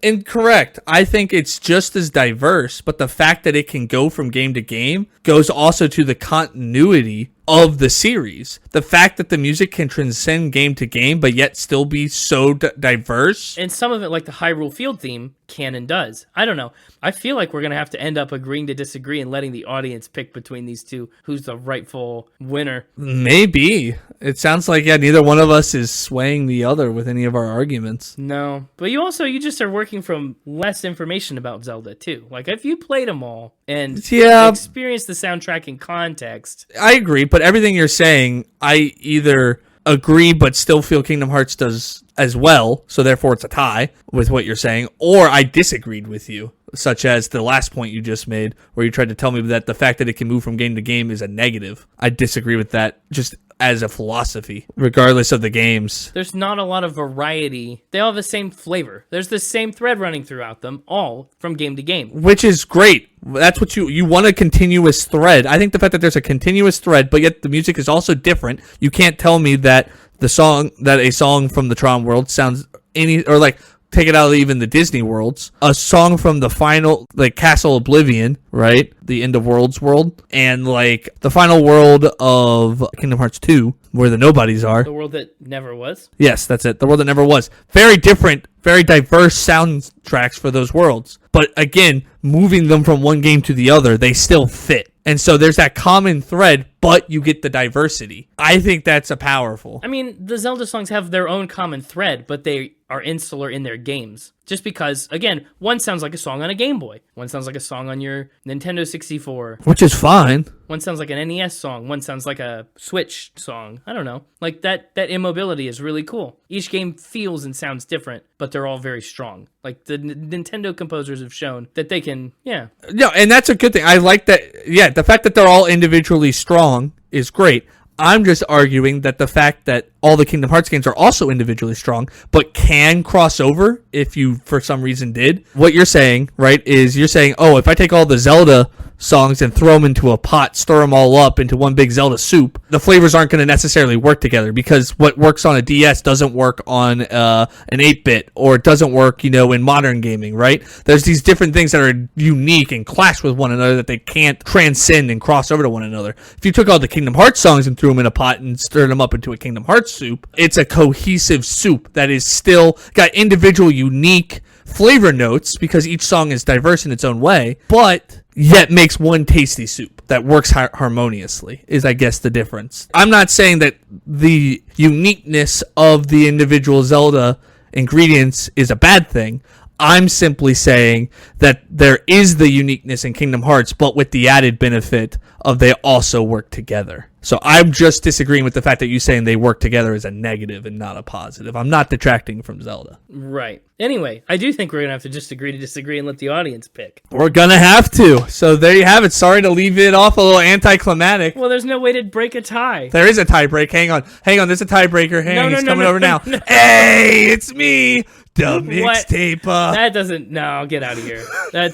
Incorrect. I think it's just as diverse, but the fact that it can go from game to game goes also to the continuity of the series. The fact that the music can transcend game to game, but yet still be so diverse. And some of it, like the Hyrule Field theme, can and does. I don't know. I feel like we're going to have to end up agreeing to disagree and letting the audience pick between these two who's the rightful winner. Maybe. It sounds like, yeah, neither one of us is swaying the other with any of our arguments. No. But you just are working from less information about Zelda, too. Like, if you played them all and experienced the soundtrack in context. I agree, but everything you're saying, I either agree but still feel Kingdom Hearts does as well, so therefore it's a tie with what you're saying, or I disagreed with you, such as the last point you just made, where you tried to tell me that the fact that it can move from game to game is a negative. I disagree with that just as a philosophy, regardless of the games. There's not a lot of variety. They all have the same flavor. There's the same thread running throughout them, all from game to game. Which is great. That's what you want, a continuous thread. I think the fact that there's a continuous thread, but yet the music is also different. You can't tell me that a song from the Tron world sounds take it out of even the Disney worlds, a song from the final, like, Castle Oblivion, right? The End of Worlds world, and, like, the final world of Kingdom Hearts 2, where the nobodies are. The world that never was? Yes, that's it. The world that never was. Very different, very diverse soundtracks for those worlds. But, again, moving them from one game to the other, they still fit. And so there's that common thread, but you get the diversity. I think that's a powerful. I mean, the Zelda songs have their own common thread, but they are insular in their games. Just because, again, one sounds like a song on a Game Boy. One sounds like a song on your Nintendo 64. Which is fine. One sounds like an NES song. One sounds like a Switch song. I don't know. Like, that immobility is really cool. Each game feels and sounds different, but they're all very strong. Like, the Nintendo composers have shown that they can, yeah. No, and that's a good thing. I like that. Yeah, the fact that they're all individually strong is great. I'm just arguing that the fact that all the Kingdom Hearts games are also individually strong, but can cross over if you, for some reason, did. What you're saying, right, is you're saying, oh, if I take all the Zelda songs and throw them into a pot, stir them all up into one big Zelda soup, the flavors aren't going to necessarily work together, because what works on a DS doesn't work on an 8-bit, or it doesn't work, in modern gaming, right? There's these different things that are unique and clash with one another that they can't transcend and cross over to one another. If you took all the Kingdom Hearts songs and threw them in a pot and stirred them up into a Kingdom Hearts soup, it's a cohesive soup that is still got individual unique flavor notes, because each song is diverse in its own way, but yet makes one tasty soup that works harmoniously, is, I guess, the difference. I'm not saying that the uniqueness of the individual Zelda ingredients is a bad thing. I'm simply saying that there is the uniqueness in Kingdom Hearts, but with the added benefit of they also work together. So I'm just disagreeing with the fact that you saying they work together is a negative and not a positive. I'm not detracting from Zelda. Right. Anyway, I do think we're going to have to just agree to disagree and let the audience pick. We're going to have to. So there you have it. Sorry to leave it off a little anticlimactic. Well, there's no way to break a tie. There is a tie break. Hang on. There's a tiebreaker. He's coming over now. No. Hey, it's me. The mixtape. That doesn't... No, get out of here.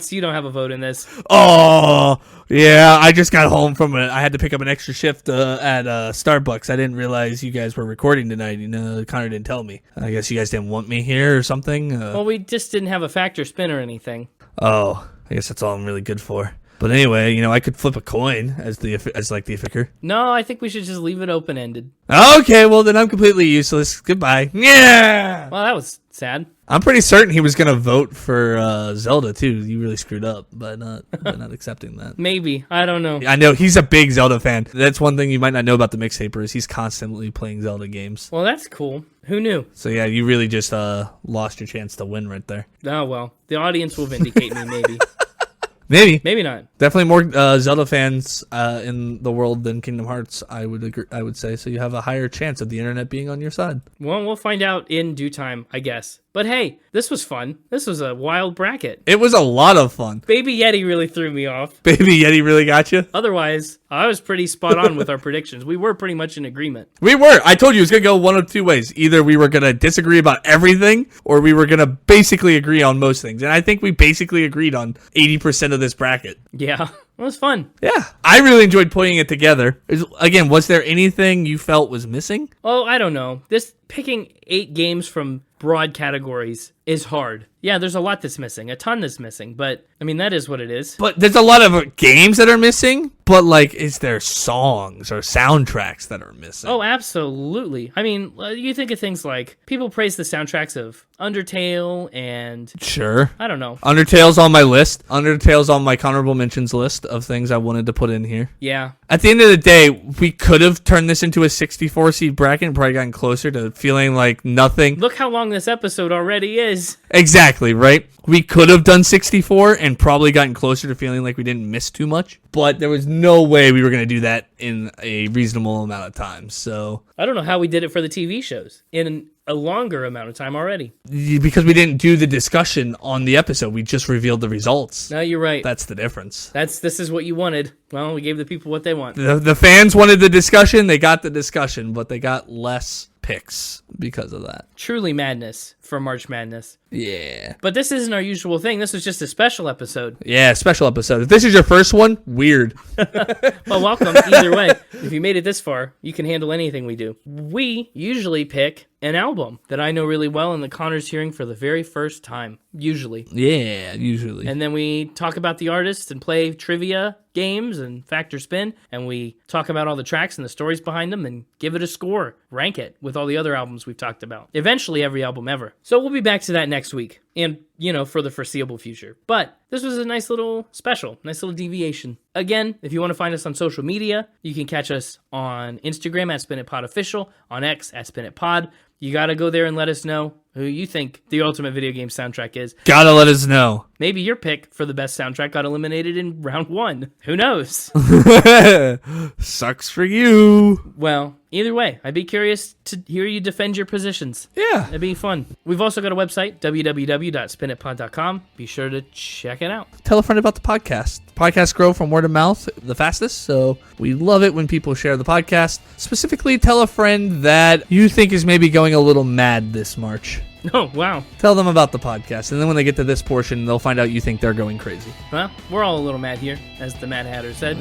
You don't have a vote in this. Oh, yeah. I just got home from I had to pick up an extra shift at Starbucks. I didn't realize you guys were recording tonight. Connor didn't tell me. I guess you guys didn't want me here or something. Well, we just didn't have a factor spin or anything. Oh, I guess that's all I'm really good for. But anyway, I could flip a coin as the picker. No, I think we should just leave it open-ended. Okay, well then I'm completely useless. Goodbye. Yeah. Well, that was sad. I'm pretty certain he was gonna vote for Zelda too. You really screwed up by not accepting that. Maybe. I don't know. I know he's a big Zelda fan. That's one thing you might not know about the Mixtaper is he's constantly playing Zelda games. Well, that's cool. Who knew? So yeah, you really just lost your chance to win right there. Oh, well. The audience will vindicate me, maybe. Maybe. Maybe not. Definitely more Zelda fans in the world than Kingdom Hearts, I would say. So you have a higher chance of the internet being on your side. Well, we'll find out in due time, I guess. But hey, this was fun. This was a wild bracket. It was a lot of fun. Baby Yeti really threw me off. Baby Yeti really got you? Otherwise, I was pretty spot on with our predictions. We were pretty much in agreement. We were. I told you it was going to go one of two ways. Either we were going to disagree about everything, or we were going to basically agree on most things. And I think we basically agreed on 80% of this bracket. Yeah, it was fun. Yeah. I really enjoyed putting it together. Again, was there anything you felt was missing? Oh, I don't know. This picking 8 games from broad categories is hard. Yeah, there's a lot that's missing, a ton that's missing, but I mean, that is what it is. But there's a lot of games that are missing, but like, is there songs or soundtracks that are missing? Oh, absolutely. I mean, you think of things like people praise the soundtracks of Undertale and... Sure. I don't know. Undertale's on my list. Undertale's on my honorable mentions list of things I wanted to put in here. Yeah. At the end of the day, we could have turned this into a 64 seed bracket and probably gotten closer to feeling like nothing. Look how long this episode already is. Exactly, right? We could have done 64 and probably gotten closer to feeling like we didn't miss too much, but there was no way we were going to do that in a reasonable amount of time. So I don't know how we did it for the TV shows in a longer amount of time already. Because we didn't do the discussion on the episode, we just revealed the results. No, you're right. That's the difference. This is what you wanted. Well, we gave the people what they want. The fans wanted the discussion, they got the discussion, but they got less picks because of that. Truly madness for March Madness. Yeah. But this isn't our usual thing. This was just a special episode. Yeah, special episode. If this is your first one, weird. Well, welcome either way. If you made it this far, you can handle anything we do. We usually pick an album that I know really well and that Connor's hearing for the very first time. Usually. Yeah, usually. And then we talk about the artists and play trivia games and factor spin, and we talk about all the tracks and the stories behind them and give it a score, rank it with all the other albums we've talked about. Eventually every album ever. So we'll be back to that next week and, for the foreseeable future. But this was a nice little special, nice little deviation. Again, if you want to find us on social media, you can catch us on Instagram at SpinItPodOfficial, on X at SpinItPod. You got to go there and let us know who you think the ultimate video game soundtrack is. Gotta let us know. Maybe your pick for the best soundtrack got eliminated in round 1. Who knows? Sucks for you. Well, either way, I'd be curious to hear you defend your positions. Yeah. It'd be fun. We've also got a website, www.spinitpod.com. Be sure to check it out. Tell a friend about the podcast. Podcasts grow from word of mouth the fastest, so we love it when people share the podcast. Specifically, tell a friend that you think is maybe going a little mad this March. Oh, wow. Tell them about the podcast, and then when they get to this portion, they'll find out you think they're going crazy. Well, we're all a little mad here, as the Mad Hatter said.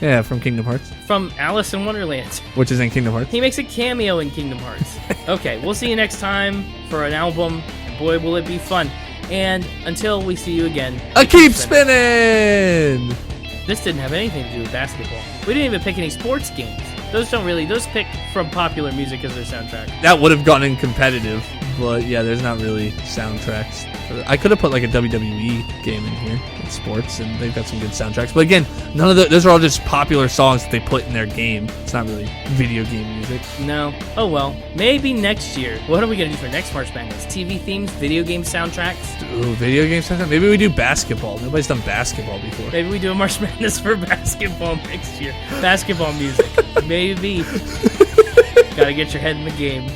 Yeah, from Kingdom Hearts. From Alice in Wonderland. Which is in Kingdom Hearts. He makes a cameo in Kingdom Hearts. Okay, we'll see you next time for an album, and boy, will it be fun. And until we see you again, keep spinning! This didn't have anything to do with basketball. We didn't even pick any sports games. Those pick from popular music as their soundtrack. That would have gotten competitive, but yeah, there's not really soundtracks. I could have put like a WWE game in here, in sports, and they've got some good soundtracks. But again, none of those are all just popular songs that they put in their game. It's not really video game music. No. Oh well. Maybe next year. What are we gonna do for next March Madness? TV themes, video game soundtracks. Ooh, video game soundtrack. Maybe we do basketball. Nobody's done basketball before. Maybe we do a March Madness for basketball next year. Basketball music. Maybe. Gotta get your head in the game.